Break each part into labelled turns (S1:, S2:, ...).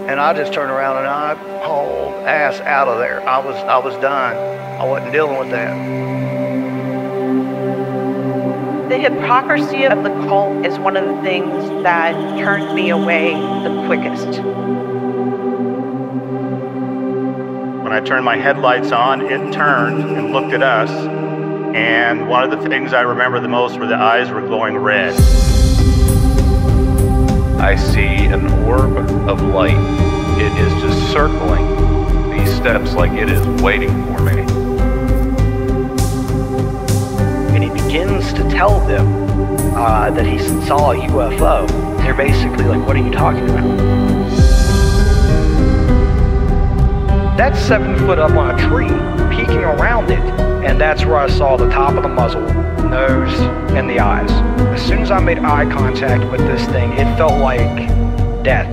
S1: And I just turned around and I hauled ass out of there. I was done. I wasn't dealing with that.
S2: The hypocrisy of the cult is one of the things that turned me away the quickest.
S3: When I turned my headlights on, it turned and looked at us, and one of the things I remember the most were the eyes were glowing red.
S4: I see an orb of light. It is just circling these steps like it is waiting for me.
S1: And he begins to tell them that he saw a UFO. They're basically like, what are you talking about? That's 7 foot up on a tree, peeking around it, and that's where I saw the top of the muzzle, nose, and the eyes. As soon as I made eye contact with this thing, it felt like death.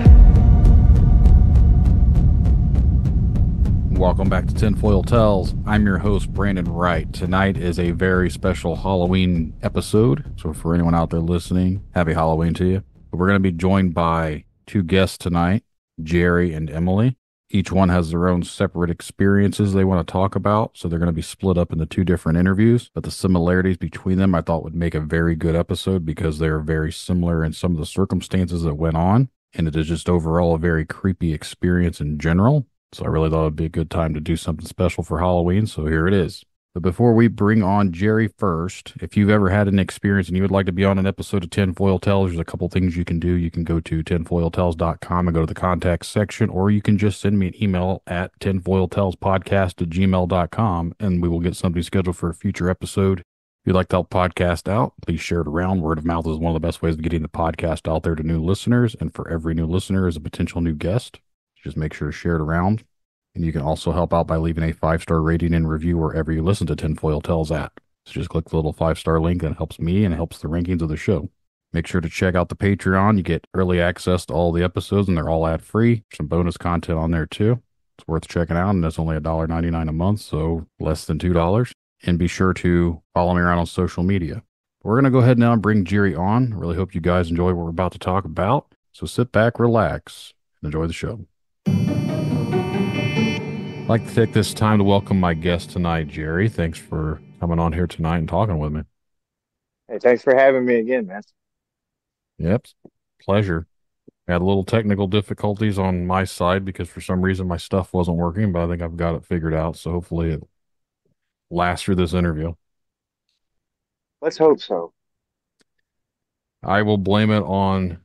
S5: Welcome back to Tinfoil Tales. I'm your host, Brandon Wright. Tonight is a very special Halloween episode, so for anyone out there listening, happy Halloween to you. We're going to be joined by two guests tonight, Jerry and Emily. Each one has their own separate experiences they want to talk about, so they're going to be split up into two different interviews. But the similarities between them I thought would make a very good episode because they're very similar in some of the circumstances that went on, and it is just overall a very creepy experience in general. So I really thought it'd be a good time to do something special for Halloween, so here it is. But before we bring on Jerry first, if you've ever had an experience and you would like to be on an episode of Tinfoil Tales, there's a couple things you can do. You can go to tinfoiltales.com and go to the contact section, or you can just send me an email at tinfoiltalespodcast@gmail.com, and we will get something scheduled for a future episode. If you'd like to help podcast out, please share it around. Word of mouth is one of the best ways of getting the podcast out there to new listeners, and for every new listener is a potential new guest. Just make sure to share it around. And you can also help out by leaving a 5-star rating and review wherever you listen to Tinfoil Tales at. So just click the little 5-star link, and it helps me and it helps the rankings of the show. Make sure to check out the Patreon. You get early access to all the episodes, and they're all ad-free. Some bonus content on there, too. It's worth checking out, and it's only $1.99 a month, so less than $2. And be sure to follow me around on social media. We're going to go ahead now and bring Jerry on. I really hope you guys enjoy what we're about to talk about. So sit back, relax, and enjoy the show. I'd like to take this time to welcome my guest tonight, Jerry. Thanks for coming on here tonight and talking with me.
S6: Hey, thanks for having me again, man.
S5: Yep, pleasure. I had a little technical difficulties on my side because for some reason my stuff wasn't working, but I think I've got it figured out, so hopefully it lasts through this interview.
S6: Let's hope so.
S5: I will blame it on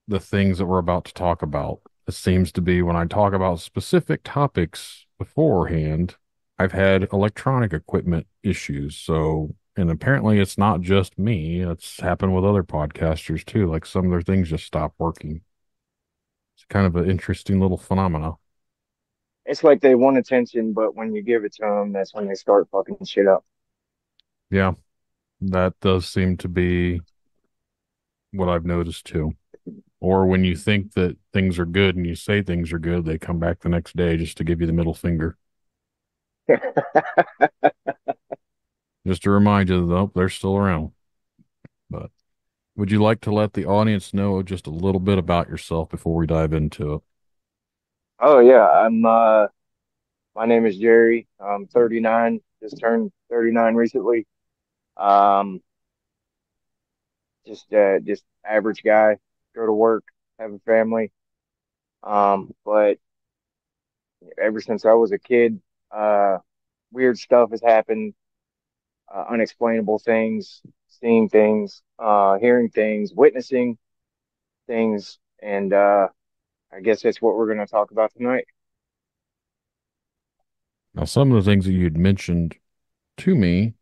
S5: the things that we're about to talk about. It seems to be when I talk about specific topics beforehand, I've had electronic equipment issues. So, and apparently it's not just me. It's happened with other podcasters too. Like some of their things just stop working. It's kind of an interesting little phenomena.
S6: It's like they want attention, but when you give it to them, that's when they start fucking shit up.
S5: Yeah, that does seem to be what I've noticed too. Or when you think that things are good and you say things are good, they come back the next day just to give you the middle finger. Just to remind you, though, they're still around. But would you like to let the audience know just a little bit about yourself before we dive into it?
S6: Oh yeah, my name is Jerry. I'm 39, just turned 39 recently. Um, just average guy, go to work, have a family. But ever since I was a kid, weird stuff has happened, unexplainable things, seeing things, hearing things, witnessing things, and I guess that's what we're going to talk about tonight.
S5: Now, some of the things that you'd mentioned to me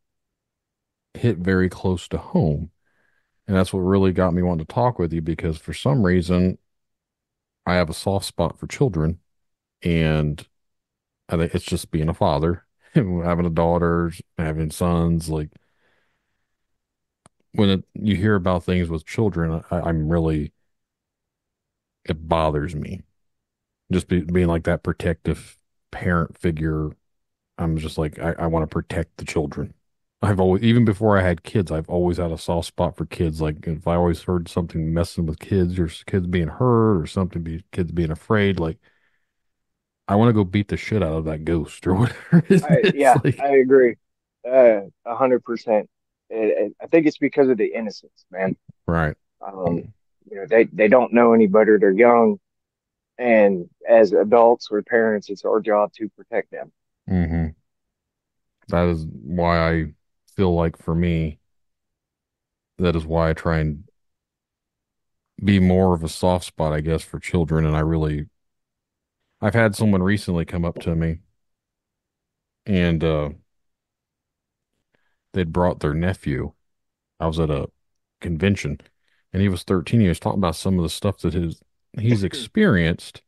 S5: hit very close to home. And that's what really got me wanting to talk with you because for some reason, I have a soft spot for children. And I think it's just being a father, having a daughter, having sons. Like when you hear about things with children, I'm really, it bothers me. Just being like that protective parent figure. I'm just like, I want to protect the children. I've always, even before I had kids, I've always had a soft spot for kids. Like if I always heard something messing with kids or kids being hurt or something, kids being afraid, like I want to go beat the shit out of that ghost or whatever it is.
S6: Yeah,
S5: Like,
S6: I agree, 100%. I think it's because of the innocence, man.
S5: right.
S6: They don't know any better. They're young, and as adults or parents, it's our job to protect them.
S5: Hmm. That is why I feel like for me, that is why I try and be more of a soft spot, I guess, for children. And I've had someone recently come up to me and they'd brought their nephew. I was at a convention and he was 13. He was talking about some of the stuff that he's experienced.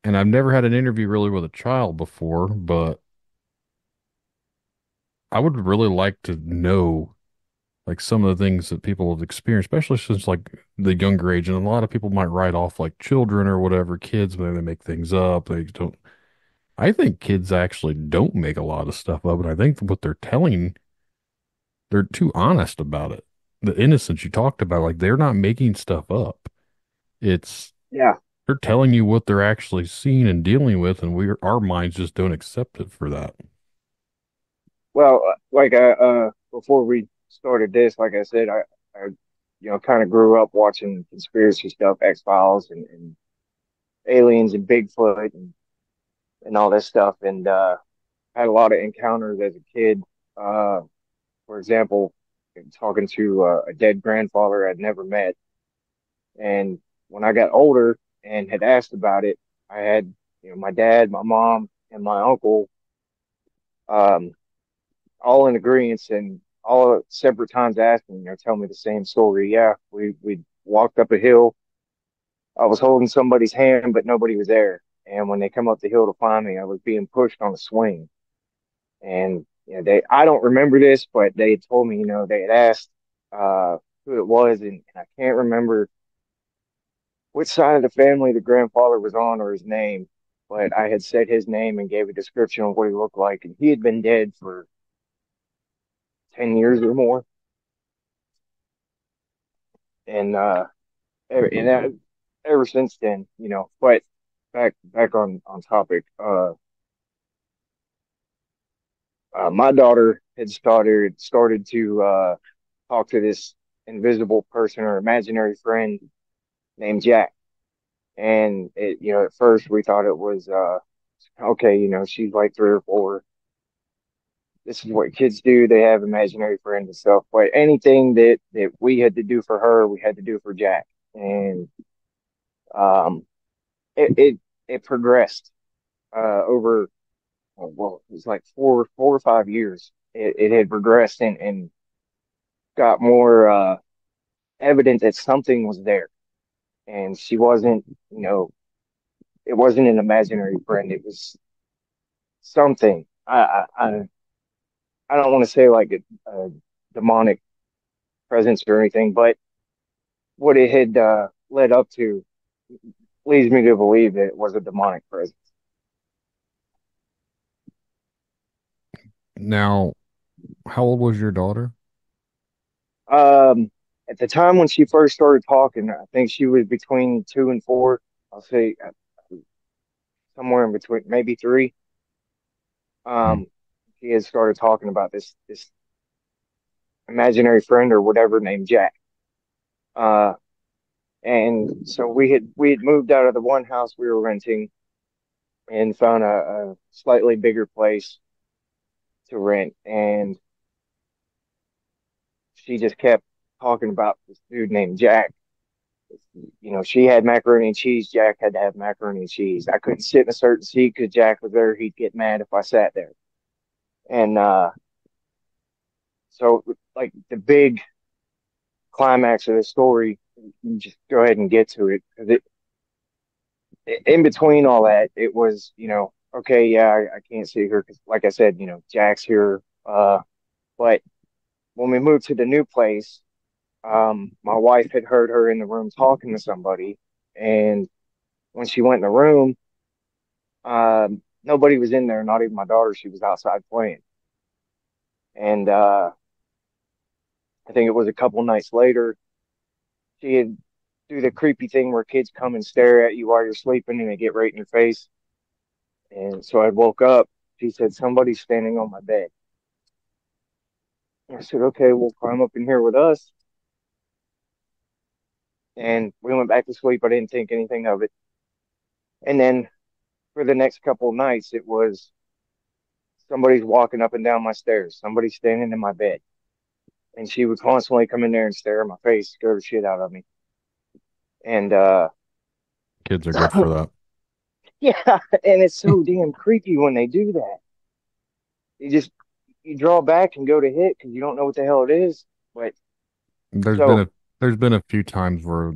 S5: And I've never had an interview really with a child before, but I would really like to know like some of the things that people have experienced, especially since like the younger age. And a lot of people might write off like children or whatever, kids, but they make things up. They don't. I think kids actually don't make a lot of stuff up, and I think what they're telling, they're too honest about it. The innocence you talked about, like they're not making stuff up. It's
S6: Yeah.
S5: they're telling you what they're actually seeing and dealing with, and our minds just don't accept it for that.
S6: Well, before we started this, like I said, I kind of grew up watching conspiracy stuff, X Files, and aliens and Bigfoot and all this stuff, and had a lot of encounters as a kid. Uh, for example, talking to a dead grandfather I'd never met, and when I got older and had asked about it, I had my dad, my mom, and my uncle. Um, all in agreement and all at separate times asking, tell me the same story. Yeah, we walked up a hill. I was holding somebody's hand, but nobody was there. And when they come up the hill to find me, I was being pushed on a swing. And I don't remember this, but they had told me, they had asked who it was, and I can't remember which side of the family the grandfather was on or his name, but I had said his name and gave a description of what he looked like, and he had been dead for 10 years or more. And ever since then, but back on topic, my daughter had started to talk to this invisible person or imaginary friend named Jack. And at first we thought it was okay, she's like 3 or 4. This is what kids do. They have imaginary friends and stuff. But anything that we had to do for her, we had to do for Jack. And um, it progressed over, well, it was like 4 or 5 years. It had progressed and got more evident that something was there, and she wasn't, it wasn't an imaginary friend. It was something. I don't want to say like a demonic presence or anything, but what it had led up to leads me to believe that it was a demonic presence.
S5: Now, how old was your daughter?
S6: Um, at the time when she first started talking, I think she was between 2 and 4. I'll say somewhere in between, maybe 3.
S5: Hmm.
S6: She had started talking about this imaginary friend or whatever named Jack. Uh, and so we had moved out of the one house we were renting and found a slightly bigger place to rent. And she just kept talking about this dude named Jack. She had macaroni and cheese. Jack had to have macaroni and cheese. I couldn't sit in a certain seat because Jack was there. He'd get mad if I sat there. And so, like the big climax of the story, you just go ahead and get to it because in between all that, it was okay, yeah, I can't see her because, like I said, Jack's here. But when we moved to the new place, my wife had heard her in the room talking to somebody, and when she went in the room, nobody was in there, not even my daughter. She was outside playing, And I think it was a couple nights later, she'd do the creepy thing where kids come and stare at you while you're sleeping and they get right in your face. And so I woke up. She said, somebody's standing on my bed. I said, okay, well, climb up in here with us. And we went back to sleep. I didn't think anything of it. And then for the next couple of nights, it was somebody's walking up and down my stairs. Somebody's standing in my bed. And she would constantly come in there and stare at my face, scare the shit out of me. And,
S5: Kids are good for that.
S6: yeah, and it's so damn creepy when they do that. You draw back and go to hit because you don't know what the hell it is. But
S5: There's been
S6: so,
S5: a few times where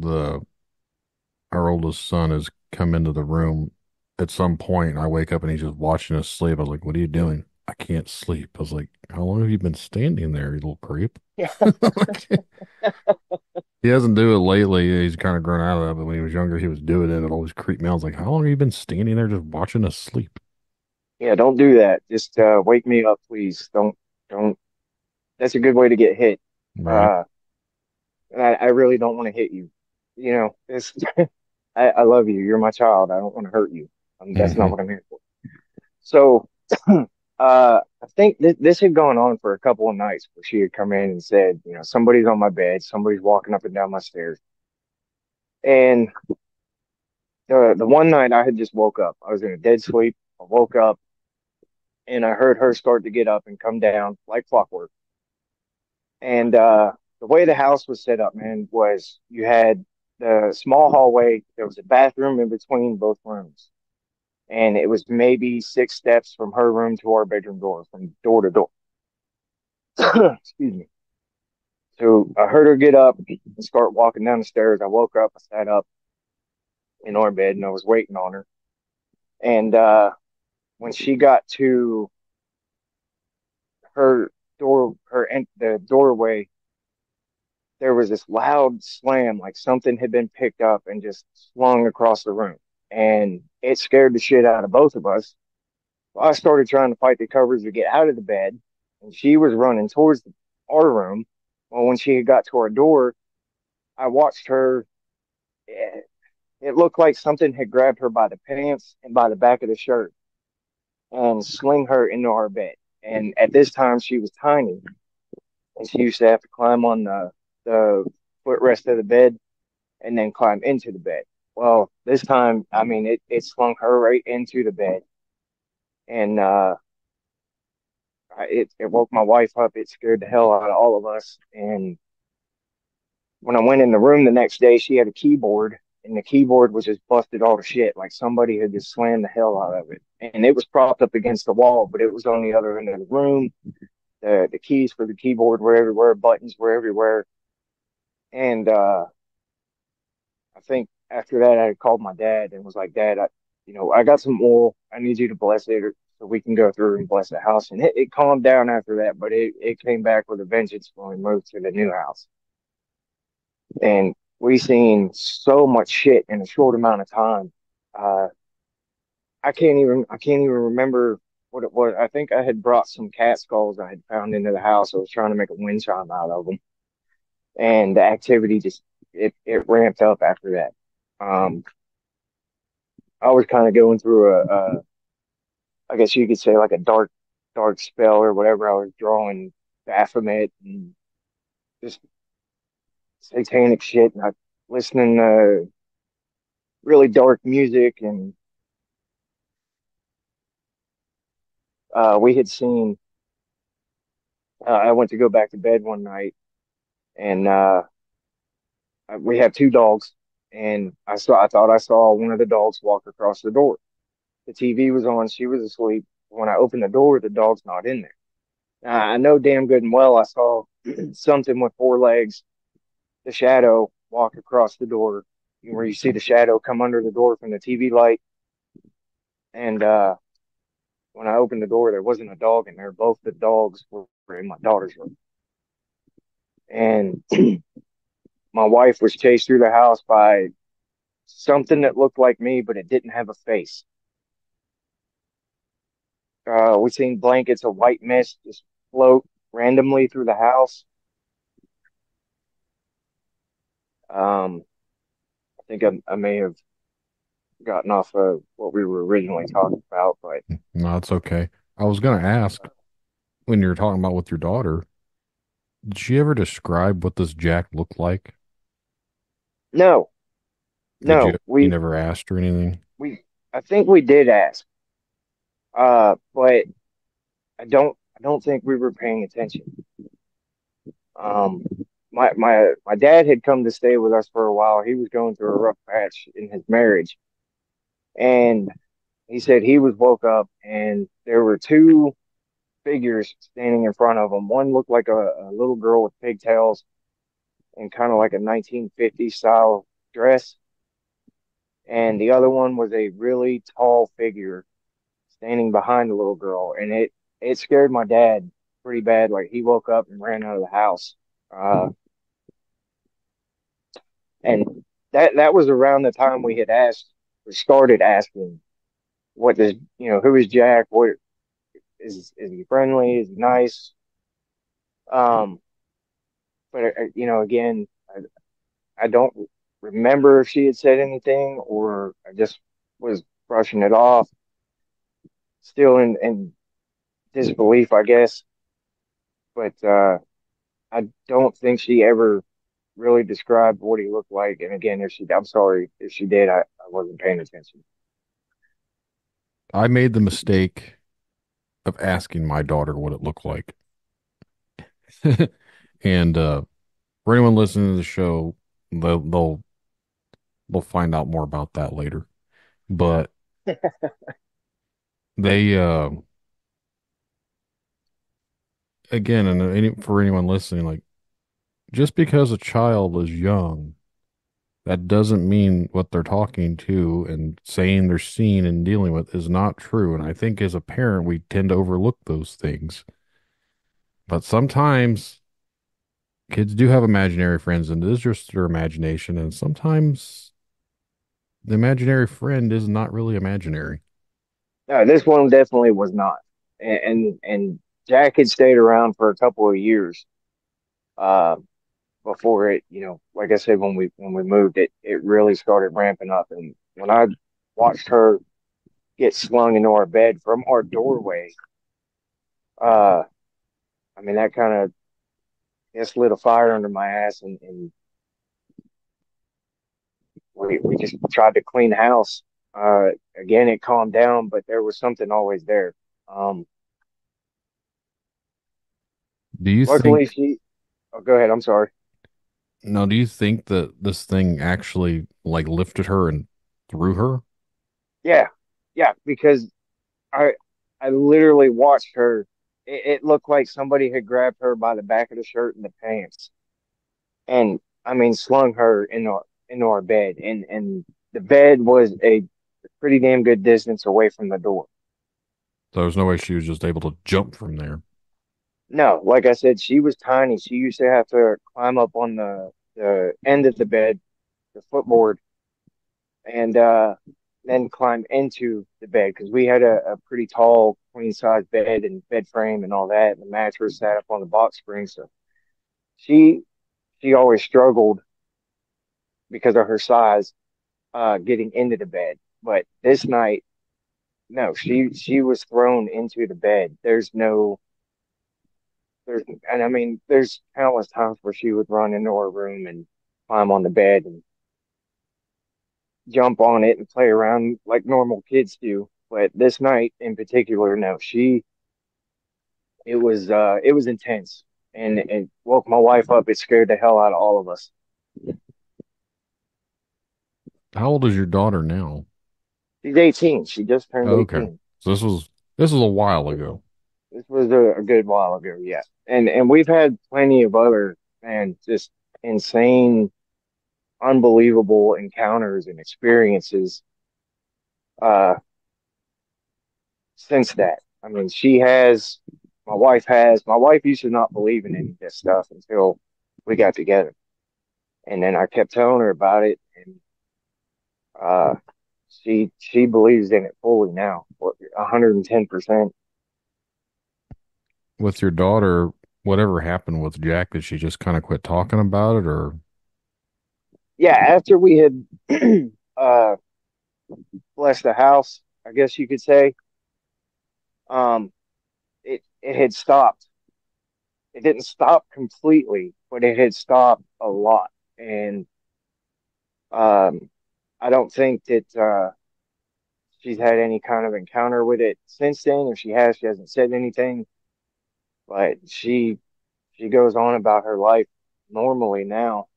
S5: our oldest son has come into the room at some point, and I wake up and he's just watching us sleep. I was like, "What are you doing?" I can't sleep. I was like, "How long have you been standing there, you little creep?"
S6: yeah,
S5: He doesn't do it lately. He's kind of grown out of that, but when he was younger, he was doing it. It always creeped me out. I was like, "How long have you been standing there just watching us sleep?"
S6: yeah, don't do that. Just wake me up, please. Don't. That's a good way to get hit.
S5: Right?
S6: Uh, and I really don't want to hit you. You know, it's, I love you. You're my child. I don't want to hurt you. That's not
S5: Hmm.
S6: what I'm here for. So, I think this had gone on for a couple of nights where she had come in and said, somebody's on my bed, somebody's walking up and down my stairs. And the one night I had just woke up. I was in a dead sleep. I woke up and I heard her start to get up and come down like clockwork. And the way the house was set up, man, was you had the small hallway. There was a bathroom in between both rooms. And it was maybe 6 steps from her room to our bedroom door, from door to door. Excuse me. So I heard her get up and start walking down the stairs. I woke up, I sat up in our bed and I was waiting on her. And when she got to her the doorway, there was this loud slam, like something had been picked up and just slung across the room. And it scared the shit out of both of us. Well, I started trying to fight the covers to get out of the bed, and she was running towards our room. Well, when she got to our door, I watched her. It looked like something had grabbed her by the pants and by the back of the shirt and sling her into our bed. And at this time, she was tiny, and she used to have to climb on the footrest of the bed and then climb into the bed. Well, this time, I mean, it slung her right into the bed, and it woke my wife up. It scared the hell out of all of us. And when I went in the room the next day, she had a keyboard, and the keyboard was just busted all to shit. Like somebody had just slammed the hell out of it. And it was propped up against the wall, but it was on the other end of the room. The keys for the keyboard were everywhere, buttons were everywhere. And I think after that, I called my dad and was like, Dad, I got some oil. I need you to bless it so we can go through and bless the house. And it calmed down after that, but it came back with a vengeance when we moved to the new house. And we seen so much shit in a short amount of time. Uh, I can't even remember what it was. I think I had brought some cat skulls I had found into the house. I was trying to make a wind chime out of them, and the activity just it ramped up after that. Um, I was kind of going through I guess you could say like a dark spell or whatever. I was drawing Baphomet and just satanic shit, and I listening to really dark music. And we had seen. I went to go back to bed one night, and we have 2 dogs, and I thought I saw one of the dogs walk across the door. The TV was on, she was asleep. When I opened the door, the dog's not in there. I know damn good and well I saw something with 4 legs, the shadow walk across the door, where you see the shadow come under the door from the TV light. And when I opened the door, there wasn't a dog in there. Both the dogs were in my daughter's room. And my wife was chased through the house by something that looked like me, but it didn't have a face. We seen blankets of white mist just float randomly through the house. Um, I think I may have gotten off of what we were originally talking about, but
S5: No, it's okay. I was going to ask when you were talking about with your daughter, did she ever describe what this Jack looked like?
S6: no,
S5: Did you?
S6: no,
S5: You never asked or anything?
S6: we, I think we did ask, but I don't think we were paying attention. Um, my dad had come to stay with us for a while. He was going through a rough patch in his marriage, and he said he was woke up and there were two figures standing in front of him. One looked like a little girl with pigtails and kind of like a 1950s style dress, and the other one was a really tall figure standing behind the little girl, and it scared my dad pretty bad. Like he woke up and ran out of the house. And that was around the time we had asked or started asking, what does, who is Jack? What is he friendly? Is he nice? Um, but again, I don't remember if she had said anything or I just was brushing it off, still in disbelief, I guess. But I don't think she ever really described what he looked like. And again, I'm sorry if she did, I wasn't paying attention.
S5: I made the mistake of asking my daughter what it looked like. And for anyone listening to the show, they'll find out more about that later. But they again, and for anyone listening, like just because a child is young, that doesn't mean what they're talking to and saying they're seeing and dealing with is not true. And I think as a parent, we tend to overlook those things. But sometimes kids do have imaginary friends, and it is just their imagination. And sometimes the imaginary friend is not really imaginary.
S6: No, this one definitely was not. And Jack had stayed around for a couple of years uh before it, like I said, when we moved, it really started ramping up. And when I watched her get slung into our bed from our doorway, uh I mean that kind of just lit a fire under my ass, and we just tried to clean the house. Again, it calmed down, but there was something always there. Um,
S5: Do you
S6: Luckily
S5: think,
S6: she, oh, go ahead. I'm sorry.
S5: no, do you think that this thing actually like lifted her and threw her?
S6: Yeah. Yeah. Because I, I literally watched her. It looked like somebody had grabbed her by the back of the shirt and the pants, and I mean, slung her into our bed. And the bed was a pretty damn good distance away from the door.
S5: There was no way she was just able to jump from there.
S6: No, like I said, she was tiny. She used to have to climb up on the end of the bed, the footboard, and then climb into the bed because we had a pretty tall queen size bed and bed frame and all that. And the mattress sat up on the box spring. So she she always struggled because of her size getting into the bed. But this night, no, she was thrown into the bed. And I mean, there's countless times where she would run into our room and climb on the bed and jump on it and play around like normal kids do. But this night in particular, no, it was intense and it woke my wife up. It scared the hell out of all of us.
S5: How old is your daughter now?
S6: She's 18. She just turned
S5: Okay.
S6: 18.
S5: So this was a while ago.
S6: This was a good while ago, yeah. And we've had plenty of other, and just insane, unbelievable encounters and experiences uh since that. I mean, my wife used to not believe in any of this stuff until we got together. And then I kept telling her about it, and uh she believes in it fully now, 110%.
S5: With your daughter, whatever happened with Jack, did she just kind of quit talking about it, or
S6: Yeah, after we had uh blessed the house, I guess you could say, um, it had stopped. It didn't stop completely, but it had stopped a lot. And um, I don't think that she's had any kind of encounter with it since then. If she has, she hasn't said anything. But she goes on about her life normally now.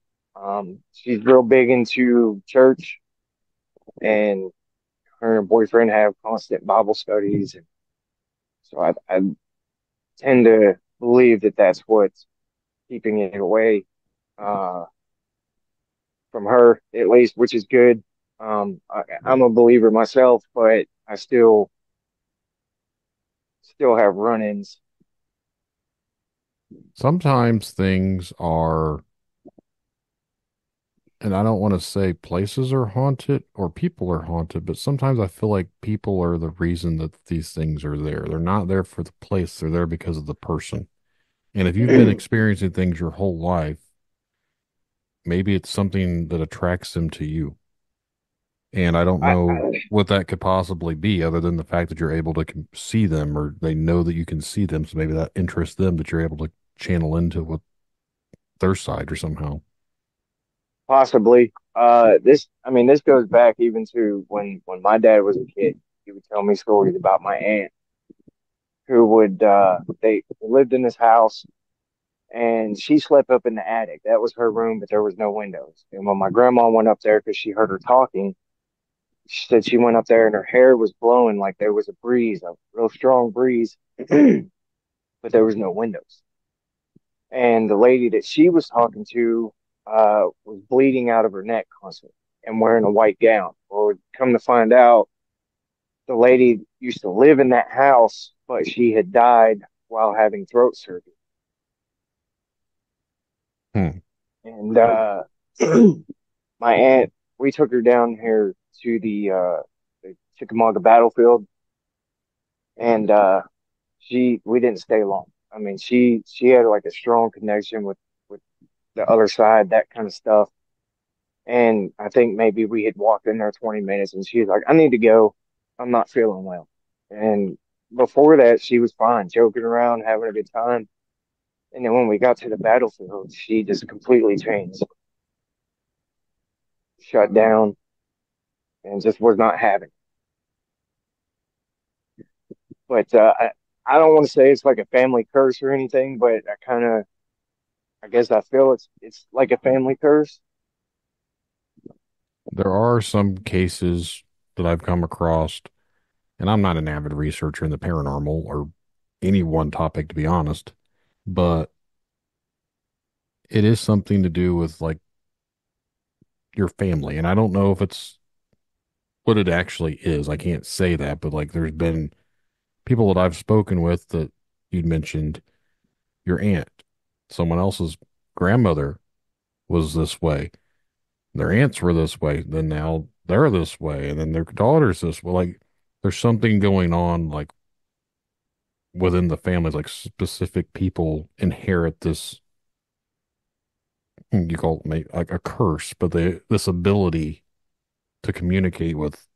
S6: She's real big into church, and her and her boyfriend have constant Bible studies. And so I tend to believe that that's what's keeping it away uh, from her, at least, which is good. I'm a believer myself, but I still have run-ins.
S5: sometimes things are, and I don't want to say places are haunted or people are haunted, but sometimes I feel like people are the reason that these things are there. They're not there for the place, they're there because of the person. And if you've been experiencing things your whole life, maybe it's something that attracts them to you. And I don't know
S6: I
S5: what that could possibly be other than the fact that you're able to see them or they know that you can see them. So maybe that interests them that you're able to channel into what their side or somehow.
S6: possibly. I mean, this goes back even to when my dad was a kid. He would tell me stories about my aunt who would, they lived in this house and she slept up in the attic. That was her room, but there was no windows. And when my grandma went up there because she heard her talking, she said she went up there and her hair was blowing like there was a breeze, a real strong breeze, but there was no windows. And the lady that she was talking to was bleeding out of her neck constantly and wearing a white gown. Well, come to find out, the lady used to live in that house, but she had died while having throat surgery.
S5: Hmm.
S6: And my aunt, we took her down here to the Chickamauga battlefield, and we didn't stay long. I mean, she had like a strong connection with the other side, that kind of stuff. And I think maybe we had walked in there 20 minutes and she was like, I need to go. I'm not feeling well. And before that, she was fine, joking around, having a good time. And then when we got to the battlefield, she just completely changed, shut down, and just was not having it. But I don't want to say it's like a family curse or anything, but I guess I feel it's like a family curse.
S5: There are some cases that I've come across, and I'm not an avid researcher in the paranormal or any one topic, to be honest, but it is something to do with like your family. And I don't know if it's what it actually is. I can't say that, but like there's been people that I've spoken with that you'd mentioned your aunt, someone else's grandmother was this way. Their aunts were this way. Then now they're this way. And then their daughter's this way. Like there's something going on like within the families, like specific people inherit this, you call it like a curse, but this ability to communicate with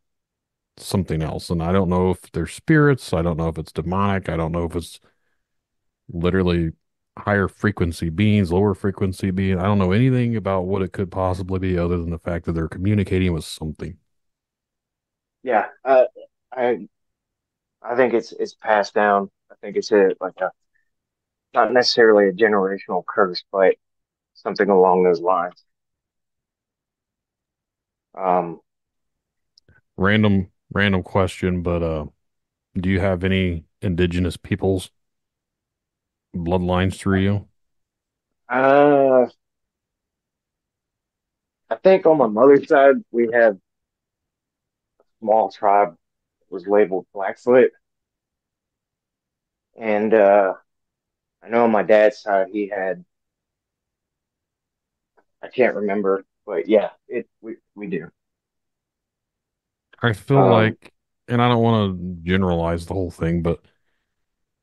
S5: something else. And I don't know if they're spirits. I don't know if it's demonic. I don't know if it's literally higher frequency beings, lower frequency beings. I don't know anything about what it could possibly be other than the fact that they're communicating with something.
S6: Yeah, I I think it's passed down. I think it's a like a not necessarily a generational curse, but something along those lines. Um,
S5: Random question, but do you have any indigenous peoples bloodlines through you?
S6: uh, I think on my mother's side we have a small tribe that was labeled Blackfoot, and I know on my dad's side he had I can't remember, but yeah, it we do.
S5: I feel
S6: Um,
S5: like, and I don't want to generalize the whole thing, but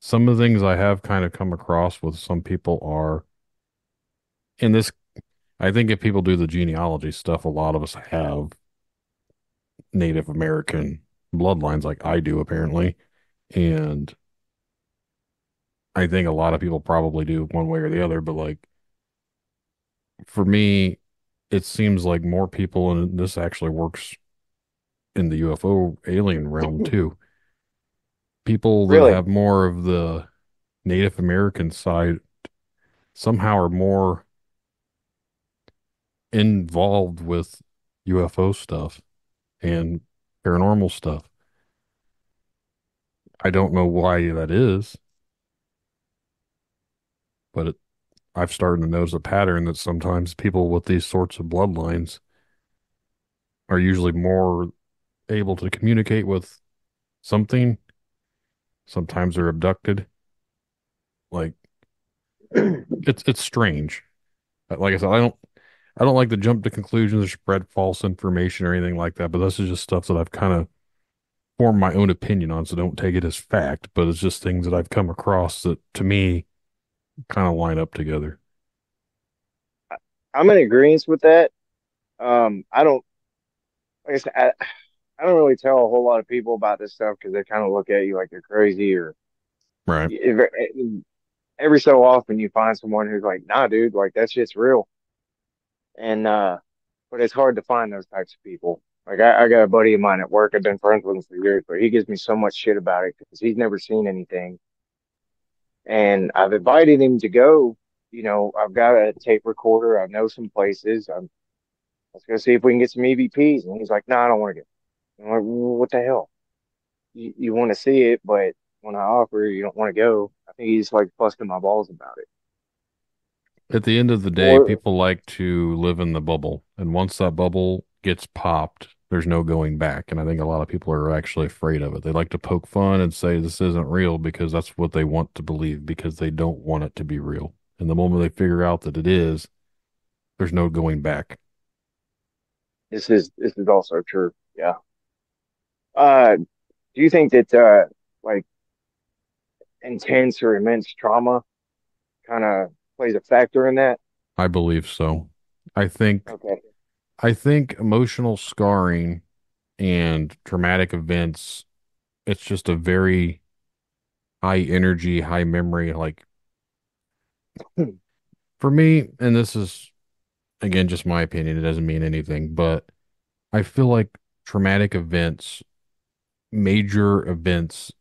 S5: some of the things I have kind of come across with some people are in this. I think if people do the genealogy stuff, a lot of us have Native American bloodlines like I do apparently. And I think a lot of people probably do one way or the other, but like for me, it seems like more people, and this actually works in the UFO alien realm too. People that
S6: Really?
S5: have more of the Native American side somehow are more involved with UFO stuff and paranormal stuff. I don't know why that is, but I've started to notice a pattern that sometimes people with these sorts of bloodlines are usually more able to communicate with something. Sometimes they're abducted. Like it's strange. Like I said, I don't like to jump to conclusions or spread false information or anything like that, but this is just stuff that I've kind of formed my own opinion on, so don't take it as fact, but it's just things that I've come across that to me kind of line up together.
S6: I'm in agreement with that. I don't, like I said, I don't really tell a whole lot of people about this stuff because they kind of look at you like you're crazy or
S5: Right.
S6: every so often you find someone who's like, nah, dude, like that shit's real. And, but it's hard to find those types of people. Like I got a buddy of mine at work. I've been friends with him for years, but he gives me so much shit about it because he's never seen anything. And I've invited him to go. You know, I've got a tape recorder. I know some places. Let's go see if we can get some EVPs. And he's like, no, I don't want to go. I'm like, well, what the hell? You want to see it, but when I offer, you don't want to go. I think he's like busting my balls about it.
S5: At the end of the day,
S6: Or
S5: people like to live in the bubble, and once that bubble gets popped, there's no going back. And I think a lot of people are actually afraid of it. They like to poke fun and say this isn't real because that's what they want to believe because they don't want it to be real. And the moment they figure out that it is, there's no going back.
S6: this is also true. Yeah. Do you think that like intense or immense trauma kind of plays a factor in that?
S5: I believe so. I think
S6: Okay.
S5: I think emotional scarring and traumatic events, it's just a very high energy, high memory. Like for me, and this is again just my opinion, it doesn't mean anything, but I feel like traumatic events, major events,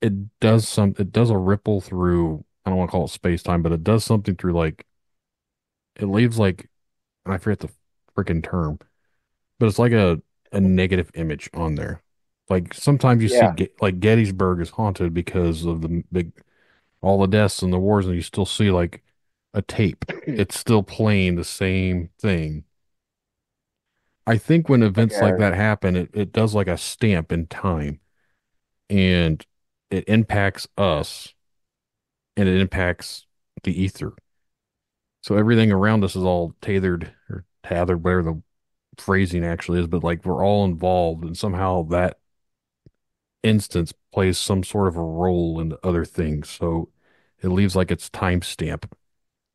S5: it does a ripple through, I don't want to call it space time, but it does something through like it leaves like, and I forget the freaking term, but it's like a negative image on there. Like sometimes you see
S6: Yeah.
S5: like Gettysburg is haunted because of the big all the deaths and the wars, and you still see like a tape. It's still playing the same thing. I think when
S6: Like
S5: events like that happen, it does like a stamp in time and it impacts us and it impacts the ether. So everything around us is all tethered or tethered, whatever the phrasing actually is, but like we're all involved and somehow that instance plays some sort of a role in other things. So it leaves like its timestamp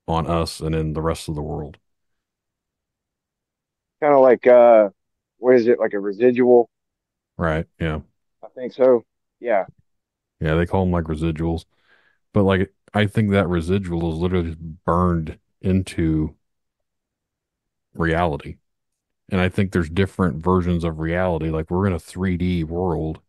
S5: on us and in the rest of the world.
S6: kind of like what is it, like a residual?
S5: Right. Yeah.
S6: I think so. Yeah.
S5: Yeah. They call them like residuals, but like I think that residual is literally burned into reality. And I think there's different versions of reality. Like we're in a 3D world.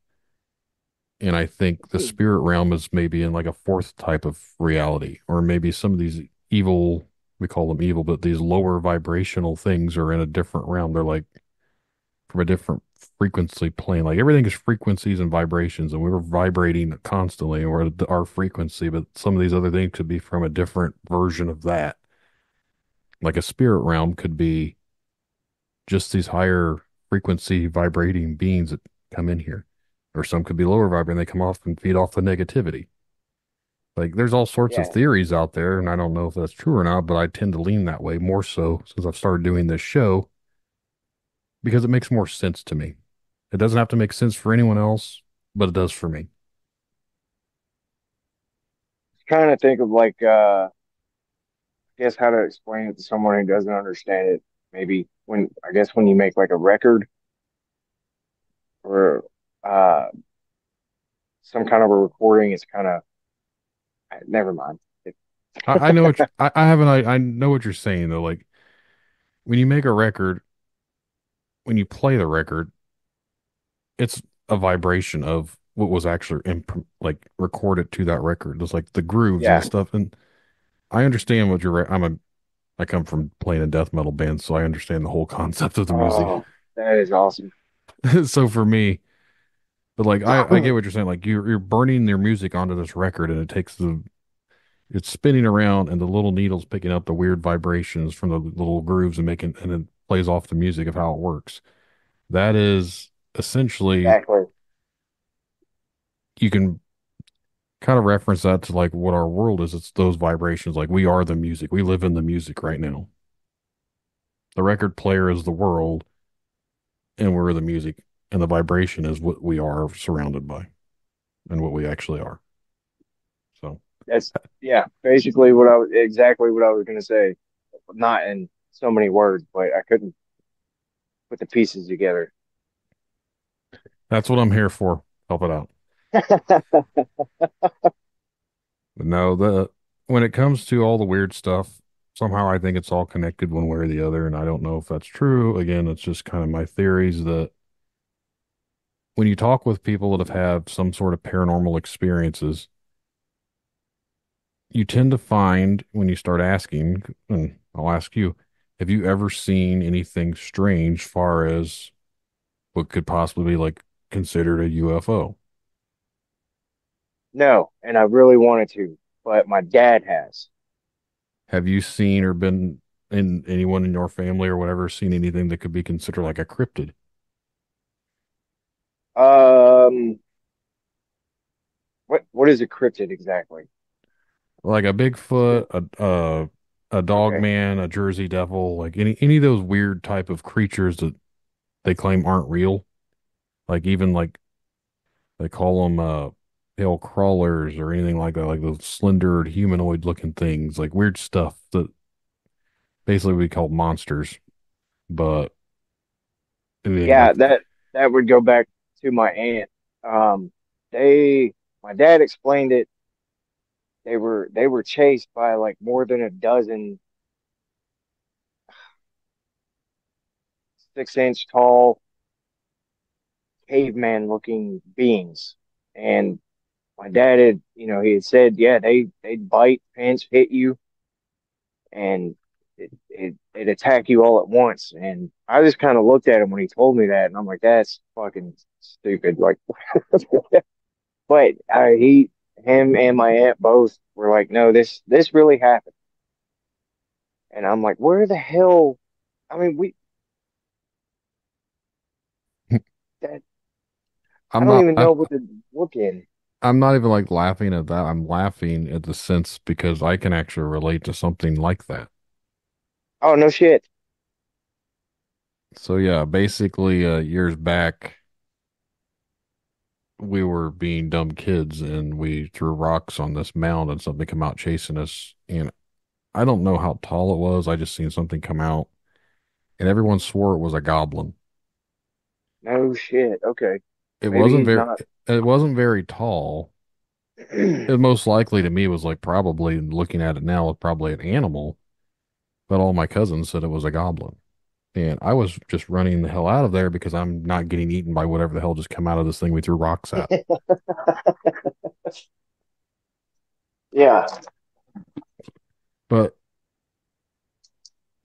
S5: And I think the spirit realm is maybe in like a fourth type of reality, or maybe some of these evil, we call them evil, but these lower vibrational things are in a different realm. They're like from a different frequency plane. Like everything is frequencies and vibrations, and we were vibrating constantly, and we're at our frequency, but some of these other things could be from a different version of that. Like a spirit realm could be just these higher frequency vibrating beings that come in here. Or some could be lower vibrating, they come off and feed off the negativity. Like there's all sorts of
S6: Yeah.
S5: theories out there, and I don't know if that's true or not, but I tend to lean that way more so since I've started doing this show because it makes more sense to me. It doesn't have to make sense for anyone else, but it does for me.
S6: trying to think of like I guess how to explain it to someone who doesn't understand it. Maybe when I guess when you make like a record or uh some kind of a recording, it's kind of never mind.
S5: I know what I haven't. I know what you're saying though. Like when you make a record, when you play the record, it's a vibration of what was actually like recorded to that record. It's like the grooves and
S6: Yeah.
S5: stuff. And I understand what you're. I come from playing a death metal band, so I understand the whole concept of the music.
S6: Oh, that is awesome.
S5: So for me, but like I get what you're saying. Like you're burning your music onto this record, and it takes it's spinning around, and the little needles picking up the weird vibrations from the little grooves and making, and it plays off the music of how it works. That is essentially
S6: Exactly.
S5: you can kind of reference that to like what our world is. It's those vibrations. Like we are the music. We live in the music right now. The record player is the world, and we're the music, and the vibration is what we are surrounded by, and what we actually are. So
S6: That's yeah, basically exactly what I was gonna say. Not in so many words, but I couldn't put the pieces together.
S5: that's what I'm here for. Help it out. But no, the when it comes to all the weird stuff, somehow I think it's all connected one way or the other, and I don't know if that's true. Again, it's just kind of my theories that when you talk with people that have had some sort of paranormal experiences, you tend to find when you start asking, and I'll ask you, have you ever seen anything strange far as what could possibly be like considered a UFO?
S6: No, and I really wanted to, but my dad has.
S5: Have you seen or been in anyone in your family or whatever seen anything that could be considered like a cryptid?
S6: Um, what is a cryptid exactly?
S5: Like a Bigfoot, a dog
S6: Okay.
S5: man, a Jersey devil, like any of those weird type of creatures that they claim aren't real. Like even like they call them hell crawlers or anything like that, like those slender humanoid looking things, like weird stuff that basically we call monsters. But then
S6: Yeah,
S5: like
S6: that would go back to my aunt. Um, they my dad explained it. They were chased by like more than a dozen 6 inch tall caveman looking beings. And my dad had, he had said, yeah, they'd bite, pinch, hit you, and it'd attack you all at once. And I just kind of looked at him when he told me that, and I'm like, that's fucking stupid. Like, but him and my aunt both were like, no, this really happened. And I'm like, where the hell? I mean, that I
S5: I'm
S6: don't
S5: not
S6: even know what to look in.
S5: I'm not even like laughing at that. I'm laughing at the sense because I can actually relate to something like that.
S6: Oh no shit.
S5: So yeah, basically years back we were being dumb kids and we threw rocks on this mound and something come out chasing us, and I don't know how tall it was. I just seen something come out and everyone swore it was a goblin.
S6: No shit. Okay.
S5: It
S6: Maybe
S5: wasn't
S6: he's
S5: very
S6: not.
S5: it wasn't very tall. It most likely to me was like probably looking at it now, probably an animal, but all my cousins said it was a goblin. And I was just running the hell out of there because I'm not getting eaten by whatever the hell just come out of this thing we threw rocks at.
S6: Yeah.
S5: But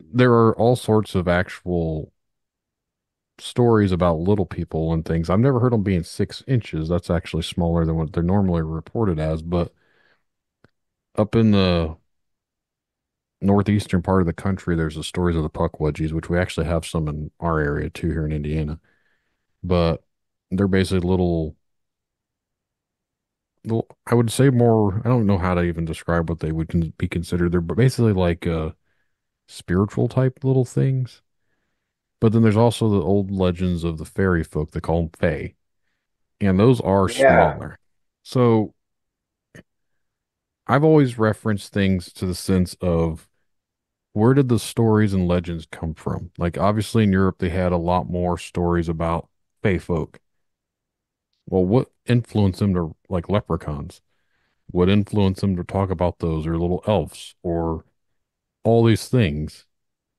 S5: there are all sorts of actual stories about little people and things. I've never heard them being 6 inches. That's actually smaller than what they're normally reported as. But up in the northeastern part of the country, there's the stories of the puckwudgies, which we actually have some in our area too here in Indiana. But they're basically little, I would say more, I don't know how to even describe what they would be considered. They're basically like spiritual type little things. But then there's also the old legends of the fairy folk. They call them fae, and those are
S6: Yeah.
S5: smaller. So I've always referenced things to the sense of where did the stories and legends come from? Like, obviously in Europe, they had a lot more stories about fae folk. Well, what influenced them to like leprechauns? What influenced them to talk about those or little elves or all these things?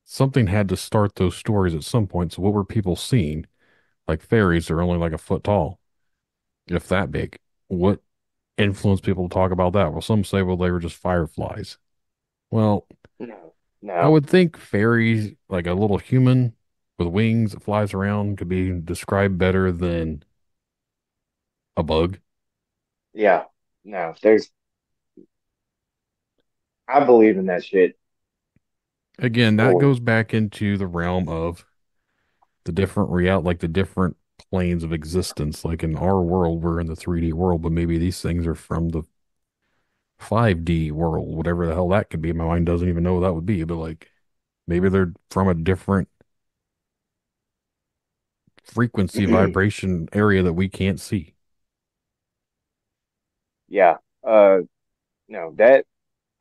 S5: Something had to start those stories at some point. So what were people seeing? Like fairies are only like a foot tall, if that big. What influenced people to talk about that? Well, some say, well, they were just fireflies. Well,
S6: No,
S5: I
S6: no,
S5: would think fairies, like a little human with wings that flies around, could be described better than a bug.
S6: yeah, no. I believe in that shit
S5: Again, that
S6: fully.
S5: goes back into the realm of the different like the different planes of existence. Like in our world, we're in the 3D world, but maybe these things are from the 5D world, whatever the hell that could be. My mind doesn't even know what that would be, but like maybe they're from a different frequency vibration area that we can't see.
S6: Yeah. No, that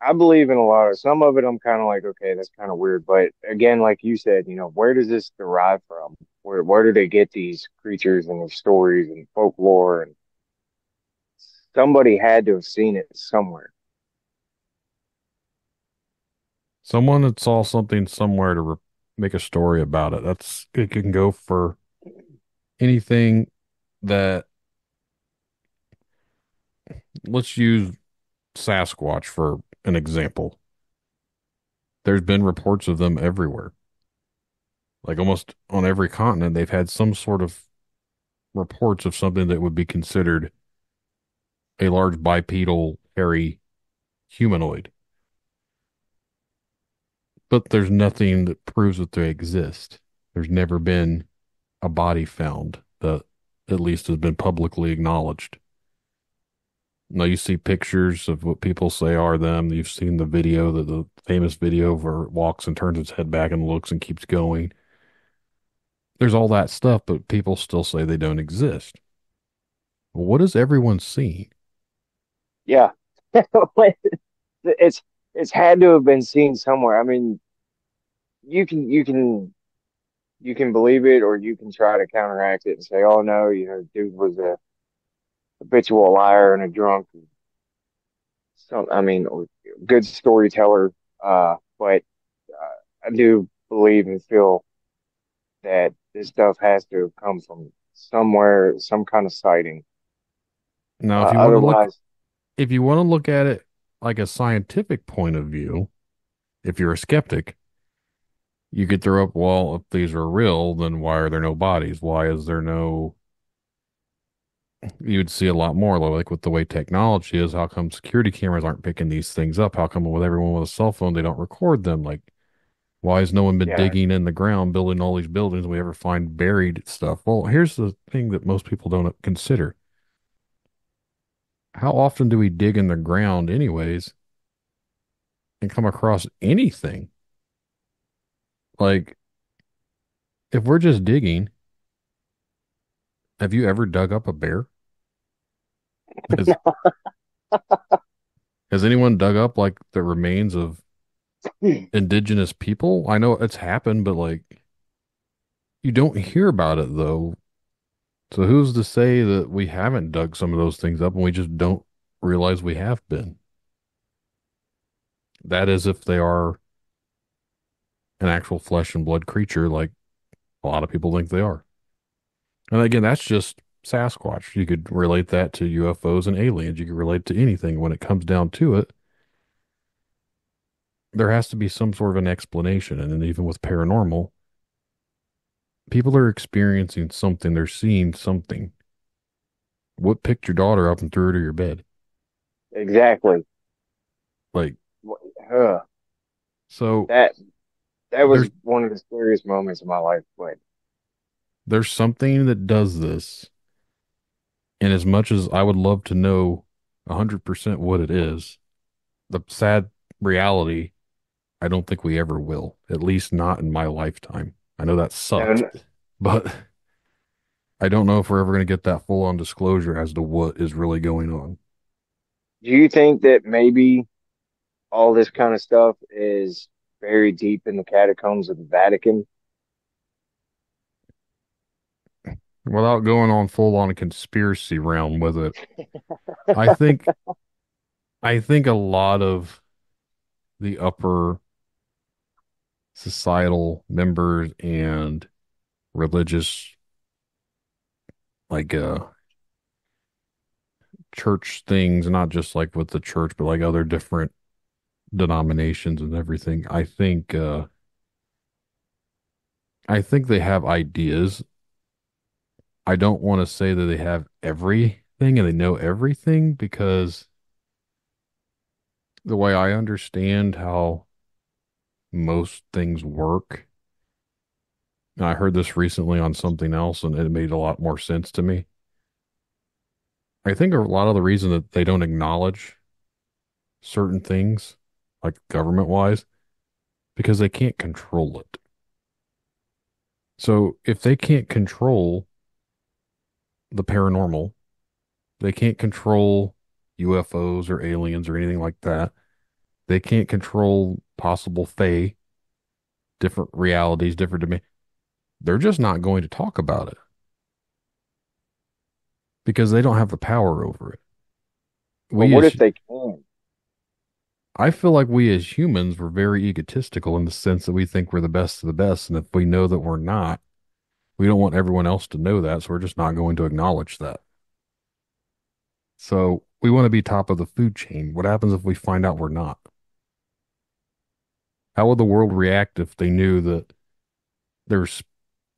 S6: I believe in a lot of some of it. I'm kind of like, okay, that's kind of weird. But again, like you said, where does this derive from? Where do they get these creatures and their stories and folklore? And somebody had to have seen it somewhere.
S5: Someone that saw something somewhere to make a story about it. It can go for anything that, let's use Sasquatch for an example. There's been reports of them everywhere. Like almost on every continent, they've had some sort of reports of something that would be considered a large bipedal, hairy humanoid. But there's nothing that proves that they exist. There's never been a body found that at least has been publicly acknowledged. Now you see pictures of what people say are them. You've seen the famous video where it walks and turns its head back and looks and keeps going. There's all that stuff, but people still say they don't exist. Well, what is everyone seeing?
S6: Yeah, it's it's had to have been seen somewhere. I mean, you can you can you can believe it, or you can try to counteract it and say, "Oh no, dude was a habitual liar and a drunk." I mean, good storyteller. But I do believe and feel that this stuff has to have come from somewhere, some kind of sighting.
S5: Now,
S6: Otherwise,
S5: if you want to look at it like a scientific point of view, if you're a skeptic, you could throw up, well, if these are real, then why are there no bodies? Why is there no, you'd see a lot more like with the way technology is. How come security cameras aren't picking these things up? How come with everyone with a cell phone, they don't record them? Like, why has no one been
S6: yeah,
S5: digging in the ground, building all these buildings? We ever find buried stuff? Well, here's the thing that most people don't consider. How often do we dig in the ground anyways and come across anything? Like, if we're just digging, have you ever dug up a bear? Has, has anyone dug up like the remains of indigenous people? I know it's happened, but like you don't hear about it though. So who's to say that we haven't dug some of those things up and we just don't realize we have been? That is if they are an actual flesh and blood creature like a lot of people think they are. And again, that's just Sasquatch. You could relate that to UFOs and aliens. You could relate to anything when it comes down to it. There has to be some sort of an explanation. And then even with paranormal, people are experiencing something, they're seeing something. What picked your daughter up and threw her to your bed?
S6: exactly.
S5: Like,
S6: Uh,
S5: so
S6: that that was
S5: there's
S6: one of the scariest moments of my life. But
S5: there's something that does this. And as much as I would love to know 100% what it is, the sad reality, I don't think we ever will, at least not in my lifetime. I know that sucks,
S6: no,
S5: but I don't know if we're ever going to get that full on disclosure as to what is really going on.
S6: Do you think that maybe all this kind of stuff is buried deep in the catacombs of the Vatican?
S5: Without going on full on conspiracy realm with it, I think I think a lot of the upper societal members and religious like church things, not just like with the church, but like other different denominations and everything. I think they have ideas. I don't want to say that they have everything and they know everything because the way I understand how most things work, and I heard this recently on something else and it made a lot more sense to me. I think a lot of the reason that they don't acknowledge certain things, like government wise, because they can't control it. So if they can't control the paranormal, they can't control UFOs or aliens or anything like that. They can't control possible fae, different realities, different dimensions. They're just not going to talk about it because they don't have the power over it.
S6: But
S5: We
S6: what
S5: as
S6: if they can?
S5: I feel like we as humans were very egotistical in the sense that we think we're the best of the best, and if we know that we're not, we don't want everyone else to know that, so we're just not going to acknowledge that. So we want to be top of the food chain. What happens if we find out we're not? How would the world react if they knew that there's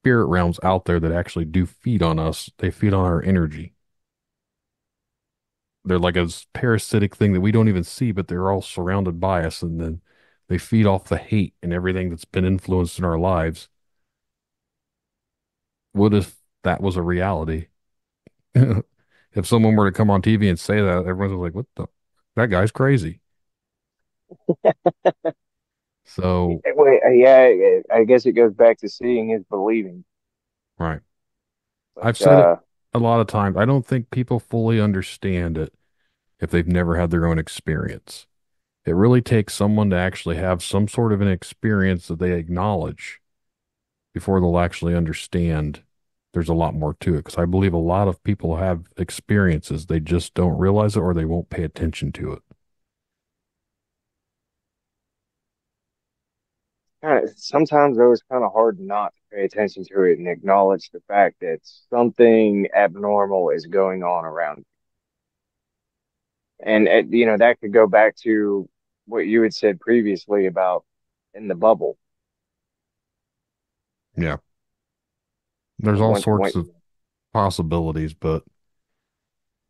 S5: spirit realms out there that actually do feed on us? They feed on our energy. They're like a parasitic thing that we don't even see, but they're all surrounded by us. And then they feed off the hate and everything that's been influenced in our lives. What if that was a reality? If someone were to come on TV and say that, everyone's like, what the? That guy's crazy. So,
S6: Wait, yeah, I guess it goes back to seeing is believing.
S5: right. I've
S6: But
S5: said it a lot of times. I don't think people fully understand it if they've never had their own experience. It really takes someone to actually have some sort of an experience that they acknowledge before they'll actually understand there's a lot more to it. Because I believe a lot of people have experiences, they just don't realize it or they won't pay attention to it.
S6: kind of sometimes though it's kind of hard not to pay attention to it and acknowledge the fact that something abnormal is going on around. And that could go back to what you had said previously about in the bubble.
S5: Yeah. There's all
S6: When
S5: sorts of possibilities, but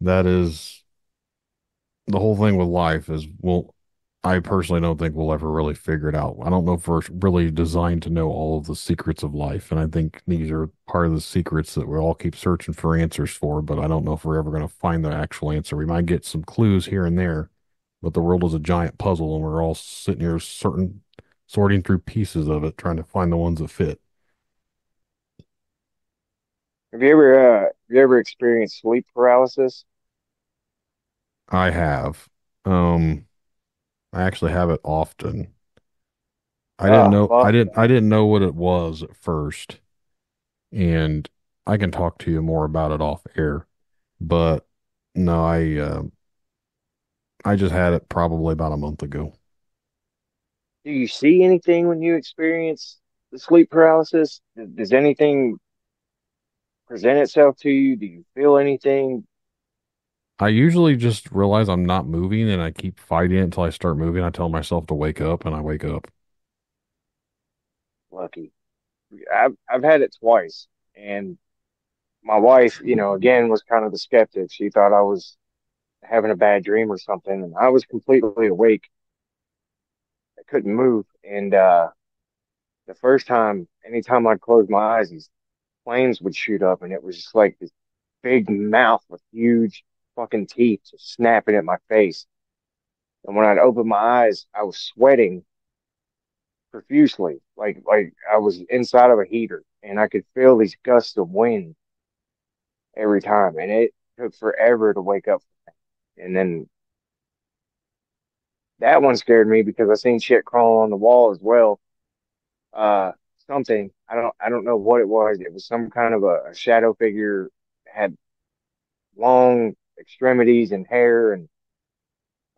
S5: that is the whole thing with life is, well, I personally don't think we'll ever really figure it out. I don't know if we're really designed to know all of the secrets of life. And I think these are part of the secrets that we all keep searching for answers for, but I don't know if we're ever going to find the actual answer. We might get some clues here and there, but the world is a giant puzzle and we're all sitting here sorting through pieces of it, trying to find the ones that fit.
S6: have you ever experienced sleep paralysis?
S5: I have. Um, I actually have it often.
S6: Oh, fuck.
S5: I didn't know what it was at first, and I can talk to you more about it off air. But no, I just had it probably about a month ago.
S6: Do you see anything when you experience the sleep paralysis? Does anything present itself to you? Do you feel anything?
S5: I usually just realize I'm not moving and I keep fighting it until I start moving. I tell myself to wake up and I wake up.
S6: Lucky. I've had it twice, and my wife, again, was kind of the skeptic. She thought I was having a bad dream or something, and I was completely awake. I couldn't move, and the first time, anytime I'd close my eyes, these flames would shoot up, and it was just like this big mouth with huge fucking teeth just snapping at my face. And when I'd open my eyes, I was sweating profusely, like I was inside of a heater, and I could feel these gusts of wind every time, and it took forever to wake up. And then that one scared me because I seen shit crawling on the wall as well. Uh, Something I don't know what it was. It was some kind of a shadow figure, had long extremities and hair, and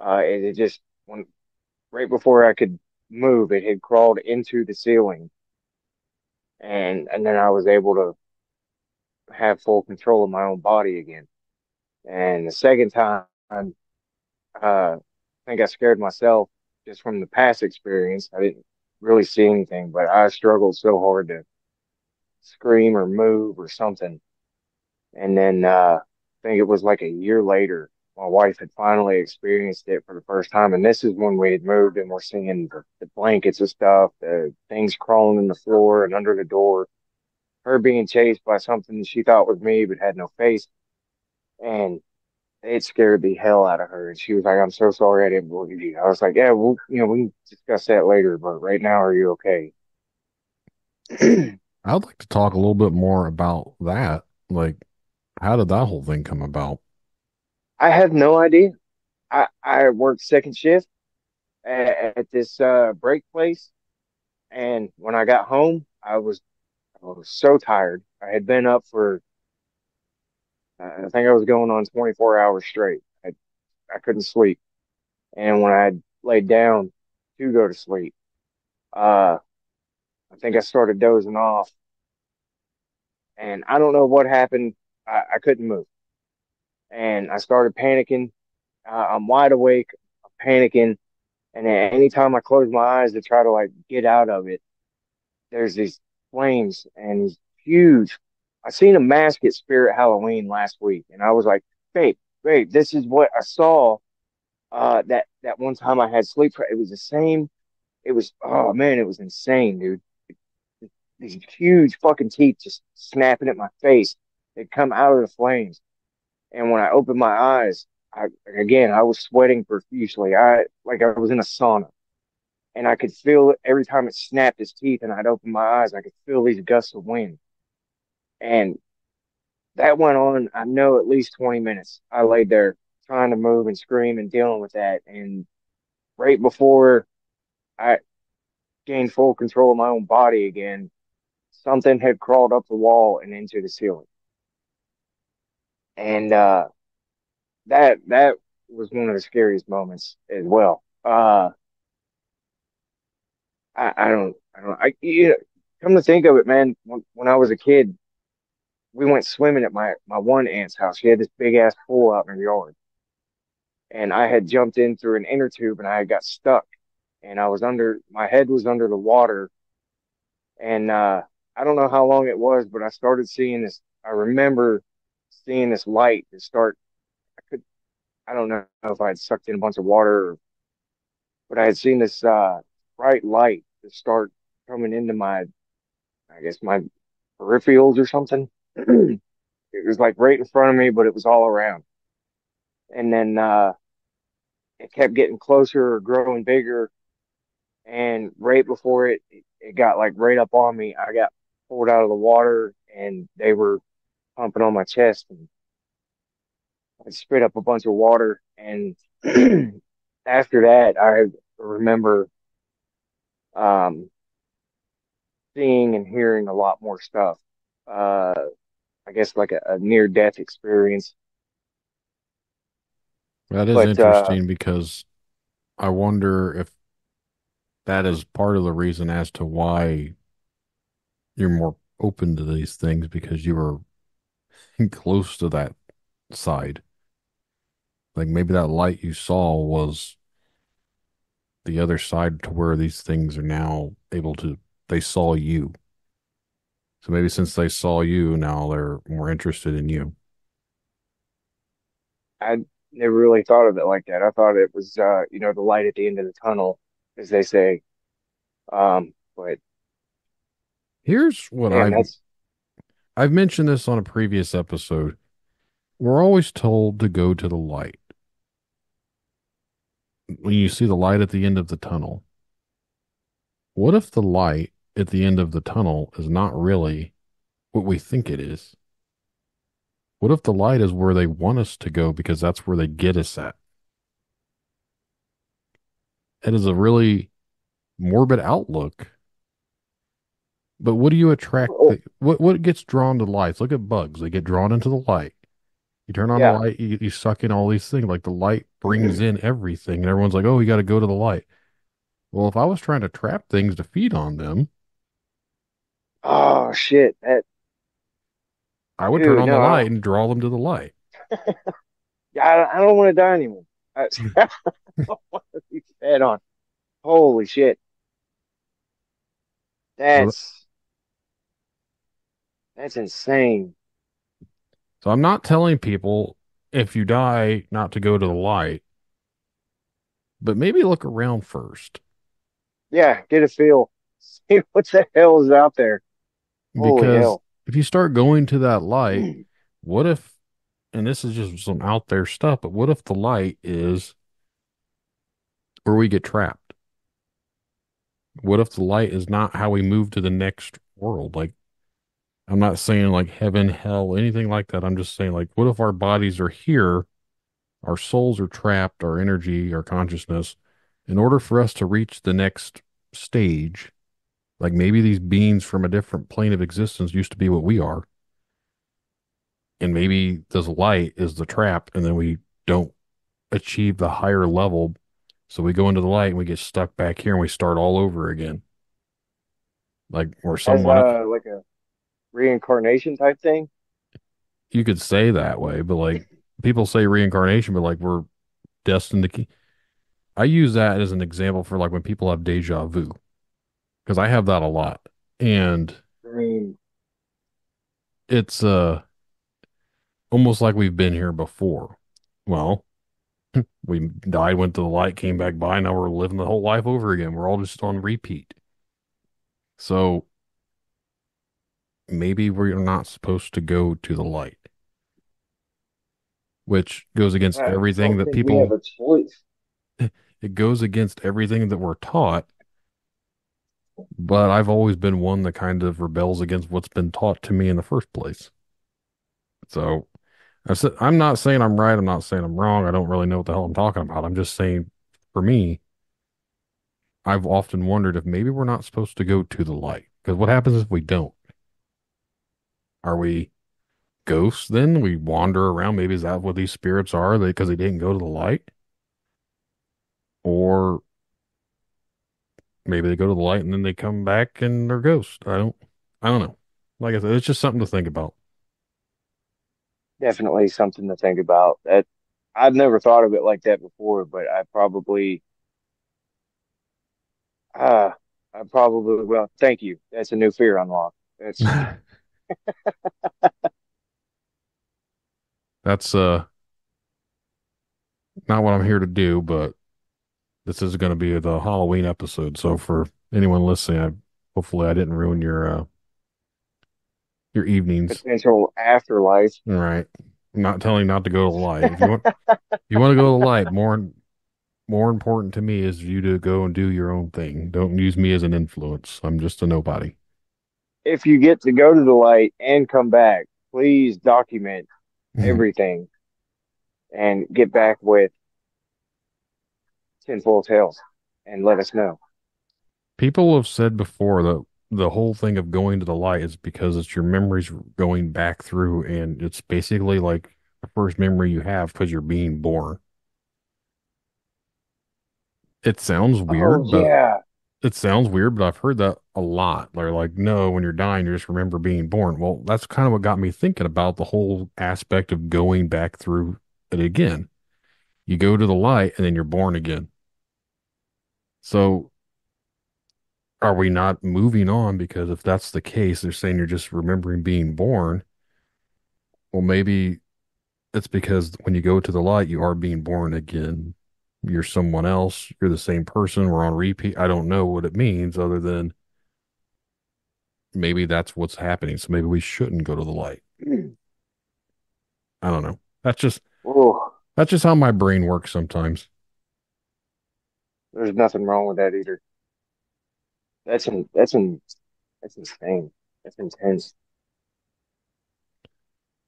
S6: it just when right before I could move, it had crawled into the ceiling, and then I was able to have full control of my own body again. And the second time, I think I scared myself just from the past experience. I didn't really see anything, but I struggled so hard to scream or move or something. And then I think it was like a year later, my wife had finally experienced it for the first time. And this is when we had moved and we're seeing the blankets and stuff, the things crawling in the floor and under the door, her being chased by something she thought was me but had no face. And it scared the hell out of her. And she was like, "I'm so sorry I didn't believe you." I was like, "Yeah, well, we can discuss that later, but right now, are you okay?"
S5: I'd like to talk a little bit more about that. Like, how did that whole thing come about?
S6: I have no idea. I worked second shift at this break place. And when I got home, I was so tired. I had been up for, I think I was going on 24 hours straight. I couldn't sleep. And when I laid down to go to sleep, uh, I think I started dozing off. And I don't know what happened. I couldn't move. And I started panicking. I'm wide awake, I'm panicking. And then anytime I close my eyes to try to like get out of it, there's these flames and these huge. I seen a mask at Spirit Halloween last week, and I was like, babe, this is what I saw. That one time I had sleep. It was the same. It was, oh man, it was insane, dude. These huge fucking teeth just snapping at my face. They'd come out of the flames, and when I opened my eyes, I was sweating profusely. I like I was in a sauna, and I could feel it every time it snapped its teeth, and I'd open my eyes. I could feel these gusts of wind, and that went on. I know at least 20 minutes. I laid there trying to move and scream and dealing with that, and right before I gained full control of my own body again, something had crawled up the wall and into the ceiling, and that was one of the scariest moments as well. You know, come to think of it, man, when I was a kid, we went swimming at my one aunt's house. She had this big ass pool out in her yard, and I had jumped in through an inner tube and I had got stuck, and my head was under the water, and I don't know how long it was, but I started seeing this. I remember seeing this light that start. I could, I don't know if I had sucked in a bunch of water, but I had seen this bright light that start coming into I guess my peripherals or something. It was like right in front of me, but it was all around. And then it kept getting closer or growing bigger. And right before it got like right up on me, I got pulled out of the water and they were pumping on my chest and I spit up a bunch of water. And after that, I remember um, seeing and hearing a lot more stuff. Uh, I guess like a near death experience.
S5: That is
S6: But
S5: interesting because I wonder if that is part of the reason as to why you're more open to these things because you were close to that side. Like maybe that light you saw was the other side to where these things are now able to, they saw you. So maybe since they saw you, now they're more interested in you.
S6: I never really thought of it like that. I thought it was, the light at the end of the tunnel, as they say. But
S5: Here's what
S6: damn, that's
S5: I've mentioned this on a previous episode. We're always told to go to the light. When you see the light at the end of the tunnel, what if the light at the end of the tunnel is not really what we think it is? What if the light is where they want us to go because that's where they get us at? It is a really morbid outlook. But what do you attract?
S6: Oh,
S5: What gets drawn to lights? Look at bugs; they get drawn into the light. You turn on the
S6: yeah.
S5: light, you suck in all these things. Like the light brings in everything, and everyone's like, "Oh, you got to go to the light." Well, if I was trying to trap things to feed on them,
S6: Oh shit. That
S5: I would turn
S6: dude,
S5: on the
S6: no, I
S5: light
S6: don't.
S5: and draw them to the light.
S6: Yeah, I don't want to die anymore. I don't want to be fed on. Holy shit.
S5: So,
S6: That's that's insane.
S5: so I'm not telling people if you die not to go to the light, but maybe look around first.
S6: Yeah, get a feel. See what the hell is out there. Holy
S5: Because
S6: hell.
S5: if you start going to that light, what if, and this is just some out there stuff, but what if the light is where we get trapped? What if the light is not how we move to the next world? Like, I'm not saying like heaven, hell, anything like that. I'm just saying, like, what if our bodies are here, our souls are trapped, our energy, our consciousness, in order for us to reach the next stage? Like maybe these beings from a different plane of existence used to be what we are. And maybe this light is the trap, and then we don't achieve the higher level. So we go into the light and we get stuck back here and we start all over again. Like, or
S6: As
S5: someone,
S6: like a reincarnation type thing.
S5: you could say that way, but like people say reincarnation, but like we're destined to keep. I use that as an example for like when people have deja vu, because I have that a lot. And
S6: I mean,
S5: it's almost like we've been here before. Well, we died, went to the light, came back by, now we're living the whole life over again. We're all just on repeat. So maybe we're not supposed to go to the light, which goes against
S6: I
S5: everything
S6: don't
S5: that
S6: think we have
S5: people,
S6: a choice.
S5: it goes against everything that we're taught. But I've always been one that kind of rebels against what's been taught to me in the first place. So I'm not saying I'm right. I'm not saying I'm wrong. I don't really know what the hell I'm talking about. I'm just saying for me, I've often wondered if maybe we're not supposed to go to the light. Because what happens if we don't? Are we ghosts then? We wander around. Maybe is that what these spirits are? They because they didn't go to the light? Or maybe they go to the light and then they come back and they're ghosts. I don't know. Like I said, it's just something to think about.
S6: Definitely something to think about. That I've never thought of it like that before, but uh I probably well, thank you. That's a new fear unlock. That's
S5: That's not what I'm here to do, but this is going to be the Halloween episode. So for anyone listening, hopefully I didn't ruin your evenings.
S6: potential afterlife.
S5: All right. I'm not telling you not to go to the light. If you want to go to the light, more important to me is you to go and do your own thing. Don't use me as an influence. I'm just a nobody.
S6: If you get to go to the light and come back, please document everything and get back with Tinfoil Tales and let us know.
S5: People have said before that the whole thing of going to the light is because it's your memories going back through, and it's basically like the first memory you have because you're being born. It sounds
S6: Oh
S5: weird, but
S6: yeah,
S5: I've heard that a lot. They're like, no, when you're dying, you just remember being born. Well, that's kind of what got me thinking about the whole aspect of going back through it again. You go to the light and then you're born again. So are we not moving on? Because if that's the case, they're saying you're just remembering being born. Well, maybe it's because when you go to the light, you are being born again. You're someone else. You're the same person. We're on repeat. I don't know what it means other than maybe that's what's happening. So maybe we shouldn't go to the light. I don't know.
S6: oh,
S5: That's just how my brain works sometimes.
S6: there's nothing wrong with that either. That's insane. That's intense.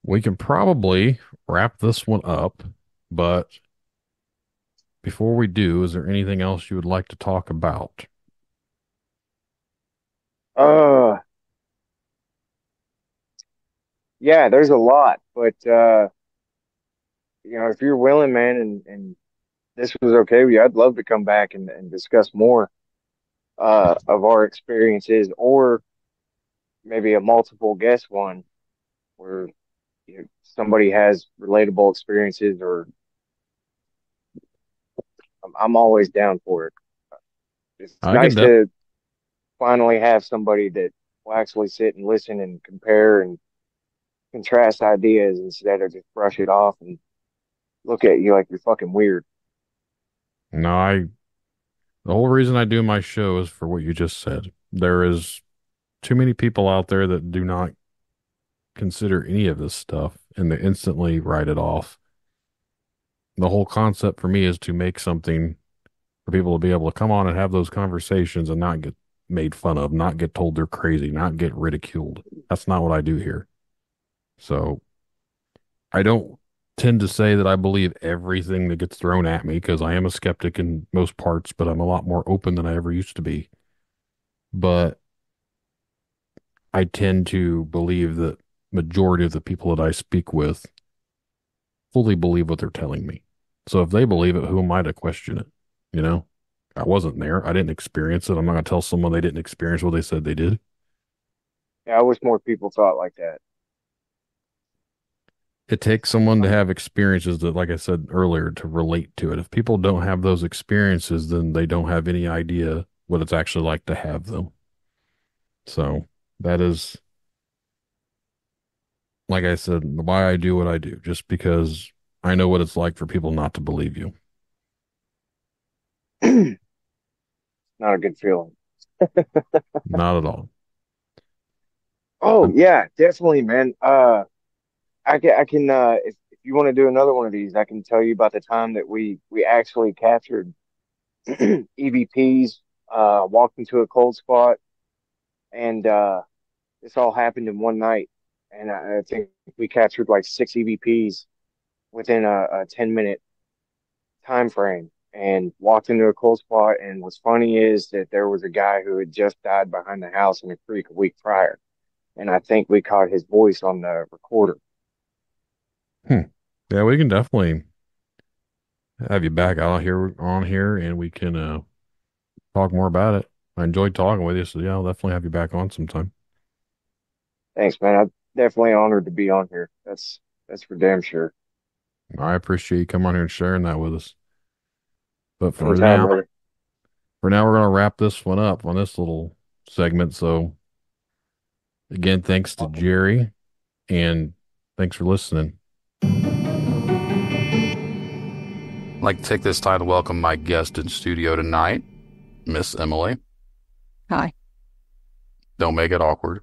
S5: We can probably wrap this one up, but before we do, is there anything else you would like to talk about?
S6: Yeah, there's a lot, but if you're willing, man, and this was okay with you, I'd love to come back and discuss more of our experiences, or maybe a multiple guest one where somebody has relatable experiences, or I'm always down for it. It's
S5: I can
S6: nice to finally have somebody that will actually sit and listen and compare and contrast ideas instead of just brush it off and look at you like you're fucking weird.
S5: No, the whole reason I do my show is for what you just said. There is too many people out there that do not consider any of this stuff and they instantly write it off. The whole concept for me is to make something for people to be able to come on and have those conversations and not get made fun of, not get told they're crazy, not get ridiculed. That's not what I do here. So I don't tend to say that I believe everything that gets thrown at me, because I am a skeptic in most parts, but I'm a lot more open than I ever used to be. But I tend to believe that majority of the people that I speak with fully believe what they're telling me. So if they believe it, who am I to question it? You know, I wasn't there. I didn't experience it. I'm not going to tell someone they didn't experience what they said they did.
S6: Yeah, I wish more people thought like that.
S5: It takes someone to have experiences that, like I said earlier, to relate to it. If people don't have those experiences, then they don't have any idea what it's actually like to have them. So that is, like I said, why I do what I do, just because I know what it's like for people not to believe you.
S6: Not a good feeling.
S5: Not at all.
S6: Oh yeah, definitely, man. I can if you want to do another one of these, I can tell you about the time that we actually captured EVPs, walked into a cold spot, and this all happened in one night. And I think we captured like 6 EVPs within a 10-minute time frame, and walked into a cold spot. And what's funny is that there was a guy who had just died behind the house in a creek a week prior, and I think we caught his voice on the recorder.
S5: Yeah, we can definitely have you back out here on here, and we can talk more about it. I enjoyed talking with you, so yeah, I'll definitely have you back on sometime.
S6: Thanks, man. I'm definitely honored to be on here. That's for damn sure.
S5: I appreciate you coming on here and sharing that with us. But
S6: Anytime, brother.
S5: for now, we're going to wrap this one up on this little segment. So again, thanks to Jerry, and thanks for listening. I'd like to take this time to welcome my guest in studio tonight, Miss Emily.
S7: Hi.
S5: Don't make it awkward.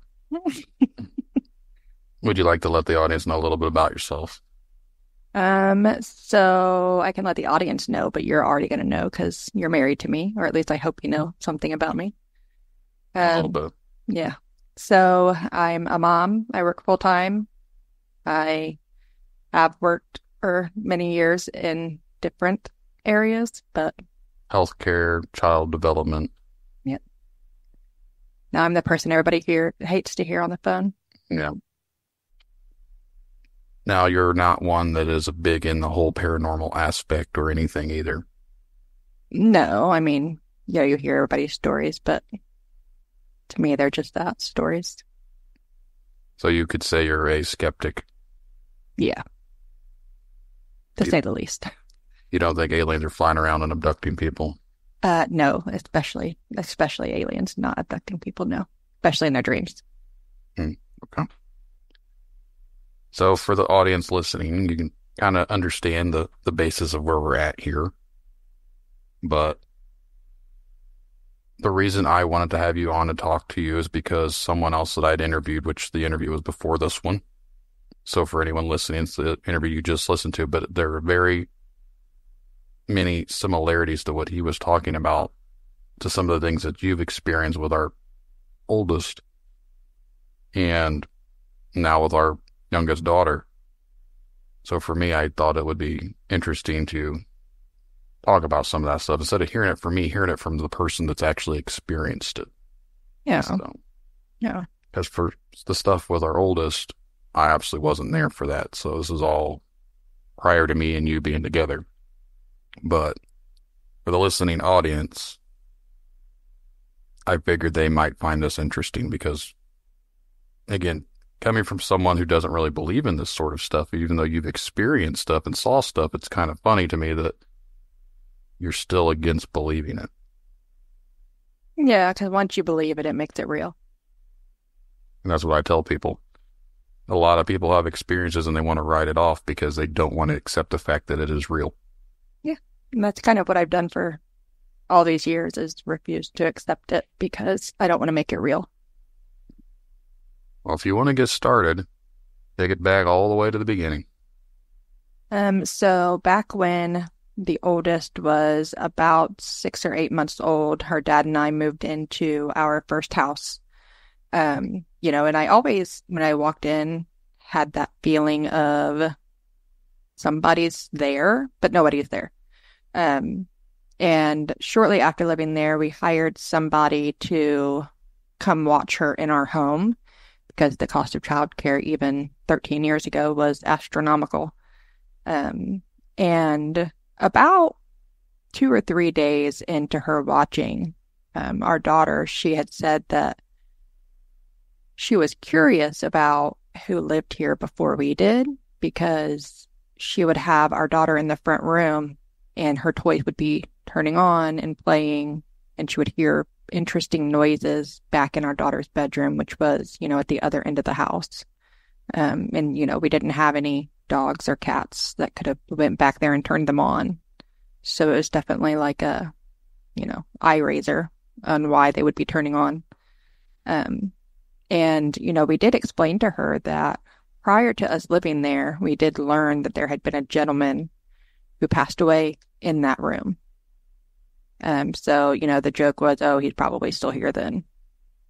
S5: Would you like to let the audience know a little bit about yourself?
S7: So I can let the audience know, but you're already going to know because you're married to me, or at least I hope you know something about me.
S5: A little bit.
S7: Yeah. So I'm a mom. I work full time. I have worked for many years in different areas, but
S5: Healthcare, child development.
S7: yeah. Now I'm the person everybody here hates to hear on the phone.
S5: Yeah. Now, you're not one that is big in the whole paranormal aspect or anything either.
S7: No, I mean, yeah, you hear everybody's stories, but to me, they're just that, stories.
S5: So you could say you're a skeptic.
S7: Yeah. To say the least.
S5: You don't think aliens are flying around and abducting people?
S7: No, especially aliens not abducting people, no. Especially in their dreams.
S5: Okay. So for the audience listening, you can kind of understand the basis of where we're at here. But the reason I wanted to have you on to talk to you is because someone else that I'd interviewed, which the interview was before this one. So for anyone listening, it's the interview you just listened to, but there are very many similarities to what he was talking about, to some of the things that you've experienced with our oldest and now with our youngest daughter. So for me, I thought it would be interesting to talk about some of that stuff instead of hearing it from me, hearing it from the person that's actually experienced it.
S7: Yeah.
S5: So,
S7: Yeah.
S5: because for the stuff with our oldest, I absolutely wasn't there for that. So this is all prior to me and you being together. But for the listening audience, I figured they might find this interesting because, again, coming from someone who doesn't really believe in this sort of stuff, even though you've experienced stuff and saw stuff, it's kind of funny to me that you're still against believing it.
S7: Yeah, because once you believe it, it makes it real.
S5: And that's what I tell people. A lot of people have experiences and they want to write it off because they don't want to accept the fact that it is real.
S7: Yeah, and that's kind of what I've done for all these years is refuse to accept it because I don't want to make it real.
S5: Well, if you want to get started, take it back all the way to the beginning.
S7: So back when the oldest was about 6 or 8 months old, her dad and I moved into our first house. And I always, when I walked in, had that feeling of somebody's there, but nobody's there. And shortly after living there, we hired somebody to come watch her in our home because the cost of childcare even 13 years ago was astronomical. And about 2 or 3 days into her watching our daughter, she had said that she was curious about who lived here before we did because she would have our daughter in the front room and her toys would be turning on and playing, and she would hear interesting noises back in our daughter's bedroom, which was, at the other end of the house. And, we didn't have any dogs or cats that could have went back there and turned them on. So it was definitely like a, eye raiser on why they would be turning on. And, we did explain to her that prior to us living there, we did learn that there had been a gentleman who passed away in that room. So, the joke was, oh, he's probably still here then.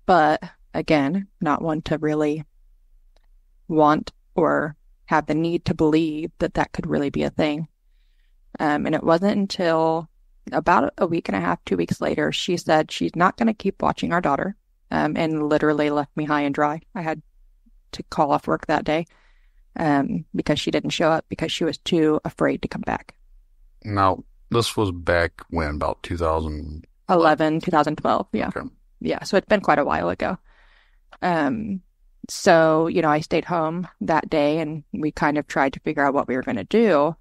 S7: But again, not one to really want or have the need to believe that that could really be a thing. And it wasn't until about a week and a half, 2 weeks later, she said she's not going to keep watching our daughter, and literally left me high and dry. I had to call off work that day because she didn't show up because she was too afraid to come back. Now,
S5: this was back when, about
S7: 2011, 2012, yeah.
S5: Okay.
S7: Yeah, so it's been quite a while ago. So, I stayed home that day and we kind of tried to figure out what we were going to do.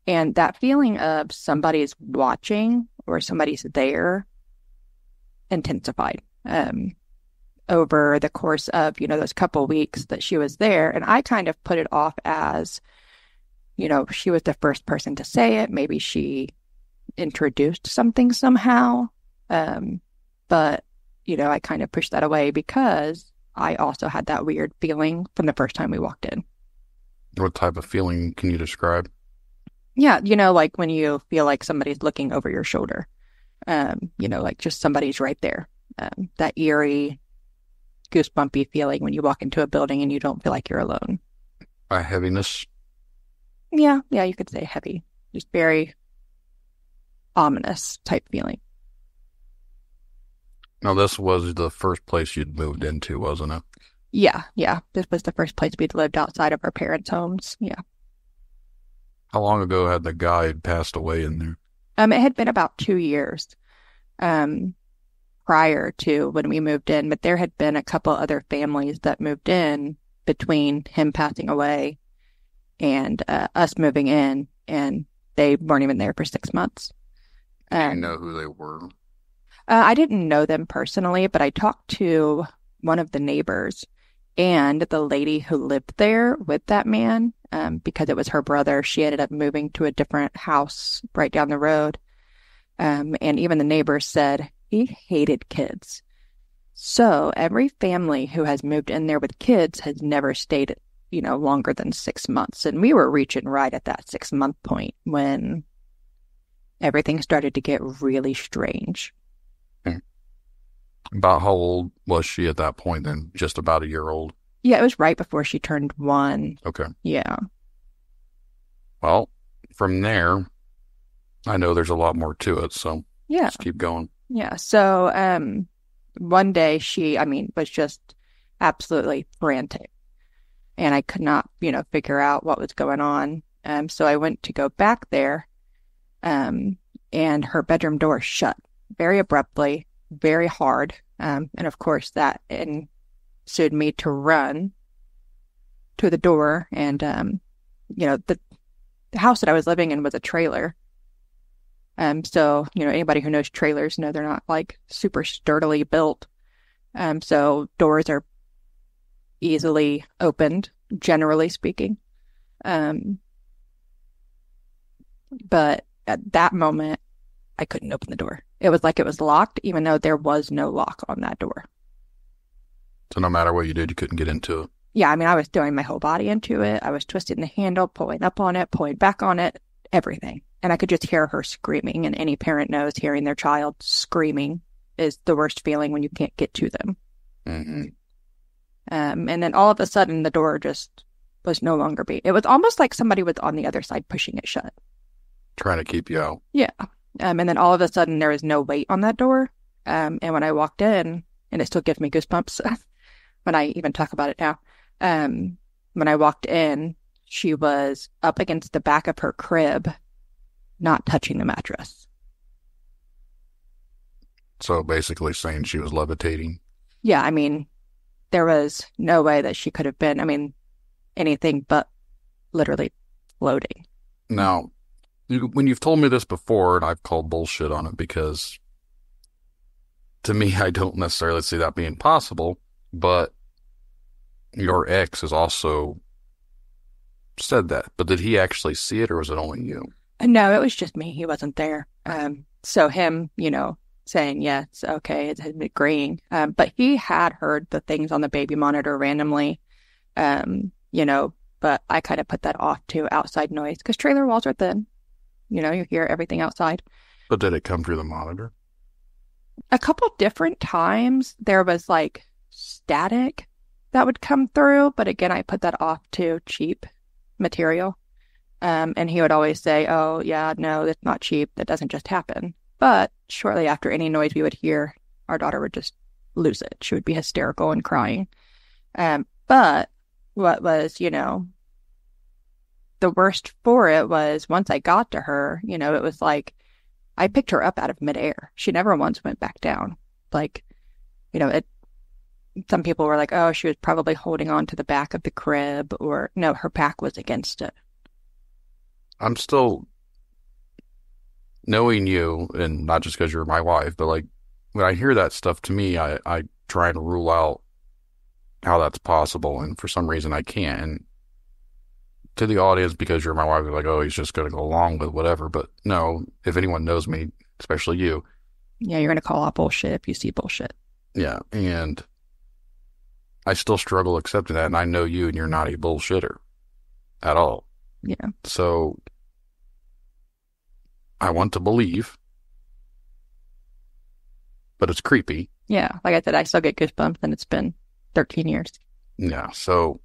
S7: And that feeling of somebody's watching or somebody's there intensified over the course of, those couple weeks that she was there. And I kind of put it off as, she was the first person to say it. Maybe she introduced something somehow. But, I kind of pushed that away because I also had that weird feeling from the first time we walked in.
S5: What type of feeling can you describe?
S7: Yeah, like when you feel like somebody's looking over your shoulder. Like just somebody's right there. That eerie, goosebumpy feeling when you walk into a building and you don't feel like you're alone.
S5: A heaviness?
S7: Yeah, you could say heavy. Just very ominous type feeling.
S5: Now, this was the first place you'd moved into, wasn't it?
S7: Yeah. This was the first place we'd lived outside of our parents' homes. Yeah.
S5: How long ago had the guy passed away in there?
S7: It had been about 2 years prior to when we moved in, but there had been a couple other families that moved in between him passing away and us moving in, and they weren't even there for 6 months.
S5: Do you know who they were?
S7: I didn't know them personally, but I talked to one of the neighbors and the lady who lived there with that man, because it was her brother. She ended up moving to a different house right down the road. And even the neighbors said he hated kids. So every family who has moved in there with kids has never stayed, longer than 6 months. And we were reaching right at that 6-month point when everything started to get really strange.
S5: About how old was she at that point then? Just about a year old?
S7: Yeah, it was right before she turned 1.
S5: Okay.
S7: Yeah.
S5: Well, from there, I know there's a lot more to it, so
S7: Yeah.
S5: just keep going.
S7: Yeah. So, one day was just absolutely frantic, and I could not, figure out what was going on. So I went to go back there, um, and her bedroom door shut very abruptly, very hard. And of course that ensued me to run to the door, and, the house that I was living in was a trailer. So, anybody who knows trailers know they're not like super sturdily built. So doors are easily opened, generally speaking. Um, but at that moment, I couldn't open the door. It was like it was locked, even though there was no lock on that door.
S5: So no matter what you did, you couldn't get into it.
S7: Yeah, I was throwing my whole body into it. I was twisting the handle, pulling up on it, pulling back on it, everything. And I could just hear her screaming. And any parent knows hearing their child screaming is the worst feeling when you can't get to them.
S5: Mm-hmm.
S7: And then all of a sudden, the door just was no longer it was almost like somebody was on the other side pushing it shut.
S5: Trying to keep you out.
S7: Yeah. And then all of a sudden, there was no weight on that door. And when I walked in, and it still gives me goosebumps when I even talk about it now. When I walked in, she was up against the back of her crib, not touching the mattress.
S5: So basically saying she was levitating.
S7: Yeah, there was no way that she could have been, anything but literally floating.
S5: Now, when you've told me this before, and I've called bullshit on it because to me, I don't necessarily see that being possible, but your ex has also said that. But did he actually see it, or was it only you?
S7: No, it was just me. He wasn't there. So him, saying, yes, okay, it had been agreeing. But he had heard the things on the baby monitor randomly, but I kind of put that off to outside noise because trailer walls are thin. You hear everything outside.
S5: But did it come through the monitor?
S7: A couple different times there was like static that would come through, but again, I put that off to cheap material. And he would always say, oh, yeah, no, that's not cheap. That doesn't just happen. But shortly after any noise we would hear, our daughter would just lose it. She would be hysterical and crying. But what was, the worst for it was once I got to her, it was like I picked her up out of midair. She never once went back down. Like, some people were like, oh, she was probably holding on to the back of the crib, or no, her back was against it.
S5: I'm still knowing you, and not just because you're my wife, but like when I hear that stuff, to me, I try to rule out how that's possible, and for some reason I can't. And to the audience, because you're my wife, they're like, oh, he's just going to go along with whatever. But no, if anyone knows me, especially you.
S7: Yeah, you're going to call out bullshit if you see bullshit.
S5: Yeah, and I still struggle accepting that, and I know you, and you're not a bullshitter at all.
S7: Yeah.
S5: So I want to believe, but it's creepy.
S7: Yeah, like I said, I still get goosebumps, and it's been 13 years.
S5: Yeah, so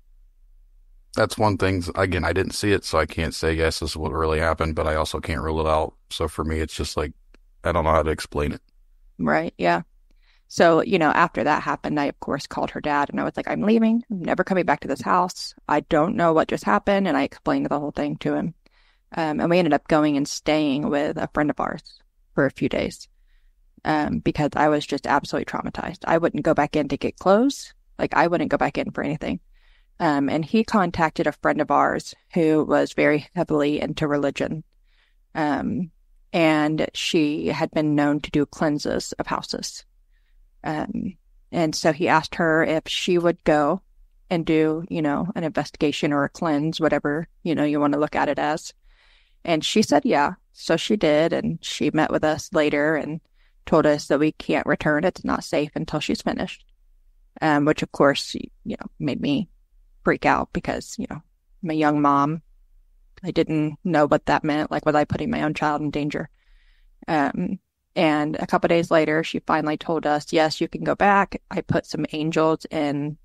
S5: that's one thing. Again, I didn't see it, so I can't say, yes, this is what really happened, but I also can't rule it out. So for me, it's just like, I don't know how to explain it.
S7: Right, yeah. So, after that happened, I, of course, called her dad, and I was like, I'm leaving. I'm never coming back to this house. I don't know what just happened, and I explained the whole thing to him. And we ended up going and staying with a friend of ours for a few days because I was just absolutely traumatized. I wouldn't go back in to get clothes. Like, I wouldn't go back in for anything. And he contacted a friend of ours who was very heavily into religion. And she had been known to do cleanses of houses. And so he asked her if she would go and do, an investigation or a cleanse, whatever, you want to look at it as. And she said, yeah. So she did. And she met with us later and told us that we can't return. It's not safe until she's finished. Which of course, made me freak out because, I'm a young mom. I didn't know what that meant. Like, was I putting my own child in danger? And a couple of days later, she finally told us, yes, you can go back. I put some angels in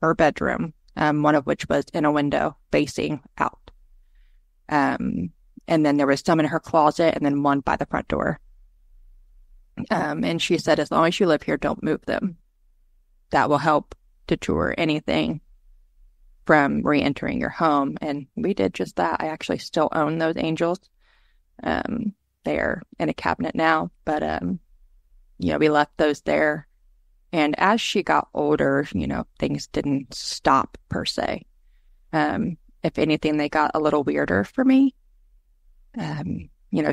S7: her bedroom, one of which was in a window facing out. And then there was some in her closet and then one by the front door. And she said, as long as you live here, don't move them. That will help deter anything from re-entering your home. And we did just that. I actually still own those angels. They're in a cabinet now, but, we left those there. And as she got older, things didn't stop per se. If anything, they got a little weirder for me.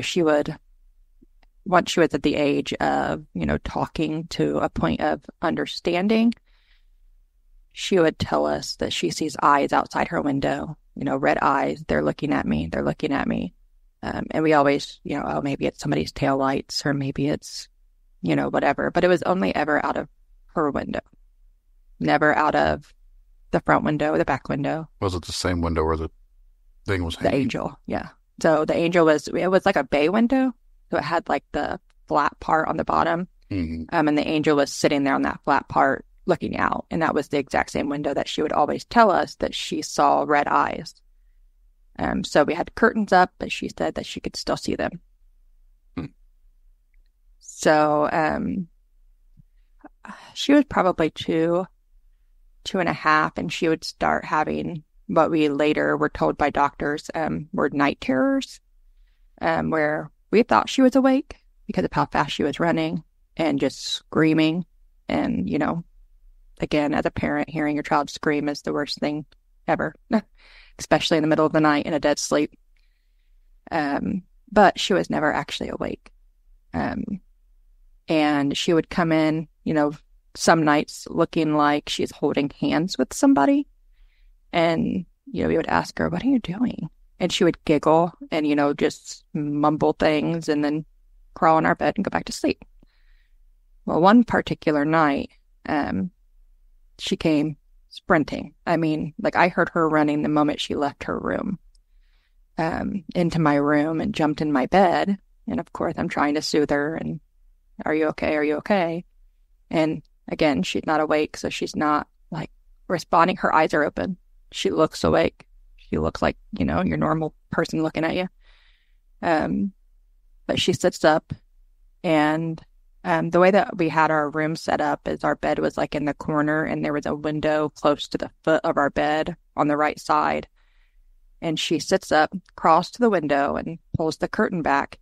S7: She would, once she was at the age of, talking to a point of understanding, she would tell us that she sees eyes outside her window, red eyes. They're looking at me. They're looking at me. And we always, maybe it's somebody's taillights or maybe it's, whatever. But it was only ever out of her window, never out of the front window or the back window.
S5: Was it the same window where the thing was hanging?
S7: The angel, yeah. So the angel it was like a bay window. So it had like the flat part on the bottom.
S5: Mm-hmm.
S7: And the angel was sitting there on that flat part looking out. And that was the exact same window that she would always tell us that she saw red eyes. So we had curtains up, but she said that she could still see them. So she was probably 2.5, and she would start having what we later were told by doctors were night terrors, where we thought she was awake because of how fast she was running and just screaming. And, again, as a parent, hearing your child scream is the worst thing ever, especially in the middle of the night in a dead sleep. But she was never actually awake. And she would come in, some nights looking like she's holding hands with somebody. And, we would ask her, what are you doing? And she would giggle and, just mumble things and then crawl in our bed and go back to sleep. Well, one particular night, she came sprinting. I mean, like I heard her running the moment she left her room, into my room and jumped in my bed. And of course, I'm trying to soothe her and, are you okay? Are you okay? And again, she's not awake, so she's not like responding. Her eyes are open. She looks awake. She looks like, your normal person looking at you. But she sits up, and the way that we had our room set up is our bed was like in the corner, and there was a window close to the foot of our bed on the right side. And she sits up, crawls to the window, and pulls the curtain back,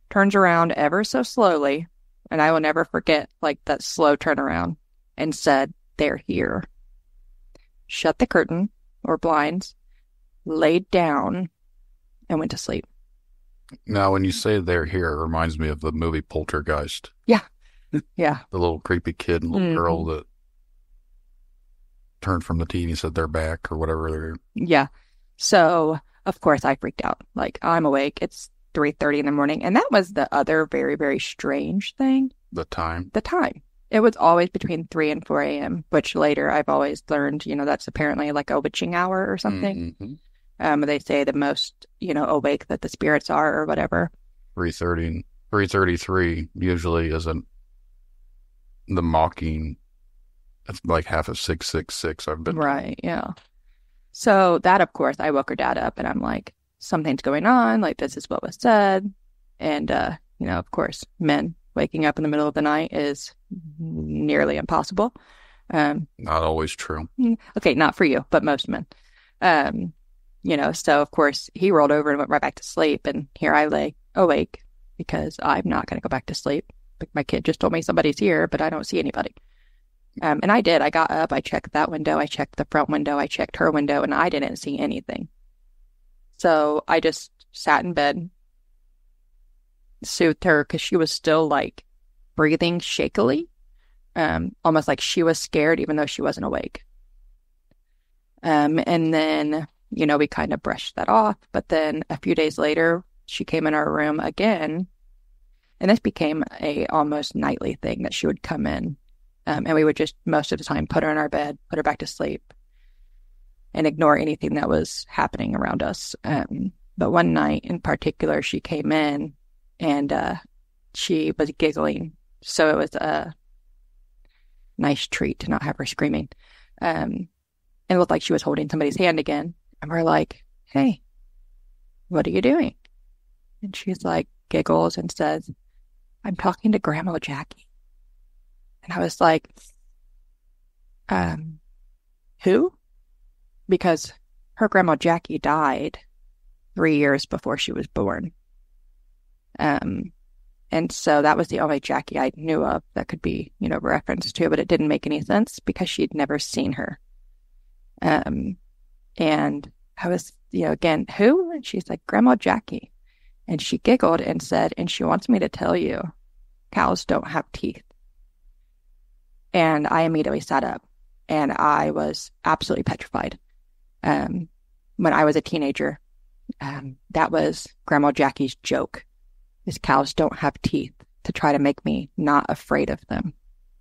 S7: turns around ever so slowly, and I will never forget like that slow turnaround, and said, "They're here." Shut the curtain or blinds, laid down, and went to sleep.
S5: Now, when you say they're here, it reminds me of the movie Poltergeist.
S7: Yeah. Yeah.
S5: The little creepy kid and little girl that turned from the TV and said they're back or whatever.
S7: Yeah. So, of course, I freaked out. Like, I'm awake. It's 3:30 in the morning. And that was the other very, very strange thing.
S5: The time.
S7: It was always between 3 and 4 a.m., which later I've always learned, that's apparently like a witching hour or something.
S5: Mm-hmm.
S7: They say the most, awake that the spirits are or whatever.
S5: 3:30, 3:33 usually isn't the mocking. It's like half of 666 I've been.
S7: Right, yeah. So that, of course, I woke her dad up and I'm like, something's going on. Like, this is what was said. And, of course, men waking up in the middle of the night is nearly impossible.
S5: Not always true.
S7: Okay, not for you, but most men. So of course he rolled over and went right back to sleep, and here I lay awake because I'm not going to go back to sleep. Like, my kid just told me somebody's here, but I don't see anybody. And I did. I got up, I checked that window, I checked the front window, I checked her window, and I didn't see anything. So I just sat in bed, soothed her because she was still like breathing shakily, almost like she was scared even though she wasn't awake. And then, we kind of brushed that off. But then a few days later, she came in our room again, and this became a almost nightly thing that she would come in. And we would just most of the time put her in our bed, put her back to sleep, and ignore anything that was happening around us. But one night in particular, she came in and she was giggling. So it was a nice treat to not have her screaming. And it looked like she was holding somebody's hand again. And we're like, "Hey, what are you doing?" And she's like, giggles and says, I'm talking to Grandma Jackie. And I was like, who? Because her Grandma Jackie died 3 years before she was born. And so that was the only Jackie I knew of that could be, referenced to, but it didn't make any sense because she'd never seen her. And I was, again, who? And she's like, Grandma Jackie. And she giggled and said, and she wants me to tell you, cows don't have teeth. And I immediately sat up and I was absolutely petrified. When I was a teenager, that was Grandma Jackie's joke. Is cows don't have teeth to try to make me not afraid of them.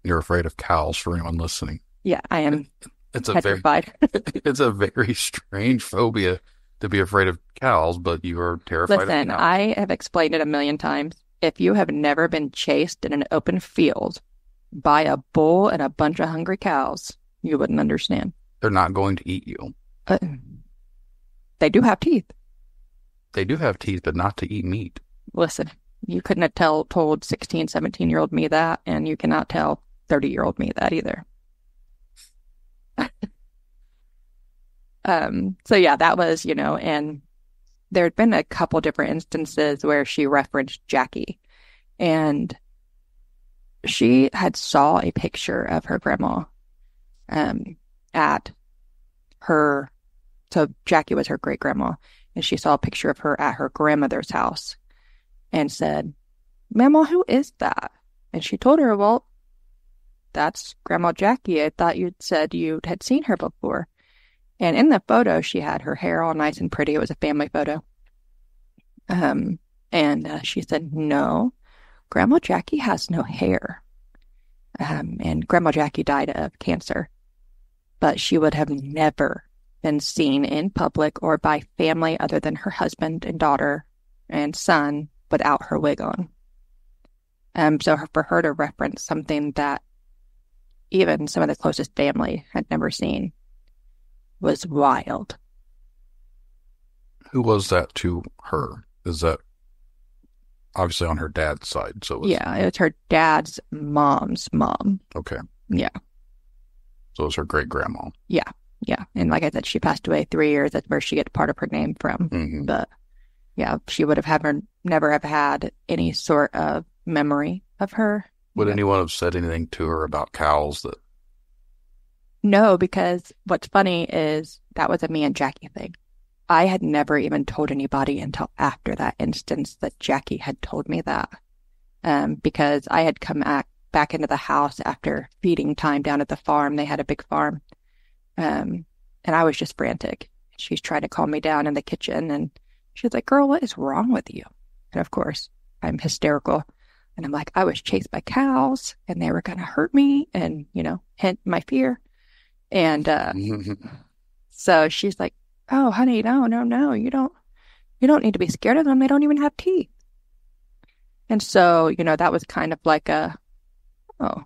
S5: You're afraid of cows, for anyone listening.
S7: Yeah, I am petrified.
S5: It's a very strange phobia to be afraid of cows, but you are terrified of cows.
S7: Listen, I have explained it a million times. If you have never been chased in an open field by a bull and a bunch of hungry cows, you wouldn't understand.
S5: They're not going to eat you.
S7: They do have teeth.
S5: They do have teeth, but not to eat meat. Listen,
S7: you couldn't have told 16, 17-year-old me that, and you cannot tell 30-year-old me that either. So yeah, that was, and there had been a couple different instances where she referenced Jackie, and she had saw a picture of her grandma, at her, so Jackie was her great grandma, and she saw a picture of her at her grandmother's house. And said, Mama, who is that? And she told her, well, that's Grandma Jackie. I thought you'd said you had seen her before. And in the photo, she had her hair all nice and pretty. It was a family photo. And she said, no, Grandma Jackie has no hair. And Grandma Jackie died of cancer. But she would have never been seen in public or by family other than her husband and daughter and son without her wig on. So for her to reference something that even some of the closest family had never seen was wild.
S5: Who was that to her? Is that obviously on her dad's side? So
S7: yeah, it was her dad's mom's mom.
S5: Okay.
S7: Yeah.
S5: So it was her great grandma.
S7: Yeah. Yeah. And like I said, she passed away 3 years. That's where she gets part of her name from.
S5: Mm-hmm.
S7: But yeah, she would have never have had any sort of memory of her.
S5: Would anyone have said anything to her about cows that?
S7: No, because what's funny is that was a me and Jackie thing. I had never even told anybody until after that instance that Jackie had told me that. Because I had come back into the house after feeding time down at the farm. They had a big farm. And I was just frantic. She's trying to calm me down in the kitchen, and she's like, girl, what is wrong with you? And of course, I'm hysterical. And I'm like, I was chased by cows and they were going to hurt me and, hint my fear. And so she's like, oh, honey, no. You don't need to be scared of them. They don't even have teeth. And so, that was kind of like oh,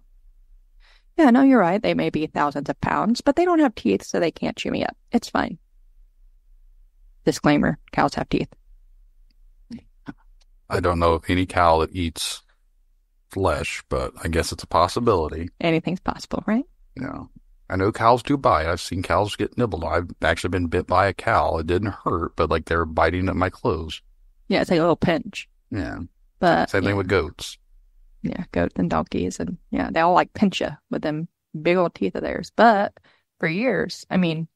S7: yeah, no, you're right. They may be thousands of pounds, but they don't have teeth, so they can't chew me up. It's fine. Disclaimer, cows have teeth.
S5: I don't know of any cow that eats flesh, but I guess it's a possibility.
S7: Anything's possible, right?
S5: Yeah. I know cows do bite. I've seen cows get nibbled. I've actually been bit by a cow. It didn't hurt, but like they were biting at my clothes.
S7: Yeah, it's like a little pinch.
S5: Yeah.
S7: But
S5: same thing with goats.
S7: Yeah, goats and donkeys, and yeah, they all like pinch you with them big old teeth of theirs. But for years, that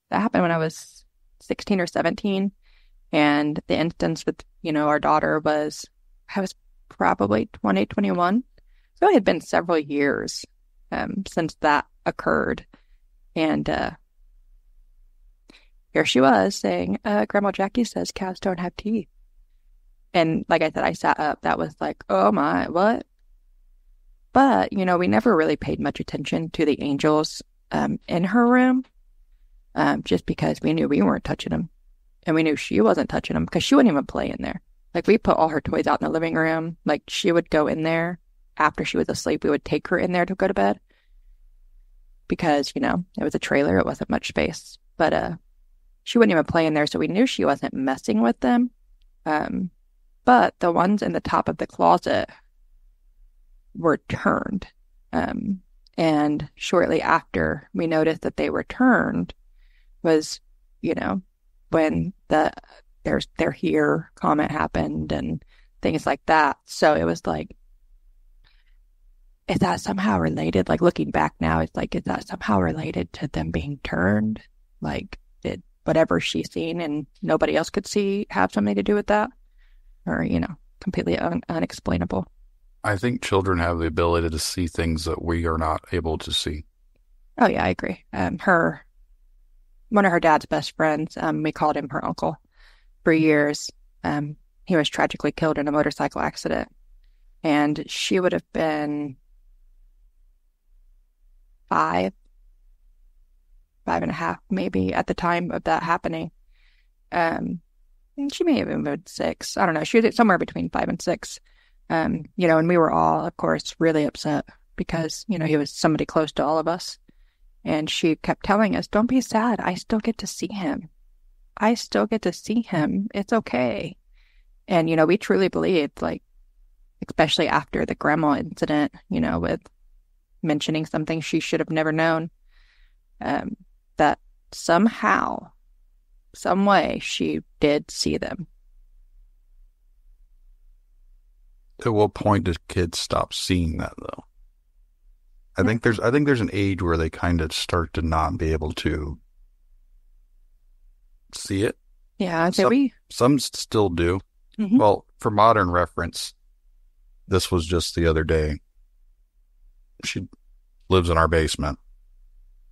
S7: happened when I was 16 or 17, and the instance with, our daughter I was probably 20, 21. So it had been several years since that occurred. And here she was saying, Grandma Jackie says cows don't have teeth. And like I said, I sat up. That was like, oh my, what? But, we never really paid much attention to the angels in her room, just because we knew we weren't touching them. And we knew she wasn't touching them because she wouldn't even play in there. Like, we put all her toys out in the living room. Like, she would go in there after she was asleep. We would take her in there to go to bed because, it was a trailer. It wasn't much space. But she wouldn't even play in there, so we knew she wasn't messing with them. but the ones in the top of the closet were turned. And shortly after we noticed that they were turned was, when they're here comment happened and things like that. So it was like, is that somehow related? Like looking back now, it's like, is that somehow related to them being turned? Like, did whatever she's seen and nobody else could see have something to do with that? Or, completely unexplainable.
S5: I think children have the ability to see things that we are not able to see.
S7: Oh yeah, I agree. One of her dad's best friends, we called him her uncle for years. He was tragically killed in a motorcycle accident, and she would have been 5.5 maybe at the time of that happening. And she may have even been 6. I don't know. She was somewhere between 5 and 6. And we were all, of course, really upset because, he was somebody close to all of us. And she kept telling us, don't be sad. I still get to see him. I still get to see him. It's okay. And, we truly believed, like, especially after the grandma incident, with mentioning something she should have never known, that somehow, some way, she did see them.
S5: At what point does kids stop seeing that, though? I think there's an age where they kind of start to not be able to see it.
S7: Yeah, I'd say
S5: some still do.
S7: Mm-hmm.
S5: Well, for modern reference, this was just the other day. She lives in our basement.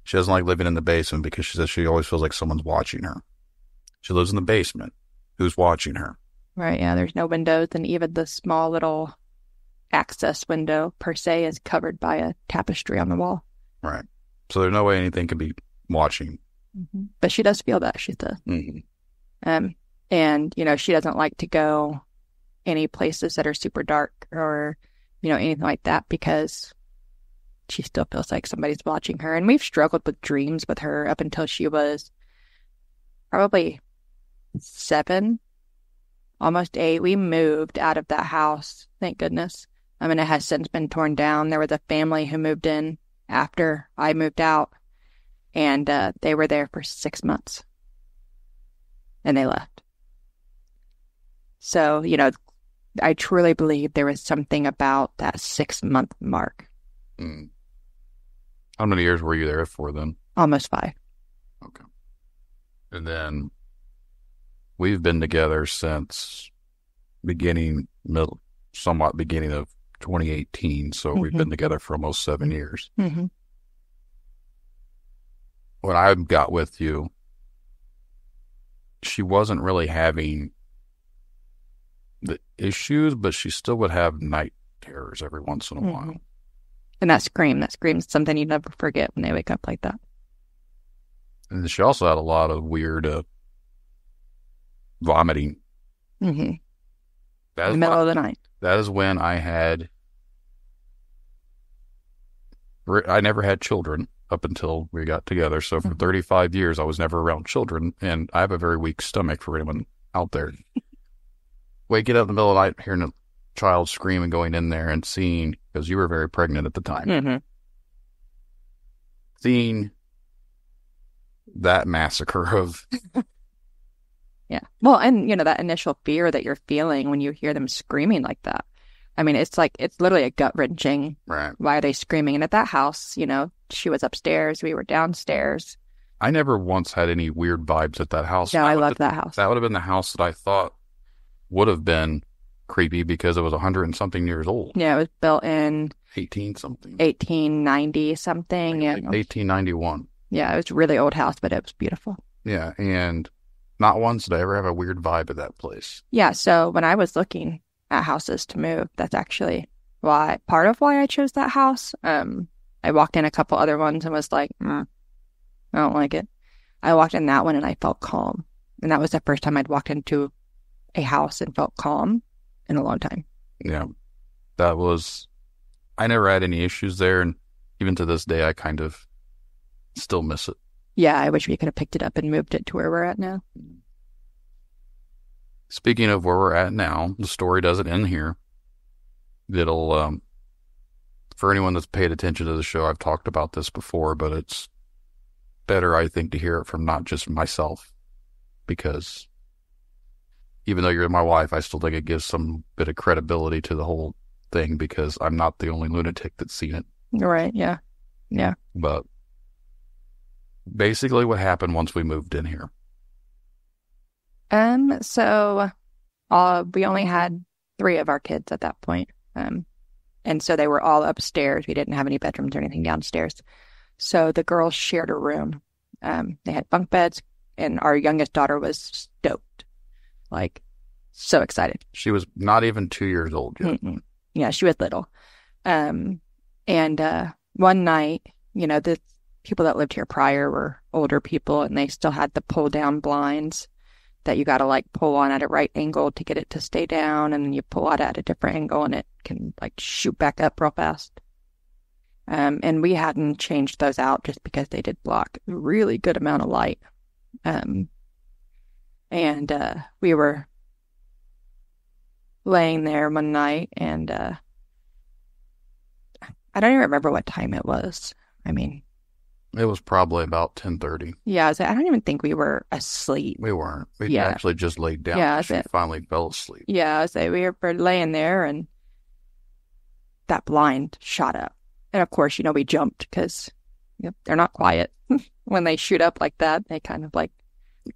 S5: She doesn't like living in the basement because she says she always feels like someone's watching her. She lives in the basement. Who's watching her?
S7: Right, yeah, there's no windows, and even the small little access window, per se, is covered by a tapestry on the wall.
S5: Right. So there's no way anything could be watching.
S7: Mm-hmm. But she does feel that, she says.
S5: Mm-hmm.
S7: And, she doesn't like to go any places that are super dark or, anything like that because she still feels like somebody's watching her. And we've struggled with dreams with her up until she was probably 7, almost 8. We moved out of that house, thank goodness. And it has since been torn down. There was a family who moved in after I moved out, and they were there for 6 months, and they left. So, I truly believe there was something about that 6-month mark.
S5: Mm. How many years were you there for then?
S7: Almost 5.
S5: Okay. And then we've been together since somewhat beginning of 2018. So
S7: Mm-hmm.
S5: We've been together for almost 7 years.
S7: Mm-hmm.
S5: When I got with you, she wasn't really having the issues, but she still would have night terrors every once in a while.
S7: And that scream's something you never forget when they wake up like that.
S5: And she also had a lot of weird vomiting.
S7: Mm-hmm. In
S5: That
S7: the
S5: is
S7: middle of the night.
S5: That is when I never had children up until we got together. So for 35 years, I was never around children, and I have a very weak stomach for anyone out there. Waking up in the middle of the night, hearing a child scream and going in there and seeing, because you were very pregnant at the time,
S7: Mm-hmm.
S5: seeing that massacre of...
S7: Yeah. Well, and that initial fear that you're feeling when you hear them screaming like that. It's literally a gut-wrenching.
S5: Right.
S7: Why are they screaming? And at that house, she was upstairs, we were downstairs.
S5: I never once had any weird vibes at that house.
S7: No, I loved that house.
S5: That would have been the house that I thought would have been creepy because it was 100 and something years old.
S7: Yeah, it was built in
S5: 18 something.
S7: 1890 something.
S5: Like 1891.
S7: Yeah, it was a really old house, but it was beautiful.
S5: Yeah, and not once did I ever have a weird vibe at that place.
S7: Yeah, so when I was looking at houses to move, that's actually part of why I chose that house. I walked in a couple other ones and was like, I don't like it. I walked in that one and I felt calm. And that was the first time I'd walked into a house and felt calm in a long time.
S5: Yeah, I never had any issues there. And even to this day, I kind of still miss it.
S7: Yeah, I wish we could have picked it up and moved it to where we're at now.
S5: Speaking of where we're at now, the story doesn't end here. It'll, for anyone that's paid attention to the show, I've talked about this before, but it's better, I think, to hear it from not just myself, because even though you're my wife, I still think it gives some bit of credibility to the whole thing, because I'm not the only lunatic that's seen it.
S7: Right, yeah. Yeah.
S5: But basically what happened once we moved in here.
S7: So we only had 3 of our kids at that point. And so they were all upstairs. We didn't have any bedrooms or anything downstairs. So the girls shared a room. They had bunk beds, and our youngest daughter was stoked. Like, so excited.
S5: She was not even 2 years old yet.
S7: Mm-mm. Yeah, she was little. And one night, the people that lived here prior were older people, and they still had the pull down blinds that you got to like pull on at a right angle to get it to stay down, and then you pull out at a different angle and it can like shoot back up real fast. And we hadn't changed those out just because they did block a really good amount of light. And we were laying there one night, and I don't even remember what time it was. I mean,
S5: it was probably about 10:30.
S7: Yeah, I don't even think we were asleep.
S5: We weren't. We actually just laid down.
S7: Yeah,
S5: she finally fell asleep.
S7: Yeah, we were laying there, and that blind shot up. And of course, we jumped because they're not quiet. When they shoot up like that, they kind of like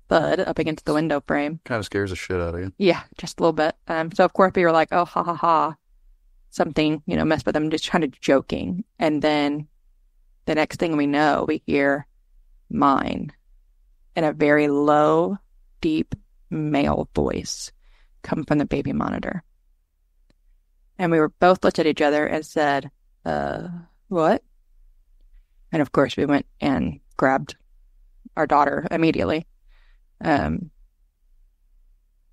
S7: thud up against the window frame.
S5: Kind of scares the shit out of you.
S7: Yeah, just a little bit. So of course we were like, oh, ha, ha, ha. Something, messed with them, just kind of joking. And then the next thing we know, we hear mine in a very low, deep male voice come from the baby monitor. And we were both looked at each other and said, what? And of course we went and grabbed our daughter immediately. That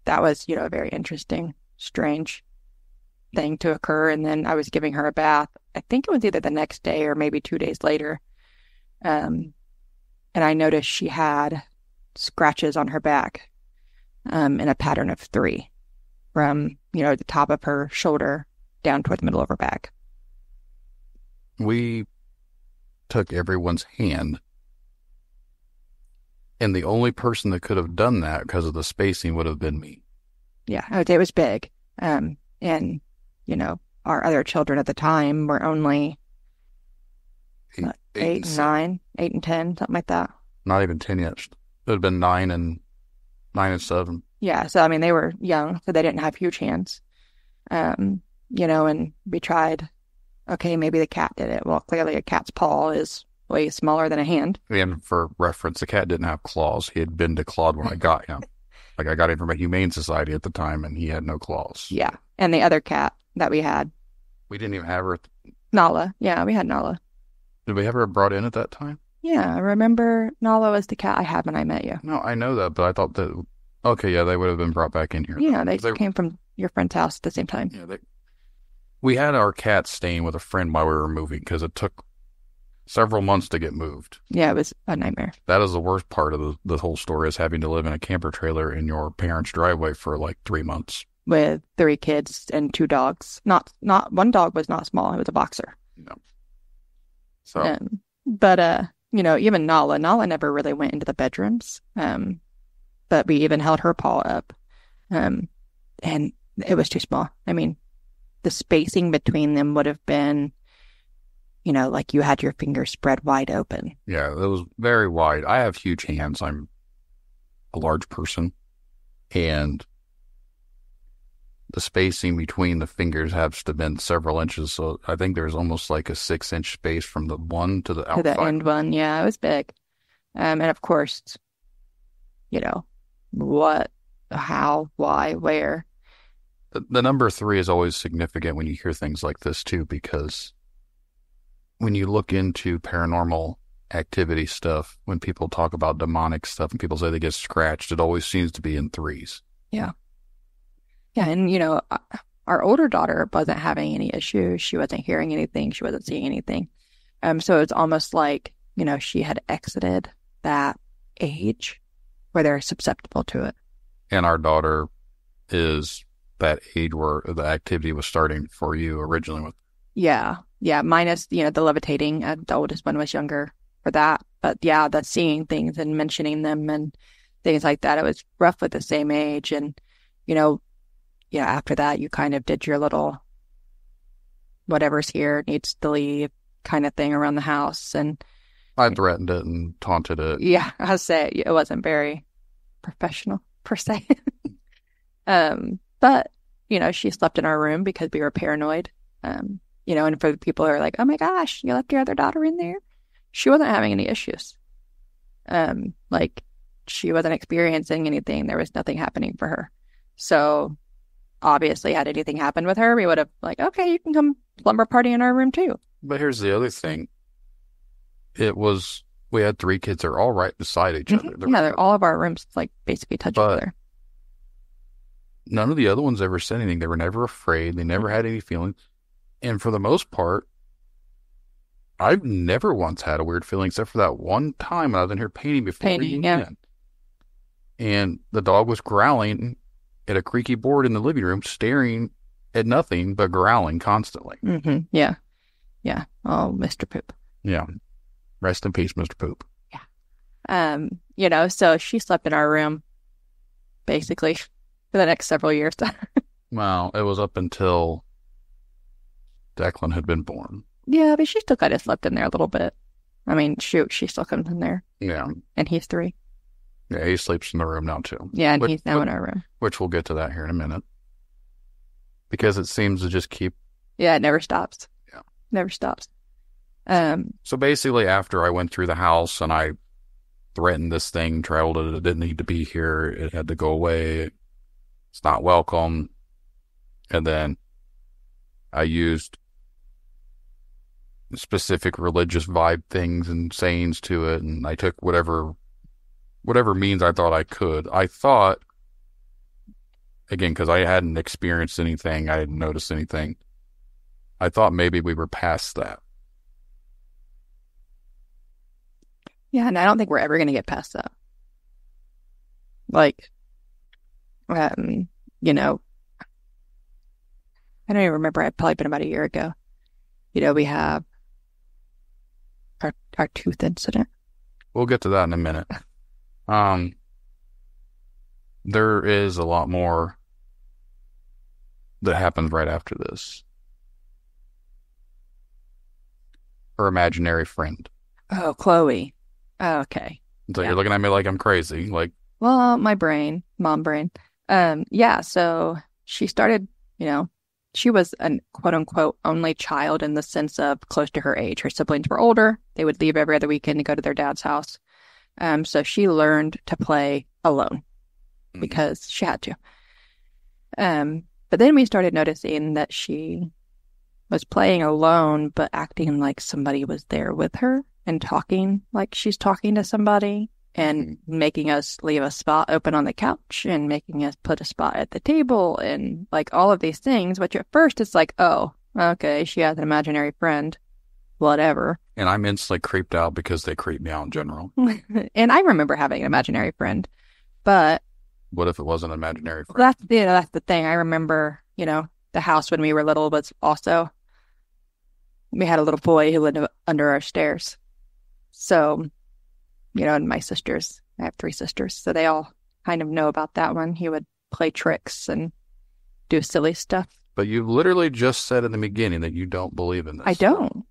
S7: was, a very interesting, strange thing to occur. And then I was giving her a bath. I think it was either the next day or maybe 2 days later. And I noticed she had scratches on her back, in a pattern of 3 from, the top of her shoulder down toward the middle of her back.
S5: We took everyone's hand, and the only person that could have done that because of the spacing would have been me.
S7: Yeah, it was big. And, our other children at the time were only 8 and 9, 8 and 10, something like that.
S5: Not even 10 yet. It would have been 9 and 7.
S7: Yeah, so they were young, so they didn't have huge hands. And we tried, okay, maybe the cat did it. Well, clearly a cat's paw is way smaller than a hand.
S5: And for reference, the cat didn't have claws. He had been declawed when I got him. Like, I got him from a humane society at the time, and he had no claws.
S7: Yeah, and the other cat that we had.
S5: We didn't even have her.
S7: Nala. Yeah, we had Nala.
S5: Did we have her brought in at that time?
S7: Yeah, I remember Nala was the cat I had when I met you.
S5: No, I know that, but I thought that, okay, yeah, they would have been brought back in here.
S7: Yeah, they came from your friend's house at the same time.
S5: Yeah, we had our cat staying with a friend while we were moving because it took several months to get moved.
S7: Yeah, it was a nightmare.
S5: That is the worst part of the whole story, is having to live in a camper trailer in your parents' driveway for like 3 months.
S7: With 3 kids and 2 dogs. Not one dog was not small. It was a boxer.
S5: No. So,
S7: but even Nala never really went into the bedrooms. But we even held her paw up. And it was too small. The spacing between them would have been, like you had your fingers spread wide open.
S5: Yeah, it was very wide. I have huge hands. I'm a large person. And the spacing between the fingers has to have been several inches. So I think there's almost like a 6-inch space from the one to the outside.
S7: To the end one. Yeah, it was big. And of course, what, how, why, where.
S5: The number 3 is always significant when you hear things like this too, because when you look into paranormal activity stuff, when people talk about demonic stuff and people say they get scratched, it always seems to be in 3s.
S7: Yeah. Yeah, and our older daughter wasn't having any issues. She wasn't hearing anything. She wasn't seeing anything. So it's almost like, she had exited that age where they're susceptible to it.
S5: And our daughter is that age where the activity was starting for you originally with.
S7: Yeah. Yeah. Minus, the levitating. The oldest one was younger for that. But yeah, the seeing things and mentioning them and things like that. It was roughly the same age. And, after that, you kind of did your little whatever's here needs to leave kind of thing around the house. And
S5: I threatened it and taunted it.
S7: yeah, I'll say it wasn't very professional per se. But, she slept in our room because we were paranoid. And for the people who are like, oh my gosh, you left your other daughter in there. She wasn't having any issues. She wasn't experiencing anything. There was nothing happening for her. So obviously had anything happened with her, we would have okay, you can come slumber party in our room too.
S5: But here's the other thing. We had 3 kids. They're all right beside each other.
S7: All of our rooms basically touch each other.
S5: None of the other ones ever said anything. They were never afraid. They never had any feelings. And for the most part, I've never once had a weird feeling except for that one time I was in here painting before we began. And the dog was growling at a creaky board in the living room, staring at nothing but growling constantly.
S7: Mm-hmm. Yeah. Yeah. Oh, Mr. Poop.
S5: Yeah. Rest in peace, Mr. Poop.
S7: Yeah. So she slept in our room basically for the next several years.
S5: Well, it was up until Declan had been born.
S7: Yeah, but she still kind of slept in there a little bit. I mean, shoot, she still comes in there.
S5: Yeah.
S7: And he's 3.
S5: Yeah, he sleeps in the room now, too.
S7: Yeah, and he's now in our room.
S5: Which we'll get to that here in a minute. Because it seems to just keep...
S7: Yeah, it never stops.
S5: Yeah.
S7: Never stops.
S5: So basically, after I went through the house and I threatened this thing, told it it didn't need to be here, it had to go away, it's not welcome, and then I used specific religious vibe things and sayings to it, and I took whatever means I thought I could. I thought, again, because I hadn't experienced anything, I hadn't noticed anything, I thought maybe we were past that.
S7: Yeah, and I don't think we're ever going to get past that. I don't even remember. I'd probably been about a year ago. We have our tooth incident.
S5: We'll get to that in a minute. There is a lot more that happens right after this. Her imaginary friend.
S7: Oh, Chloe. Oh, okay.
S5: So you're looking at me like I'm crazy.
S7: Well, my brain, mom brain. Yeah, so she started, she was a quote unquote only child in the sense of close to her age. Her siblings were older. They would leave every other weekend to go to their dad's house. So she learned to play alone because she had to. But then we started noticing that she was playing alone, but acting like somebody was there with her and talking like she's talking to somebody and making us leave a spot open on the couch and making us put a spot at the table and all of these things, which at first it's oh, okay, she has an imaginary friend, whatever.
S5: And I'm instantly creeped out because they creep me out in general.
S7: And I remember having an imaginary friend, but...
S5: What if it wasn't an imaginary friend?
S7: That's the thing. I remember, the house when we were little was also... We had a little boy who lived under our stairs. So, and my sisters, I have 3 sisters, so they all kind of know about that one. He would play tricks and do silly stuff.
S5: But you literally just said in the beginning that you don't believe in this.
S7: I don't.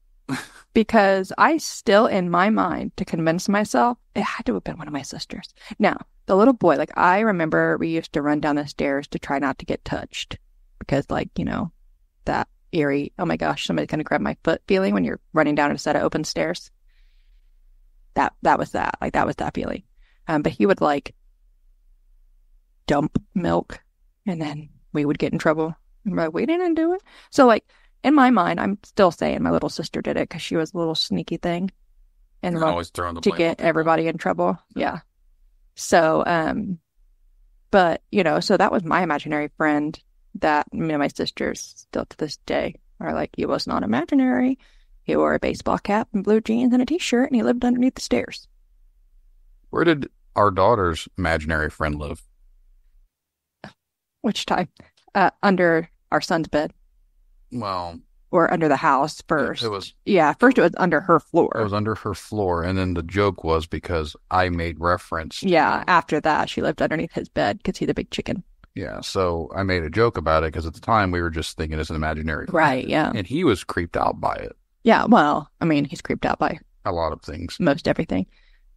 S7: Because I still, in my mind, to convince myself, it had to have been one of my sisters. Now, the little boy, I remember we used to run down the stairs to try not to get touched. Because, that eerie, oh my gosh, somebody's going to grab my foot feeling when you're running down a set of open stairs. That was that. That was that feeling. But he would, dump milk, and then we would get in trouble. And we're we didn't do it. So, in my mind, I'm still saying my little sister did it because she was a little sneaky thing. And
S5: always throwing the
S7: to
S5: blame
S7: get everybody in trouble. Yeah. So, but, so that was my imaginary friend that me and my sisters still to this day are he was not imaginary. He wore a baseball cap and blue jeans and a t-shirt, and he lived underneath the stairs.
S5: Where did our daughter's imaginary friend live?
S7: Which time? Under our son's bed.
S5: Well,
S7: Or under the house first.
S5: it was.
S7: Yeah, first it was under her floor.
S5: It was under her floor, and then the joke was because I made reference.
S7: Yeah, after that, she lived underneath his bed because he's a big chicken.
S5: Yeah, so I made a joke about it because at the time we were just thinking it's an imaginary friend.
S7: Right, yeah.
S5: And he was creeped out by it.
S7: Yeah, well, I mean, he's creeped out by
S5: A lot of things.
S7: most everything.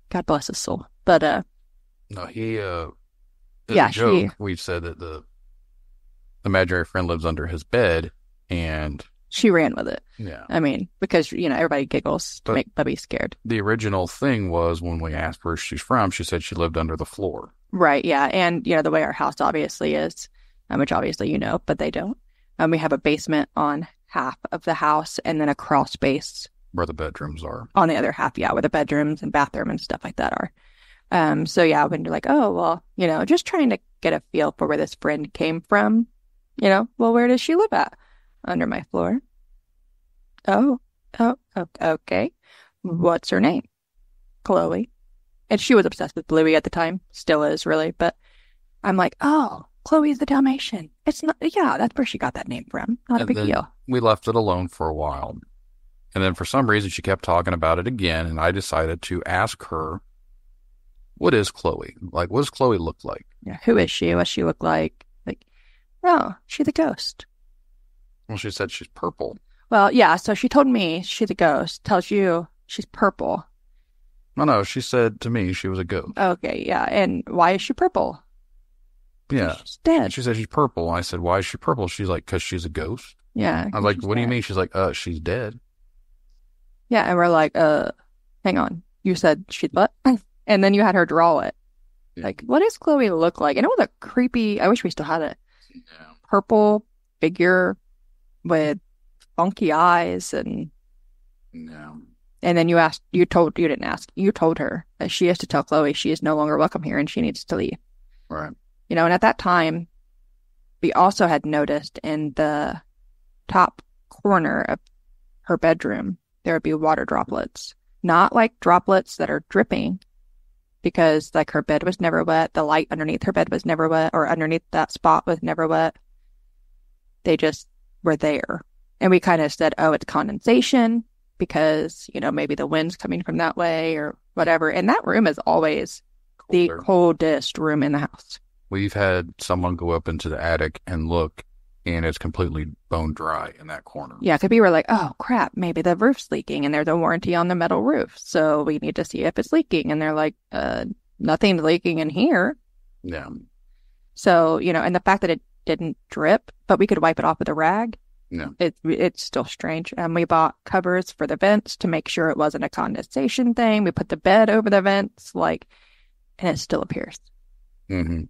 S7: God bless his soul. But,
S5: No, he, as
S7: Yeah,
S5: a joke, we said that the imaginary friend lives under his bed, and
S7: she ran with it.
S5: yeah.
S7: I mean, because, everybody giggles to
S5: But-
S7: make Bubby scared.
S5: The original thing was when we asked where she's from, she said she lived under the floor.
S7: Right, yeah. And, the way our house obviously is, which obviously you know, but they don't. We have a basement on half of the house and then a crawl space
S5: Where the bedrooms are.
S7: on the other half, yeah, where the bedrooms and bathroom and stuff like that are. So yeah, when you're like, oh, well, just trying to get a feel for where this friend came from, well, where does she live at? Under my floor. Oh, okay. What's her name? Chloe. And she was obsessed with Bluey at the time, still is really, but I'm like, oh, Chloe's the Dalmatian. It's not, yeah, that's where she got that name from. Not a
S5: And
S7: big
S5: then
S7: deal.
S5: We left it alone for a while. And then for some reason she kept talking about it again, and I decided to ask her, what is Chloe? Like, what does Chloe look like?
S7: Yeah, who is she? What she look like? Like, oh, she's a ghost.
S5: Well, she said she's purple.
S7: Well, yeah, so she told me she's a ghost, tells you she's purple.
S5: No, she said to me she was a ghost.
S7: Okay, yeah, and why is she purple?
S5: Yeah.
S7: She's dead.
S5: She said she's purple. I said, why is she purple? She's like, because she's a ghost.
S7: Yeah.
S5: I was like,
S7: she's
S5: what do you
S7: dead.
S5: mean? She's like, she's dead.
S7: Yeah, and we're like, hang on. You said she's what? And then you had her draw it.
S5: Yeah.
S7: Like, what does Chloe look like? And it was a creepy, I wish we still had it.
S5: Yeah.
S7: Purple figure with funky eyes and
S5: Yeah.
S7: then you didn't ask. You told her that she has to tell Chloe she is no longer welcome here and she needs to leave.
S5: Right.
S7: And at that time, we also had noticed in the top corner of her bedroom, there would be water droplets. Not like droplets that are dripping, because like her bed was never wet. The light underneath her bed was never wet, or underneath that spot was never wet. They just were there. And we kind of said, oh, it's condensation because, maybe the wind's coming from that way or whatever. And that room is always the
S5: Colder.
S7: coldest room in the house.
S5: We've had someone go up into the attic and look, and it's completely bone dry in that corner.
S7: Yeah, because we were like, oh, crap, maybe the roof's leaking and there's a warranty on the metal roof. So we need to see if it's leaking. And they're like, nothing's leaking in here.
S5: Yeah.
S7: So, and the fact that it didn't drip, but we could wipe it off with a rag.
S5: Yeah.
S7: It's still strange. And we bought covers for the vents to make sure it wasn't a condensation thing. We put the bed over the vents, and it still appears.
S5: Mm-hmm.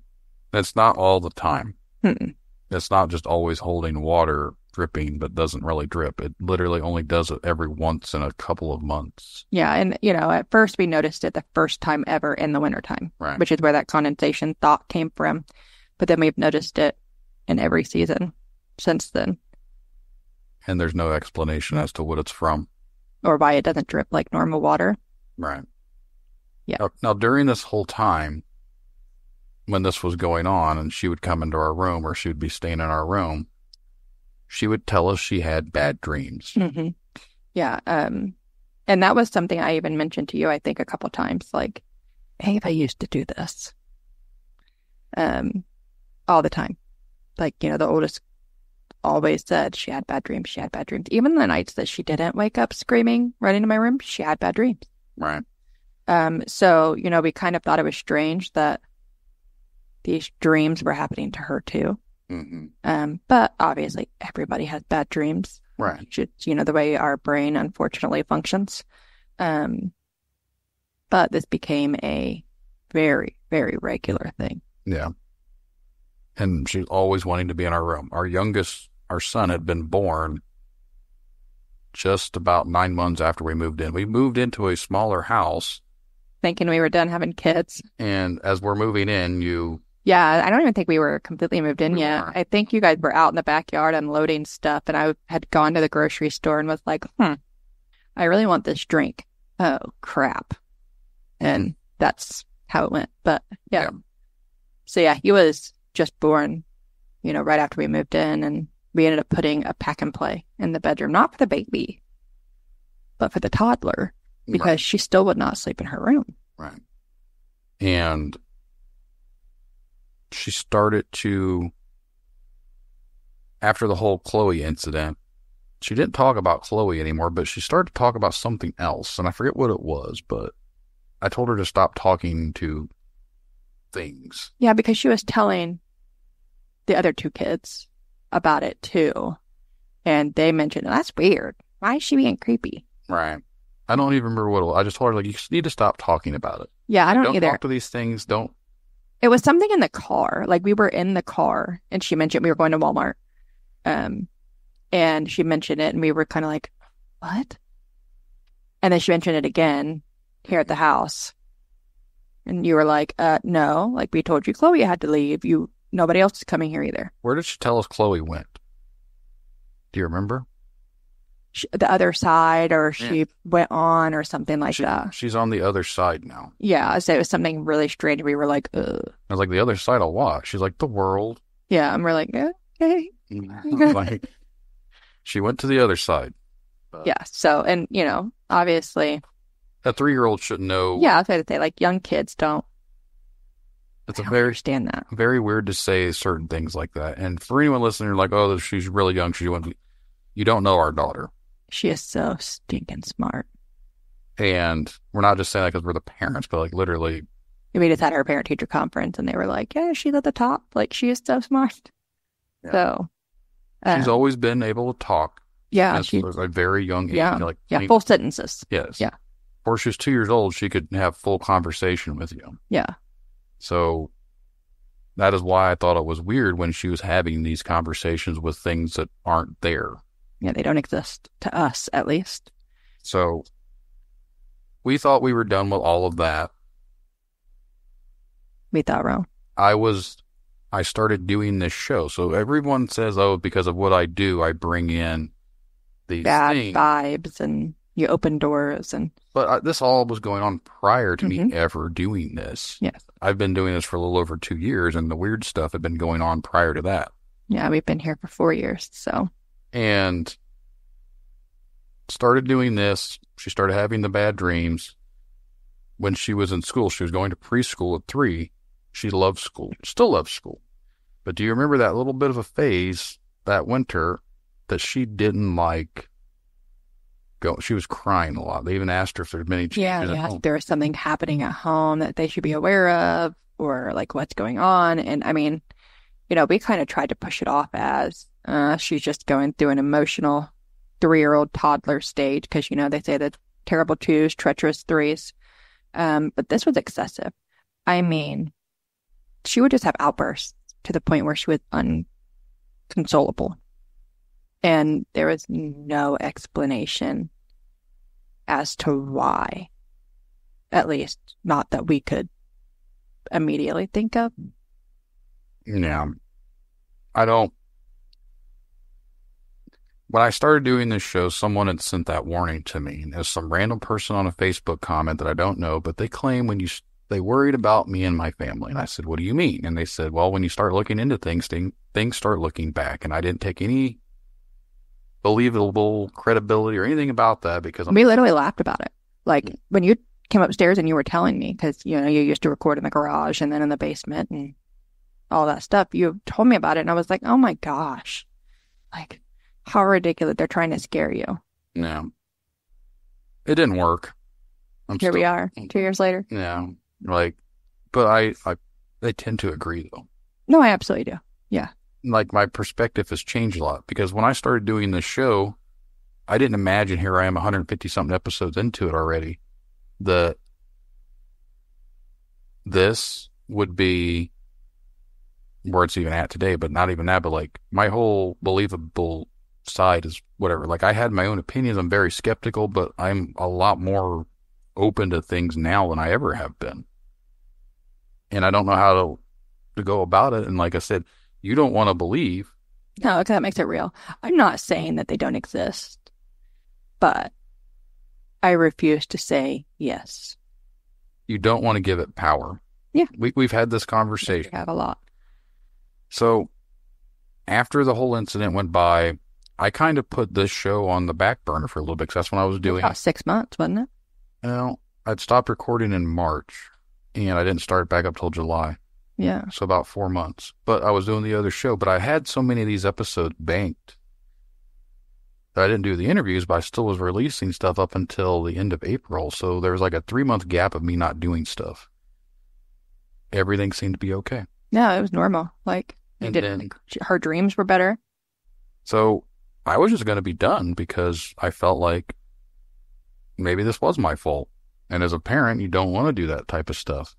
S5: It's not all the time.
S7: Mm-mm.
S5: It's not just always holding water dripping, but doesn't really drip. It literally only does it every once in a couple of months.
S7: Yeah, and at first we noticed it the first time ever in the wintertime,
S5: Right.
S7: which is where that condensation thought came from. But then we've noticed it in every season since then,
S5: And there's no explanation as to what it's from.
S7: or why it doesn't drip like normal water.
S5: Right.
S7: Yeah.
S5: Now, during this whole time, when this was going on, and she would come into our room, or she would be staying in our room, she would tell us she had bad dreams.
S7: Mm-hmm. Yeah, and that was something I even mentioned to you, I think, a couple times. Like, Ava used to do this, all the time. Like, the oldest always said she had bad dreams. She had bad dreams. Even the nights that she didn't wake up screaming right into my room, she had bad dreams.
S5: Right.
S7: So, we kind of thought it was strange that these dreams were happening to her too.
S5: Mm-hmm.
S7: But obviously everybody has bad dreams.
S5: Right.
S7: It's, the way our brain unfortunately functions. But this became a very, very regular thing.
S5: Yeah. And she's always wanting to be in our room. Our son had been born just about 9 months after we moved in. We moved into a smaller house.
S7: Thinking we were done having kids.
S5: And as we're moving in,
S7: Yeah, I don't even think we were completely moved in
S5: We
S7: yet.
S5: weren't.
S7: I think you guys were out in the backyard unloading stuff, and I had gone to the grocery store and was like, I really want this drink. Oh, crap. And that's how it went. But yeah.
S5: Yeah.
S7: So yeah, he was just born right after we moved in, and we ended up putting a pack and play in the bedroom, not for the baby, but for the toddler, because she still would not sleep in her room.
S5: Right. And she started to, after the whole Chloe incident, she didn't talk about Chloe anymore, but she started to talk about something else, and I forget what it was, but I told her to stop talking to things.
S7: Yeah, because she was telling the other two kids about it too, and they mentioned, that's weird. Why is she being creepy?
S5: Right. I don't even remember what it was. I just told her, like, you just need to stop talking about it.
S7: Yeah, I don't either.
S5: Don't talk to these things. Don't.
S7: It was something in the car. Like, we were in the car, and she mentioned we were going to Walmart. And she mentioned it, and we were kind of like, what? And then she mentioned it again here at the house. And you were like, no, like, we told you Chloe had to leave. Nobody else is coming here either.
S5: Where did she tell us Chloe went? Do you remember?
S7: The other side, or she went on, or something like that.
S5: She's on the other side now.
S7: Yeah, so it was something really strange. We were like, ugh.
S5: I was like, the other side of what? She's like, the world.
S7: Yeah, and we're like, okay.
S5: Like, she went to the other side.
S7: Yeah, so, and, obviously.
S5: A 3-year-old should know.
S7: Yeah, I was going to say, like, young kids don't.
S5: It's
S7: understand that.
S5: Very weird to say certain things like that. And for anyone listening, like, oh, she's really young. You don't know our daughter.
S7: She is so stinking smart.
S5: And we're not just saying that because we're the parents, but like literally.
S7: We just had our parent-teacher conference, and they were like, yeah, she's at the top. Like, she is so smart. Yeah. So.
S5: She's always been able to talk.
S7: Yeah.
S5: She's a very young age.
S7: Yeah, full sentences.
S5: Yes.
S7: Yeah.
S5: Before she was 2 years old, she could have full conversation with you.
S7: Yeah.
S5: So that is why I thought it was weird when she was having these conversations with things that aren't there.
S7: Yeah, they don't exist to us, at least.
S5: So we thought we were done with all of that.
S7: We thought wrong.
S5: I started doing this show. So everyone says, oh, because of what I do, I bring in these
S7: bad
S5: things.
S7: Vibes, and you open doors.
S5: But this all was going on prior to me ever doing this.
S7: Yes.
S5: I've been doing this for a little over 2 years, and the weird stuff had been going on prior to that.
S7: Yeah, we've been here for 4 years, so.
S5: And started doing this. She started having the bad dreams. When she was in school, she was going to preschool at 3. She loved school, still loves school. But do you remember that little bit of a phase that winter that she didn't like go? She was crying a lot. They even asked her if there's many changes at home.
S7: If there was something happening at home that they should be aware of, or like what's going on. And I mean, we kind of tried to push it off as she's just going through an emotional 3-year-old toddler stage, because, they say that terrible 2s, treacherous 3s. But this was excessive. I mean, she would just have outbursts to the point where she was unconsolable. And there was no explanation as to why. At least not that we could immediately think of.
S5: Yeah. When I started doing this show, someone had sent that warning to me. And it was some random person on a Facebook comment that I don't know, but they claim they worried about me and my family. And I said, what do you mean? And they said, well, when you start looking into things start looking back. And I didn't take any believable credibility or anything about that, because
S7: we literally laughed about it. Like, when you came upstairs and you were telling me, because, you used to record in the garage and then in the basement and all that stuff, you told me about it. And I was like, oh my gosh, like, how ridiculous. They're trying to scare you.
S5: Yeah. It didn't work.
S7: Here we are 2 years later.
S5: Yeah. Like, but I tend to agree, though.
S7: No, I absolutely do. Yeah.
S5: Like, my perspective has changed a lot, because when I started doing this show, I didn't imagine, here I am 150 something episodes into it already, that this would be where it's even at today, but not even that, but like my whole believable side is whatever. Like, I had my own opinions. I'm very skeptical, but I'm a lot more open to things now than I ever have been. And I don't know how to go about it. And like I said, you don't want to believe.
S7: No, because that makes it real. I'm not saying that they don't exist, but I refuse to say yes.
S5: You don't want to give it power.
S7: Yeah.
S5: We've had this conversation.
S7: We have a lot.
S5: So after the whole incident went by, I kind of put this show on the back burner for a little bit because that's when I was doing
S7: About 6 months, wasn't it?
S5: Well, I'd stopped recording in March, and I didn't start back up till July.
S7: Yeah.
S5: So about 4 months. But I was doing the other show, but I had so many of these episodes banked that I didn't do the interviews, but I still was releasing stuff up until the end of April. So there was like a 3-month gap of me not doing stuff. Everything seemed to be okay.
S7: No, it was normal. Like, her dreams were better.
S5: So I was just going to be done because I felt like maybe this was my fault. And as a parent, you don't want to do that type of stuff.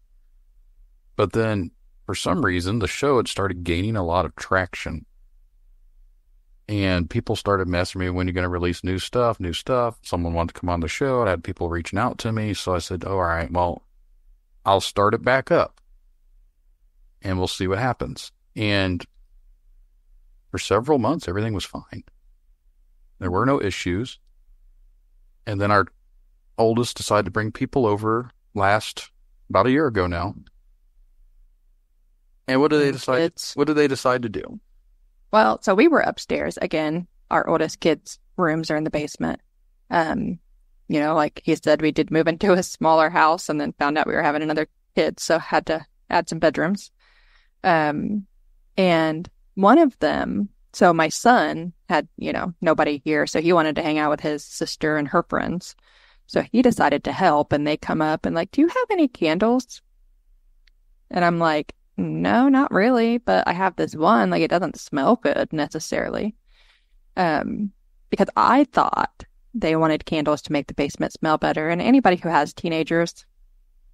S5: But then, for some reason, the show had started gaining a lot of traction. And people started messaging me, when you're going to release new stuff. Someone wanted to come on the show. I had people reaching out to me. So I said, all right, well, I'll start it back up. And we'll see what happens. And for several months, everything was fine. There were no issues. And then our oldest decided to bring people over about a year ago now. And what did they decide? What did they decide to do?
S7: Well, so we were upstairs again. Our oldest kids' rooms are in the basement. Like he said, we did move into a smaller house and then found out we were having another kid, so had to add some bedrooms. And one of them, so my son had, nobody here, so he wanted to hang out with his sister and her friends. So he decided to help, and they come up and like, do you have any candles? And I'm like, no, not really, but I have this one, like it doesn't smell good necessarily. Because I thought they wanted candles to make the basement smell better. And anybody who has teenagers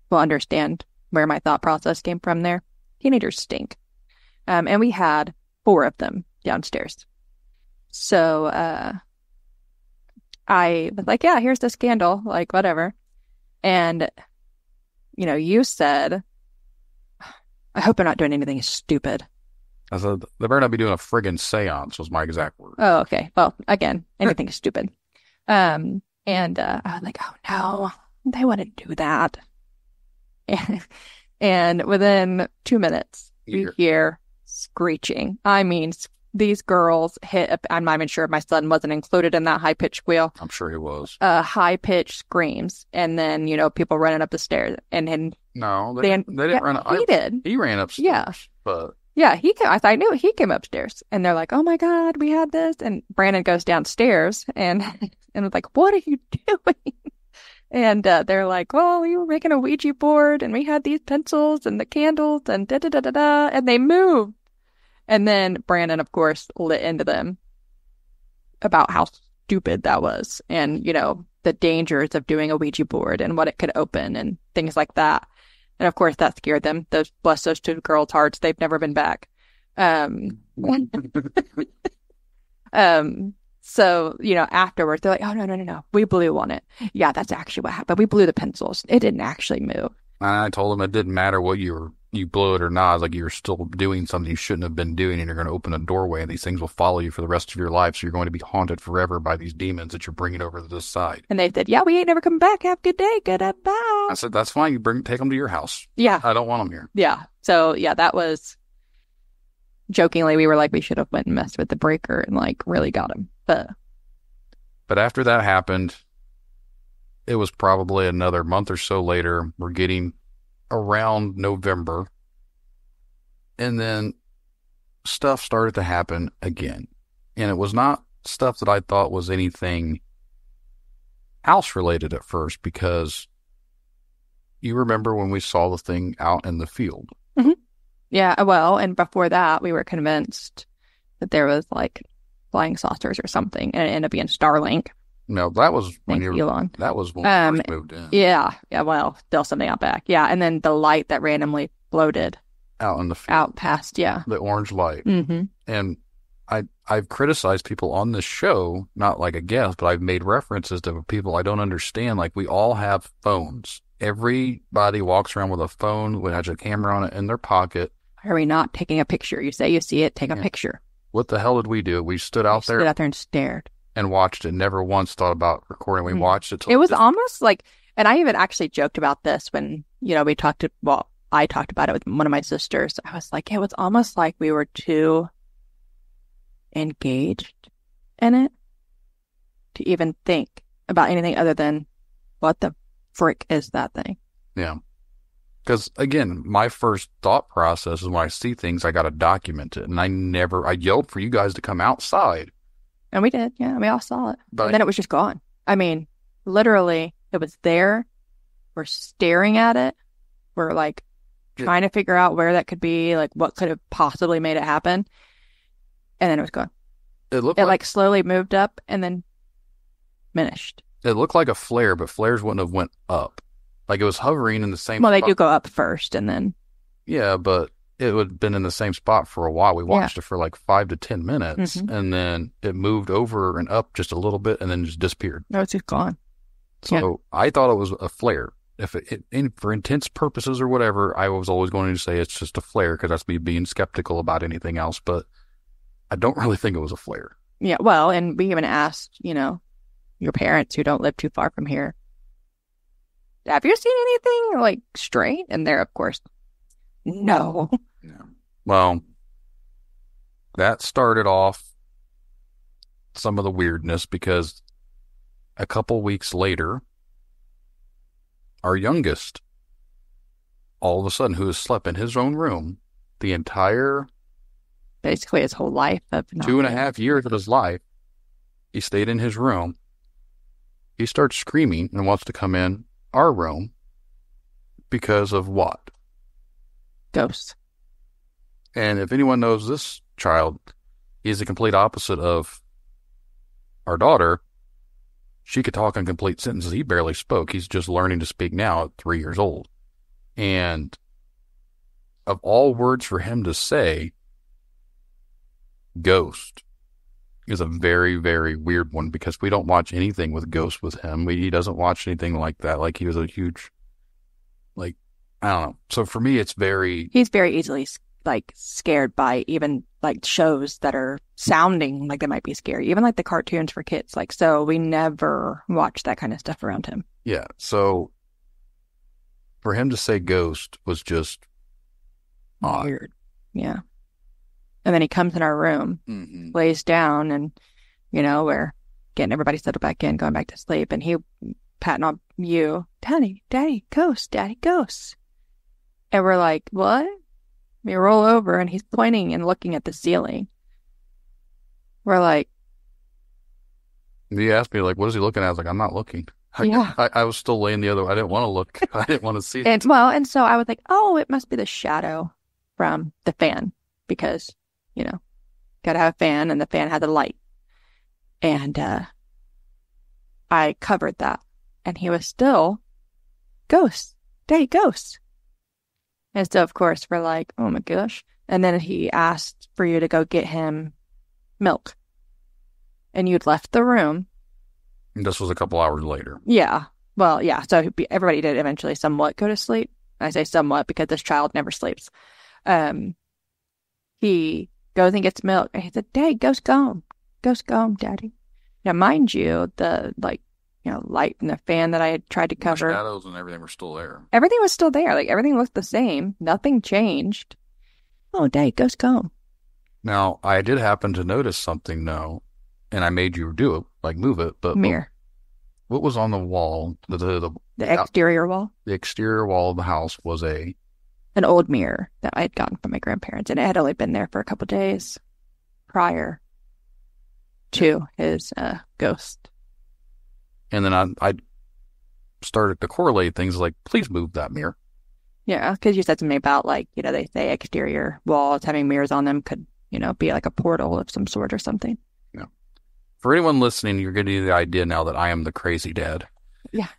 S7: will understand where my thought process came from there. Teenagers stink. And we had 4 of them downstairs. So I was like, yeah, here's this candle, like whatever. And, you said, I hope they're not doing anything stupid.
S5: I said, they better not be doing a friggin' seance, was my exact word.
S7: Oh, okay. Well, again, anything stupid. And I was like, oh no, they wouldn't do that. And within 2 minutes, you hear screeching. I mean, these girls I'm not even sure if my son wasn't included in that high-pitched squeal.
S5: I'm sure he was.
S7: High-pitched screams. And then, people running up the stairs. And
S5: no, they didn't run up.
S7: He did.
S5: He ran upstairs.
S7: Yeah.
S5: But
S7: yeah, he came. I knew he came upstairs. And they're like, oh my God, we had this. And Brandon goes downstairs and was like, what are you doing? And they're like, well, we were making a Ouija board and we had these pencils and the candles and da-da-da-da-da. And they moved. And then Brandon, of course, lit into them about how stupid that was and, the dangers of doing a Ouija board and what it could open and things like that. And, of course, that scared them. Bless those 2 girls' hearts. They've never been back. So, afterwards, they're like, oh, no. We blew on it. Yeah, that's actually what happened. We blew the pencils. It didn't actually move.
S5: And I told them it didn't matter what you blew it or not. It's like you're still doing something you shouldn't have been doing, and you're going to open a doorway, and these things will follow you for the rest of your life. So you're going to be haunted forever by these demons that you're bringing over to this side.
S7: And they said, yeah, we ain't never coming back. Have a good day. Goodbye.
S5: I said, that's fine. Take them to your house.
S7: Yeah.
S5: I don't want them here.
S7: Yeah. So, yeah, that was jokingly, we were like, we should have went and messed with the breaker and like really got him.
S5: But after that happened, it was probably another month or so later. We're getting around November. And then stuff started to happen again. And it was not stuff that I thought was anything house related at first, because you remember when we saw the thing out in the field.
S7: Mm-hmm. Yeah, well, and before that, we were convinced that there was like flying saucers or something, and it ended up being Starlink.
S5: No, that was when
S7: Elon.
S5: That was when we first moved in.
S7: Yeah, well, still something out back. Yeah, and then the light that randomly floated
S5: out in the field.
S7: Out past, yeah.
S5: The orange light.
S7: Mm-hmm.
S5: And I've criticized people on this show, not like a guest, but I've made references to people I don't understand. Like, we all have phones. Everybody walks around with a phone, which has a camera on it in their pocket.
S7: Why are we not taking a picture? You say you see it, take a picture.
S5: What the hell did we do? We stood out there
S7: and stared.
S5: And watched it. Never once thought about recording. We watched it.
S7: It was almost like, and I even actually joked about this when, I talked about it with one of my sisters. I was like, it was almost like we were 2 engaged in it to even think about anything other than what the frick is that thing?
S5: Yeah. Because, again, my first thought process is when I see things, I got to document it. And I yelled for you guys to come outside.
S7: And we did. Yeah, we all saw it.
S5: But
S7: and then it was just gone. I mean, literally, it was there. We're staring at it. We're like trying to figure out where that could be, like what could have possibly made it happen. And then it was gone.
S5: It
S7: like slowly moved up and then diminished.
S5: It looked like a flare, but flares wouldn't have went up. Like it was hovering in the same
S7: Well,
S5: spot.
S7: they do go up first and then.
S5: Yeah, but it would have been in the same spot for a while. We watched it for like 5 to 10 minutes, and then it moved over and up just a little bit and then just disappeared.
S7: No, it's just gone.
S5: So I thought it was a flare. If for intense purposes or whatever, I was always going to say it's just a flare because that's me being skeptical about anything else. But I don't really think it was a flare.
S7: Yeah, well, and we even asked, your parents who don't live too far from here, have you seen anything like straight? And they're, of course, no.
S5: Yeah. Well, that started off some of the weirdness because a couple weeks later, our youngest, all of a sudden, who has slept in his own room the entire
S7: basically his whole life of
S5: 2.5 years of his life, he stayed in his room. He starts screaming and wants to come in our room because of what?
S7: Ghosts.
S5: And if anyone knows this child, he's the complete opposite of our daughter. She could talk in complete sentences. He barely spoke. He's just learning to speak now at 3 years old. And of all words for him to say, ghost is a very, very weird one because we don't watch anything with ghosts with him. He doesn't watch anything like that. Like he was a huge, I don't know. So for me, he's very
S7: easily scared by even shows that are sounding like they might be scary, even the cartoons for kids. So we never watch that kind of stuff around him.
S5: Yeah. So for him to say ghost was just odd.
S7: Weird. Yeah. And then he comes in our room, lays down, and, we're getting everybody settled back in, going back to sleep. And he patting on you, Daddy, ghost, Daddy, ghost. And we're like, what? We roll over, and he's pointing and looking at the ceiling. We're like...
S5: He asked me, what is he looking at? I was like, I'm not looking. I was still laying the other way. I didn't want to look. I didn't want to see it.
S7: And so I was like, oh, it must be the shadow from the fan. Because... got to have a fan, and the fan had the light. And I covered that. And he was still, ghosts, Daddy, ghosts. And so, of course, we're like, oh my gosh. And then he asked for you to go get him milk. And you'd left the room.
S5: And this was a couple hours later.
S7: Yeah. Well, yeah. So everybody did eventually somewhat go to sleep. I say somewhat because this child never sleeps. He goes and gets milk, and he said, Daddy, ghost gone, Daddy. Now, mind you, the light and the fan that I had tried to cover,
S5: the shadows and everything were still there.
S7: Everything was still there. Everything looked the same. Nothing changed. Oh, Daddy, ghost gone.
S5: Now, I did happen to notice something, though, and I made you do it, move it. But
S7: mirror.
S5: What was on the wall? The
S7: exterior wall.
S5: The exterior wall of the house was
S7: an old mirror that I had gotten from my grandparents, and it had only been there for a couple days prior to his ghost.
S5: And then I started to correlate things please move that mirror.
S7: Yeah, because you said something about they say exterior walls having mirrors on them could, be like a portal of some sort or something.
S5: Yeah. For anyone listening, you're getting the idea now that I am the crazy dad.
S7: Yeah.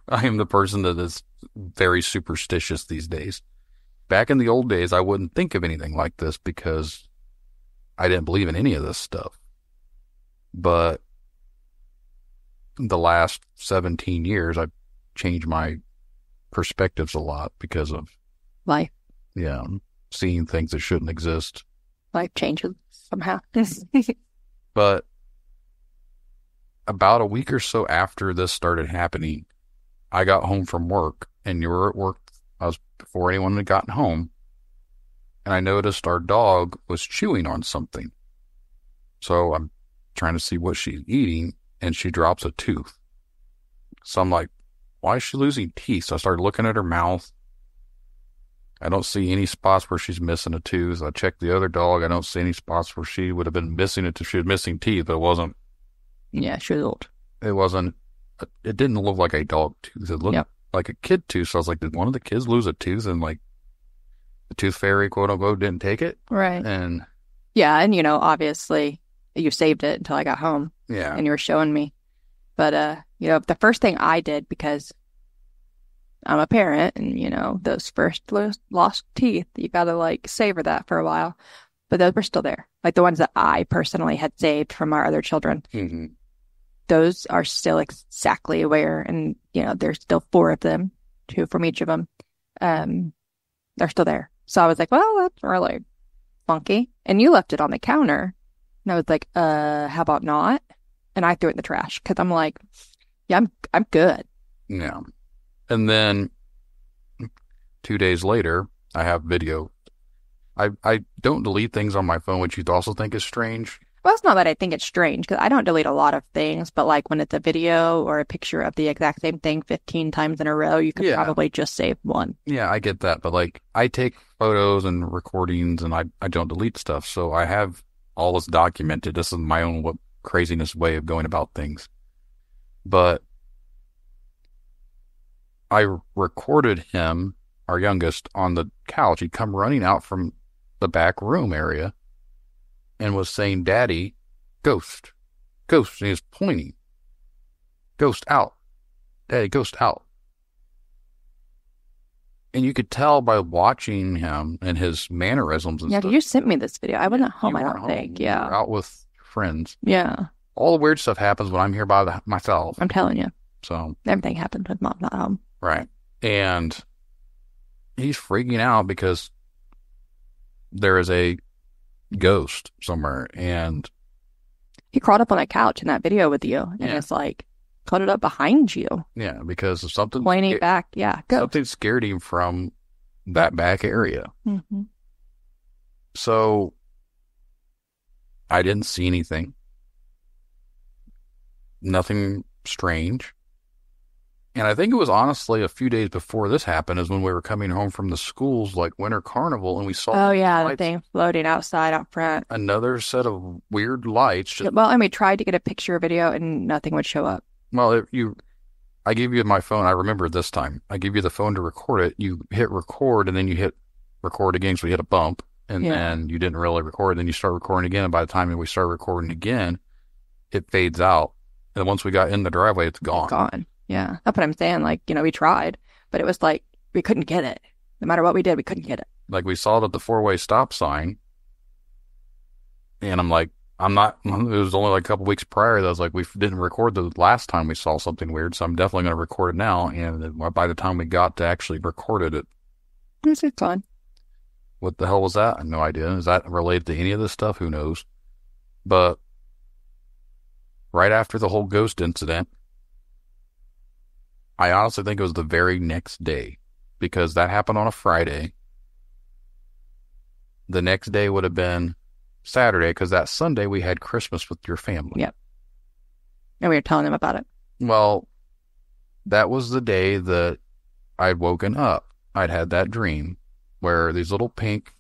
S5: I am the person that is very superstitious these days. Back in the old days, I wouldn't think of anything like this because I didn't believe in any of this stuff. But the last 17 years, I've changed my perspectives a lot because of
S7: life.
S5: Yeah, seeing things that shouldn't exist.
S7: Life changes somehow.
S5: But about a week or so after this started happening, I got home from work, and you were at work. I was before anyone had gotten home, and I noticed our dog was chewing on something. So I'm trying to see what she's eating, and she drops a tooth. So I'm like, why is she losing teeth? So I started looking at her mouth. I don't see any spots where she's missing a tooth. I checked the other dog. I don't see any spots where she would have been missing it if she was missing teeth, but it wasn't.
S7: Yeah, she was old.
S5: It wasn't. It didn't look like a dog tooth. It looked like a kid tooth. So I was like, did one of the kids lose a tooth and like the tooth fairy, quote unquote, didn't take it?
S7: Right.
S5: And
S7: yeah, and obviously you saved it until I got home.
S5: Yeah.
S7: And you were showing me. But the first thing I did, because I'm a parent and those first lost teeth, you gotta like savor that for a while. But those were still there. Like the ones that I personally had saved from our other children.
S5: Mm-hmm.
S7: Those are still exactly where, and there's still 4 of them, 2 from each of them. They're still there. So I was like, well, that's really funky. And you left it on the counter. And I was like, how about not? And I threw it in the trash because I'm like, yeah, I'm good.
S5: Yeah. And then 2 days later, I have video. I don't delete things on my phone, which you'd also think is strange.
S7: Well, it's not that I think it's strange because I don't delete a lot of things, but like when it's a video or a picture of the exact same thing 15 times in a row, you could probably just save one.
S5: Yeah, I get that. But like I take photos and recordings and I don't delete stuff. So I have all this documented. This is my own craziness way of going about things. But I recorded him, our youngest, on the couch. He'd come running out from the back room area and was saying, "Daddy, ghost, ghost." And he was pointing. "Ghost out. Daddy, ghost out." And you could tell by watching him and his mannerisms and stuff.
S7: Yeah, you sent me this video. I wasn't at home, I don't think. Yeah.
S5: You were out with friends.
S7: Yeah.
S5: All the weird stuff happens when I'm here by myself.
S7: I'm telling you.
S5: So
S7: everything happened with Mom not home.
S5: Right. And he's freaking out because there is a ghost somewhere, and
S7: he crawled up on a couch in that video with you, and it's like cut it up behind you.
S5: Yeah, because of something
S7: pointing back. Yeah, ghost.
S5: Something scared him from that back area.
S7: Mm-hmm.
S5: So I didn't see anything, nothing strange. And I think it was honestly a few days before this happened is when we were coming home from the school's like winter carnival and we saw
S7: the thing floating outside out front.
S5: Another set of weird lights.
S7: And we tried to get a picture or video and nothing would show up.
S5: Well, I gave you my phone. I remember this time. I gave you the phone to record it. You hit record and then you hit record again. So you hit a bump and then you didn't really record. Then you start recording again. And by the time we start recording again, it fades out. And once we got in the driveway, it's gone.
S7: It's gone. Yeah, that's what I'm saying. Like, we tried, but it was like, we couldn't get it. No matter what we did, we couldn't get it.
S5: Like, we saw that the 4-way stop sign, and I'm like, it was only like a couple weeks prior that I was like, we didn't record the last time we saw something weird, so I'm definitely going to record it now. And by the time we got to actually recorded it.
S7: It's fun.
S5: What the hell was that? I have no idea. Is that related to any of this stuff? Who knows? But right after the whole ghost incident, I honestly think it was the very next day because that happened on a Friday. The next day would have been Saturday because that Sunday we had Christmas with your family.
S7: Yep. And we were telling them about it.
S5: Well, that was the day that I'd woken up. I'd had that dream where these little pink...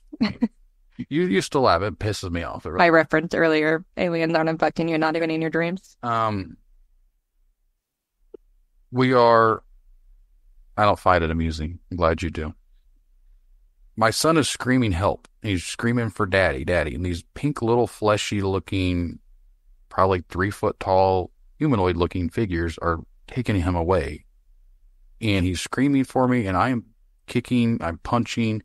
S5: you still have it. It pisses me off.
S7: My reference earlier, aliens aren't abducting you, not even in your dreams.
S5: I don't find it amusing. I'm glad you do. My son is screaming help. He's screaming for daddy, daddy. And these pink little fleshy looking, probably 3 foot tall, humanoid looking figures are taking him away. And he's screaming for me and I am kicking, I'm punching,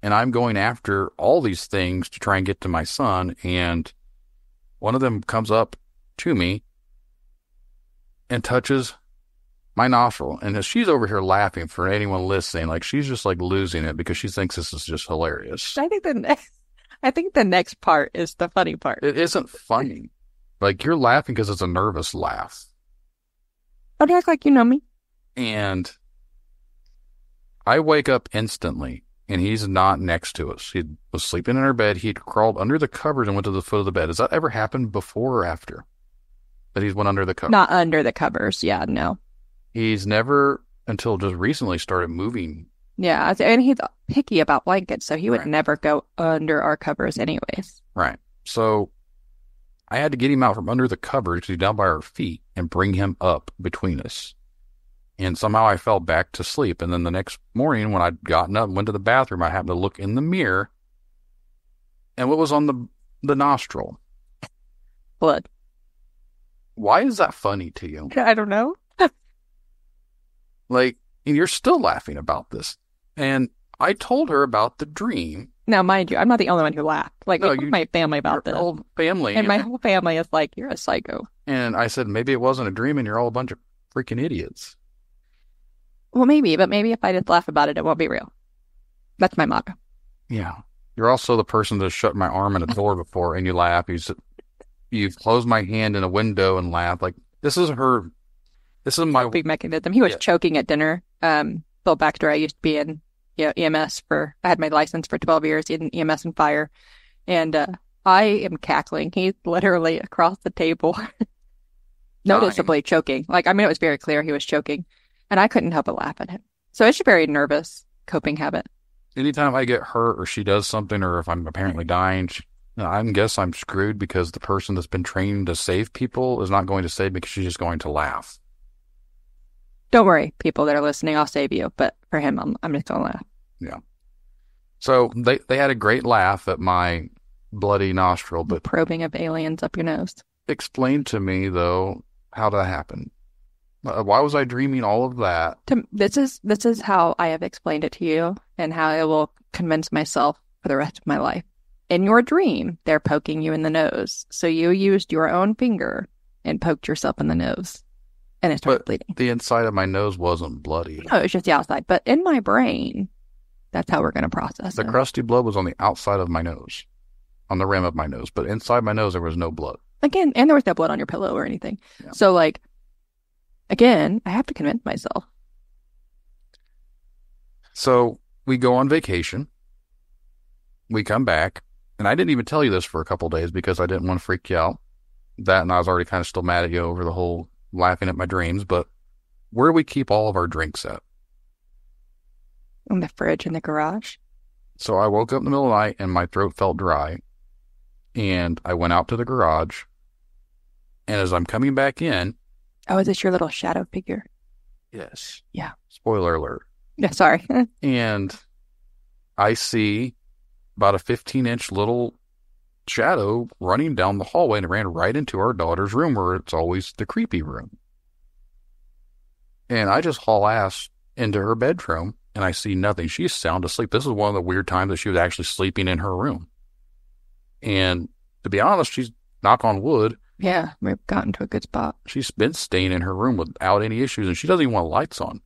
S5: and I'm going after all these things to try and get to my son. And one of them comes up to me and touches my nostril, and she's over here laughing for anyone listening. Like she's just like losing it because she thinks this is just hilarious.
S7: I think the next part is the funny part.
S5: It isn't funny. Like you're laughing because it's a nervous laugh.
S7: Don't act like you know me.
S5: And I wake up instantly and he's not next to us. He was sleeping in our bed. He'd crawled under the covers and went to the foot of the bed. Has that ever happened before or after? That he's went under the covers?
S7: Not under the covers. Yeah, no.
S5: He's never, until just recently, started moving.
S7: Yeah, and he's picky about blankets, so he would
S5: Right.
S7: never go under our covers anyways.
S5: Right. So I had to get him out from under the covers because he's down by our feet and bring him up between us. And somehow I fell back to sleep. And then the next morning when I'd gotten up and went to the bathroom, I happened to look in the mirror. And what was on the nostril?
S7: Blood.
S5: Why is that funny to you?
S7: I don't know.
S5: Like, and you're still laughing about this. And I told her about the dream.
S7: Now, mind you, I'm not the only one who laughed. Like,
S5: No,
S7: we told my family about
S5: Your
S7: this.
S5: whole family.
S7: And my whole family is like, you're a psycho.
S5: And I said, maybe it wasn't a dream and you're all a bunch of freaking idiots.
S7: Well, maybe, but maybe if I just laugh about it, it won't be real. That's my motto.
S5: Yeah. You're also the person that shut my arm in a door before and you laugh. You've closed my hand in a window and laugh. Like, this is my
S7: Big mechanism. He was
S5: Yeah.
S7: choking at dinner. Little backstory, I used to be in EMS I had my license for 12 years in EMS and fire. And I am cackling. He's literally across the table, noticeably choking. Like, I mean, it was very clear he was choking. And I couldn't help but laugh at him. So it's a very nervous coping habit.
S5: Anytime I get hurt or she does something or if I'm apparently dying, I guess I'm screwed because the person that's been trained to save people is not going to save me because she's just going to laugh.
S7: Don't worry, people that are listening, I'll save you. But for him, I'm just going to laugh.
S5: Yeah. So they had a great laugh at my bloody nostril, but
S7: Probing of aliens up your nose.
S5: explain to me, though, how that happened. Why was I dreaming all of that?
S7: This is how I have explained it to you and how I will convince myself for the rest of my life. In your dream, they're poking you in the nose. So you used your own finger and poked yourself in the nose. And it started bleeding.
S5: The inside of my nose wasn't bloody.
S7: No, it was just the outside. But in my brain, that's how we're going to process
S5: The
S7: it.
S5: crusty blood was on the outside of my nose, on the rim of my nose. But inside my nose, there was no blood.
S7: Again, and there was no blood on your pillow or anything.
S5: Yeah.
S7: So, like, again, I have to convince myself.
S5: So we go on vacation. We come back. And I didn't even tell you this for a couple of days because I didn't want to freak you out. That and I was already kind of still mad at you over the whole laughing at my dreams. But where do we keep all of our drinks at?
S7: In the fridge in the garage.
S5: So I woke up in the middle of the night and my throat felt dry. And I went out to the garage. And as I'm coming back in.
S7: Oh, is this your little shadow figure?
S5: Yes.
S7: Yeah.
S5: Spoiler alert.
S7: Yeah, sorry.
S5: And I see about a 15-inch little shadow running down the hallway, and it ran right into our daughter's room where it's always the creepy room. And I just haul ass into her bedroom and I see nothing. She's sound asleep. This is one of the weird times that she was actually sleeping in her room. And to be honest, she's, knock on wood,
S7: Yeah, we've gotten to a good spot.
S5: she's been staying in her room without any issues, and she doesn't even want lights on.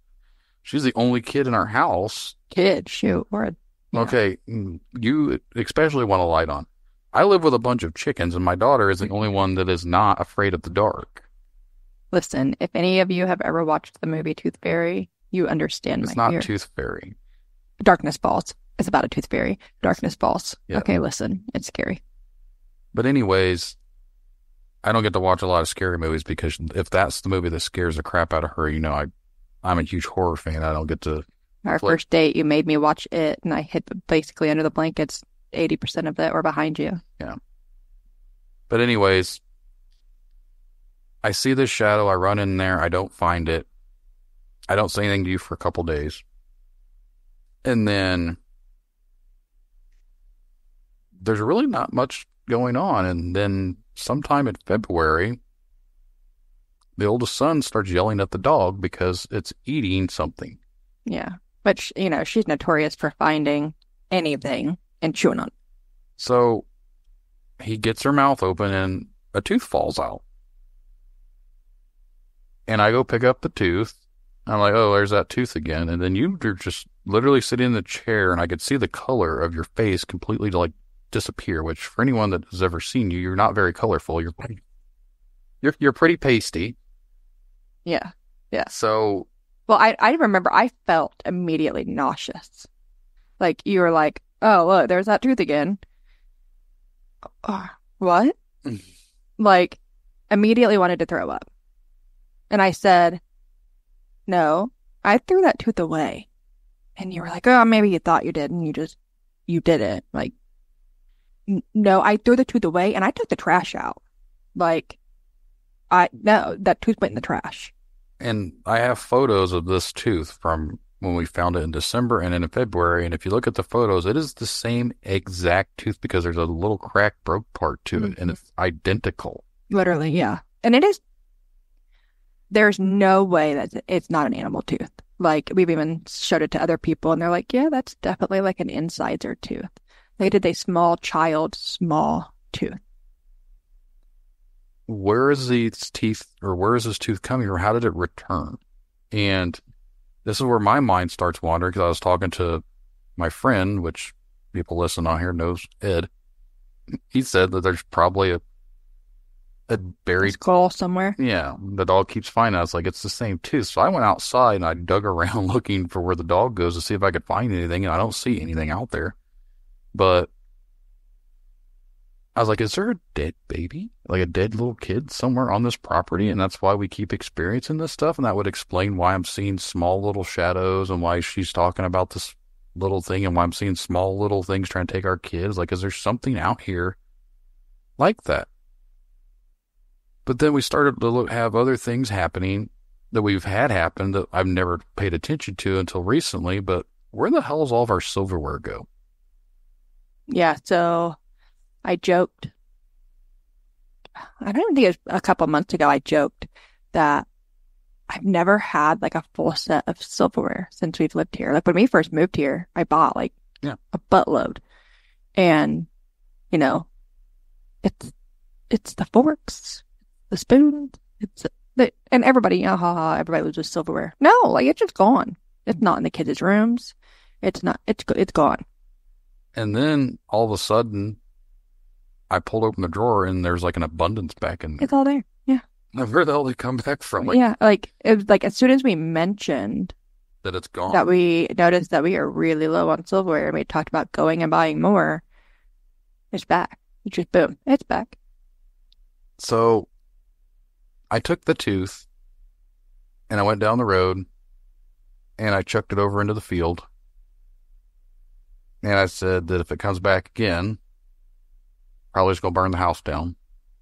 S5: She's the only kid in our house.
S7: Kid, shoot, or yeah.
S5: Okay, you especially want a light on. I live with a bunch of chickens, and my daughter is the only one that is not afraid of the dark.
S7: Listen, if any of you have ever watched the movie Tooth Fairy, you understand
S5: It's
S7: my
S5: not
S7: fear.
S5: Tooth Fairy.
S7: Darkness Falls. It's about a tooth fairy. Darkness Falls.
S5: Yeah.
S7: Okay, listen, it's scary.
S5: But anyways, I don't get to watch a lot of scary movies because if that's the movie that scares the crap out of her, you know, I'm a huge horror fan. I don't get to...
S7: Our first date, you made me watch it, and I hid basically under the blankets 80% of that, or behind you.
S5: Yeah. But anyways, I see this shadow. I run in there. I don't find it. I don't say anything to you for a couple days. And then there's really not much going on. And then sometime in February, the oldest son starts yelling at the dog because it's eating something.
S7: Yeah. Which, you know, she's notorious for finding anything and chewing on it.
S5: So he gets her mouth open and a tooth falls out. And I go pick up the tooth. I'm like, oh, there's that tooth again. And then you're just literally sitting in the chair and I could see the color of your face completely like disappear, which for anyone that has ever seen you, you're not very colorful. You're pretty pasty.
S7: Yeah. Yeah.
S5: So
S7: Well, I remember I felt immediately nauseous. Like, you were like, oh, look, there's that tooth again. What? Like, immediately wanted to throw up. And I said, no, I threw that tooth away. And you were like, oh, maybe you thought you did, and you didn't. Like, no, I threw the tooth away, and I took the trash out. Like, no, that tooth went in the trash.
S5: And I have photos of this tooth from when we found it in December and in February. And if you look at the photos, it is the same exact tooth because there's a little crack broke part to it, and it's identical.
S7: Literally, yeah. And it is, there's no way that it's not an animal tooth. Like, we've even showed it to other people, and they're like, yeah, that's definitely like an incisor tooth. Like, it is a small tooth.
S5: Where is these teeth, or where is this tooth coming, or how did it return? And this is where my mind starts wandering, because I was talking to my friend, which people listening on here knows, Ed. He said that there's probably a buried
S7: skull somewhere.
S5: Yeah, the dog keeps finding us. Like, it's the same tooth. So I went outside and I dug around looking for where the dog goes to see if I could find anything, and I don't see anything out there. But I was like, is there a dead baby? Like a dead little kid somewhere on this property? And that's why we keep experiencing this stuff. And that would explain why I'm seeing small little shadows, and why she's talking about this little thing, and why I'm seeing small little things trying to take our kids. Like, is there something out here like that? But then we started to have other things happening that we've had happen that I've never paid attention to until recently. But where the hell does all of our silverware go?
S7: Yeah, so I joked, I don't even think it was a couple months ago, I joked that I've never had like a full set of silverware since we've lived here. Like, when we first moved here, I bought like a buttload. And, you know, it's the forks, the spoons, and everybody, everybody loses silverware. No, like, it's just gone. It's not in the kids' rooms. It's gone.
S5: And then all of a sudden, I pulled open the drawer and there's like an abundance back in there.
S7: It's all there. Yeah.
S5: Where the hell did it come back from? Like,
S7: yeah, like, it was like as soon as we mentioned
S5: that it's gone,
S7: that we noticed that we are really low on silverware, and we talked about going and buying more, it's back. It's just boom, it's back.
S5: So I took the tooth and I went down the road and I chucked it over into the field. And I said that if it comes back again, probably just going to burn the house down.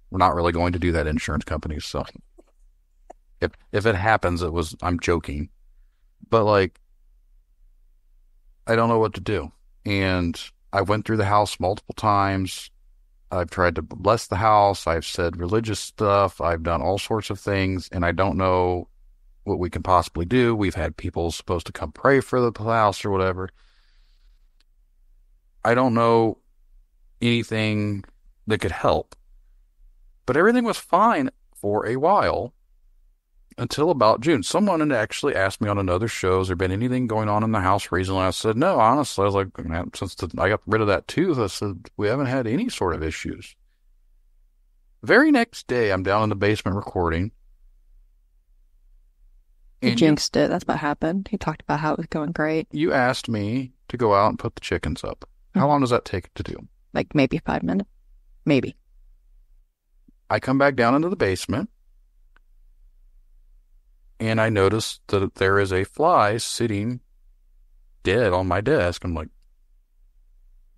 S5: We're not really going to do that, insurance companies. So if it happens, I'm joking. But like, I don't know what to do. And I went through the house multiple times. I've tried to bless the house. I've said religious stuff. I've done all sorts of things, and I don't know what we can possibly do. We've had people supposed to come pray for the house or whatever. I don't know anything that could help. But everything was fine for a while until about June. Someone had actually asked me on another show, has there been anything going on in the house recently? I said, no, honestly. I was like, man, since I got rid of that tooth, I said, we haven't had any sort of issues. Very next day, I'm down in the basement recording.
S7: He jinxed it. That's what happened. He talked about how it was going great.
S5: You asked me to go out and put the chickens up. How long does that take to do?
S7: Like maybe 5 minutes. Maybe.
S5: I come back down into the basement, and I notice that there is a fly sitting dead on my desk. I'm like,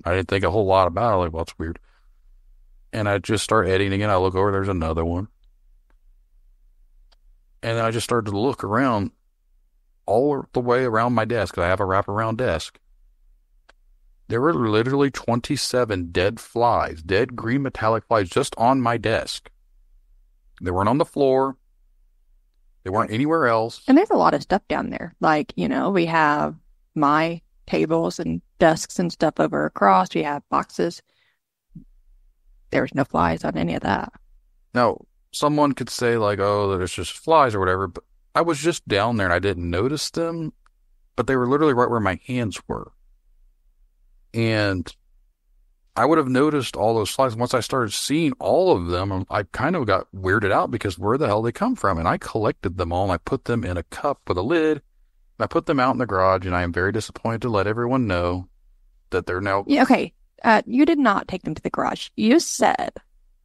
S5: I didn't think a whole lot about it. Like, well, that's weird. And I just start editing again. I look over, there's another one. And then I just started to look around all the way around my desk. I have a wraparound desk. There were literally 27 dead flies, dead green metallic flies, just on my desk. They weren't on the floor. They weren't anywhere else.
S7: And there's a lot of stuff down there. Like, you know, we have my tables and desks and stuff over across. We have boxes. There was no flies on any of that.
S5: Now, someone could say like, oh, there's just flies or whatever. But I was just down there and I didn't notice them. But they were literally right where my hands were. And I would have noticed all those flies. Once I started seeing all of them, I kind of got weirded out because where the hell they come from? And I collected them all and I put them in a cup with a lid. And I put them out in the garage, and I am very disappointed to let everyone know that they're now.
S7: Yeah, okay. You did not take them to the garage. You said,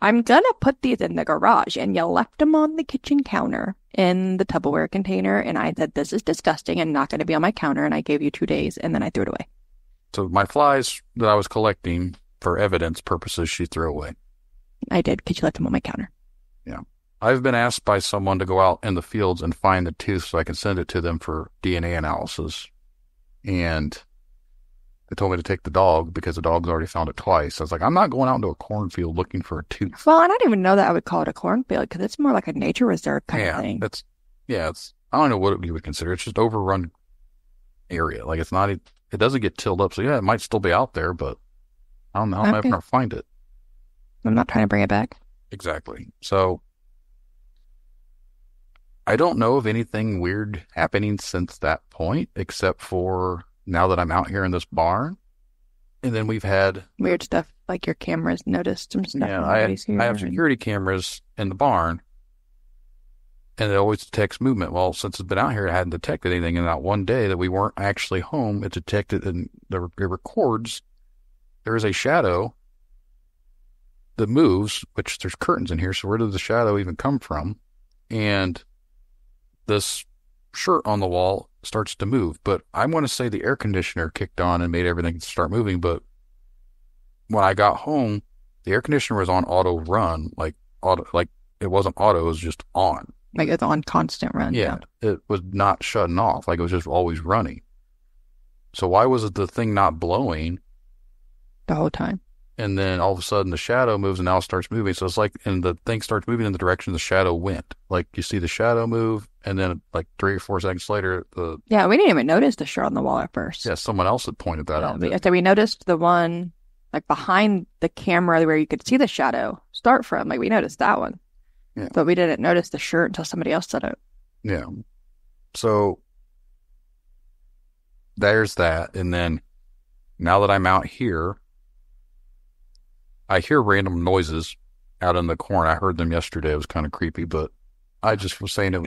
S7: I'm gonna put these in the garage, and you left them on the kitchen counter in the Tupperware container, and I said, this is disgusting and not gonna be on my counter, and I gave you 2 days, and then I threw it away.
S5: So my flies that I was collecting for evidence purposes, she threw away.
S7: I did, because you left them on my counter.
S5: Yeah. I've been asked by someone to go out in the fields and find the tooth so I can send it to them for DNA analysis. And they told me to take the dog because the dog's already found it twice. I was like, I'm not going out into a cornfield looking for a tooth.
S7: Well, I don't even know that I would call it a cornfield, because it's more like a nature reserve kind of thing.
S5: I don't know what you would consider. It's just overrun area. Like, it's not, it doesn't get tilled up. So yeah, it might still be out there, but I don't know. I'm never going to find it.
S7: I'm not trying to bring it back.
S5: Exactly. So I don't know of anything weird happening since that point, except for now that I'm out here in this barn. And then we've had
S7: weird stuff, like your cameras noticed some stuff.
S5: Yeah, I have security cameras in the barn, and it always detects movement. Well, since it's been out here, it hadn't detected anything. And that one day that we weren't actually home, it detected, and it records there is a shadow that moves, which there's curtains in here, so where did the shadow even come from? And this shirt on the wall starts to move, but I want to say the air conditioner kicked on and made everything start moving. But when I got home, the air conditioner was on auto run, like it wasn't auto, it was just on.
S7: Like it's on constant run.
S5: Yeah, it was not shutting off, like it was just always running. So why was it the thing not blowing
S7: the whole time?
S5: And then all of a sudden the shadow moves and now it starts moving. So it's like, and the thing starts moving in the direction the shadow went. Like you see the shadow move, and then like 3 or 4 seconds later,
S7: yeah, we didn't even notice the shirt on the wall at first.
S5: Yeah, someone else had pointed that out.
S7: So we noticed the one like behind the camera where you could see the shadow start from. Like we noticed that one, but we didn't notice the shirt until somebody else said it.
S5: Yeah. So there's that, and then now that I'm out here, I hear random noises out in the corn. I heard them yesterday. It was kind of creepy, but I just was saying it.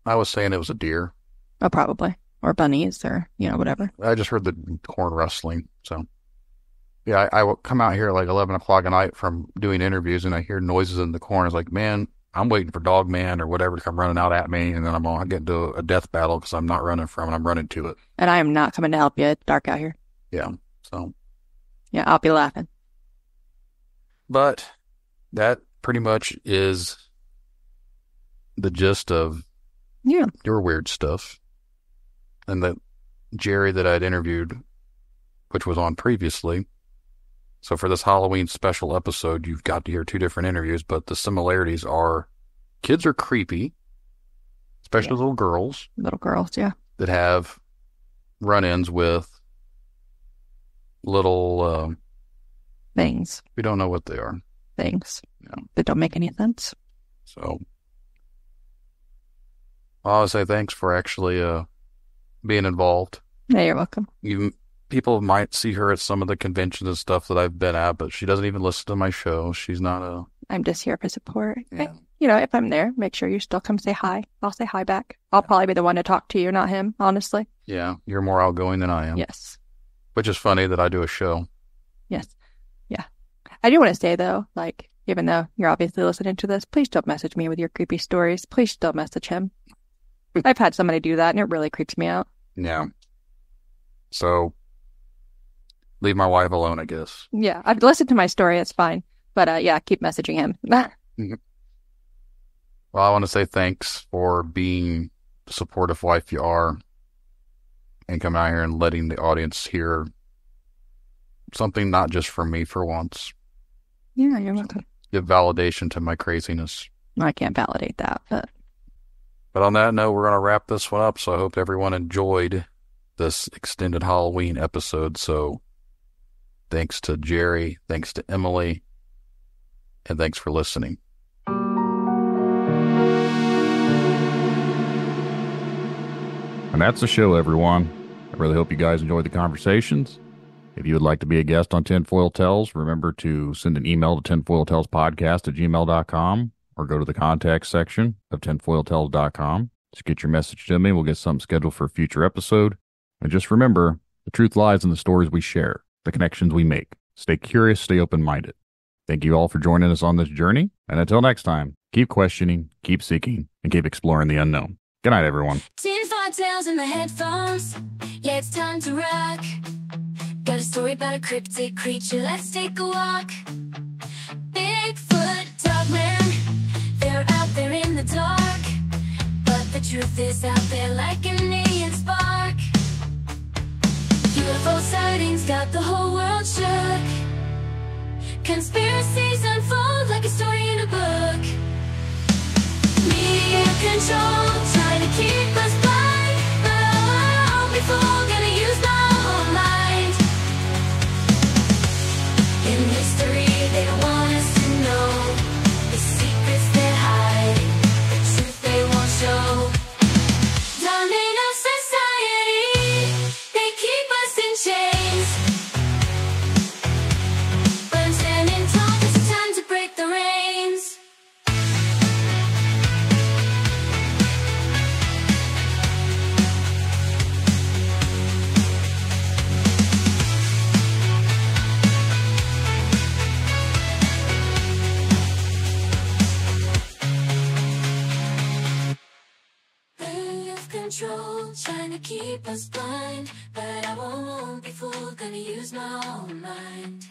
S5: I was saying it was a deer.
S7: Oh, probably. Or bunnies or, whatever.
S5: I just heard the corn rustling. So, yeah, I will come out here at like 11 o'clock at night from doing interviews, and I hear noises in the corn. I was like, man, I'm waiting for Dog Man or whatever to come running out at me, and then I'm going to get into a death battle because I'm not running from it. I'm running to it.
S7: And I am not coming to help you. It's dark out here.
S5: Yeah. So.
S7: Yeah, I'll be laughing.
S5: But that pretty much is the gist of your weird stuff. And that Jerry that I'd interviewed, which was on previously. So for this Halloween special episode, you've got to hear 2 different interviews, but the similarities are kids are creepy, especially little girls.
S7: Little girls, yeah.
S5: That have run-ins with little...
S7: things.
S5: We don't know what they are.
S7: Things. That don't make any sense.
S5: So, I want to say thanks for actually being involved.
S7: Yeah, you're welcome.
S5: People might see her at some of the conventions and stuff that I've been at, but she doesn't even listen to my show. She's not a...
S7: I'm just here for support. Yeah. If I'm there, make sure you still come say hi. I'll say hi back. I'll probably be the one to talk to you, not him, honestly.
S5: Yeah, you're more outgoing than I am.
S7: Yes.
S5: Which is funny that I do a show.
S7: Yes. Yeah. I do want to say, though, like, even though you're obviously listening to this, please don't message me with your creepy stories. Please don't message him. I've had somebody do that, and it really creeps me out.
S5: Yeah. So, leave my wife alone, I guess.
S7: Yeah. I've listened to my story. It's fine. But, yeah, keep messaging him.
S5: Mm-hmm. Well, I want to say thanks for being the supportive wife you are and coming out here and letting the audience hear something not just from me for once.
S7: Yeah, you're welcome.
S5: Give validation to my craziness.
S7: I can't validate that, but
S5: on that note, we're going to wrap this one up. So I hope everyone enjoyed this extended Halloween episode. So thanks to Jerry, thanks to Emily, and thanks for listening. And that's the show, everyone. I really hope you guys enjoyed the conversations. If you would like to be a guest on Tinfoil Tales, remember to send an email to tinfoiltalespodcast@gmail.com or go to the contact section of tinfoiltales.com. Just get your message to me. We'll get something scheduled for a future episode. And just remember, the truth lies in the stories we share. the connections we make. Stay curious, stay open-minded. Thank you all for joining us on this journey. And until next time, keep questioning, keep seeking, and keep exploring the unknown. Good night, everyone.
S8: Tinfoil Tales in the headphones. Yeah, it's time to rock. Got a story about a cryptic creature. Let's take a walk. Bigfoot, dogman, they're out there in the dark. But the truth is out there like an neon spark. UFO sightings got the whole world shook. Conspiracies unfold like a story in a book. Media control, trying to keep us blind. But I won't be fooled, gonna use my own mind. In history, they don't want us to know the secrets they're hiding, the truth they won't show. Dominant of society, they keep us in chains. But I'm standing tall, it's time to break the reins. Control, trying to keep us blind. But I won't be fooled, gonna use my own mind.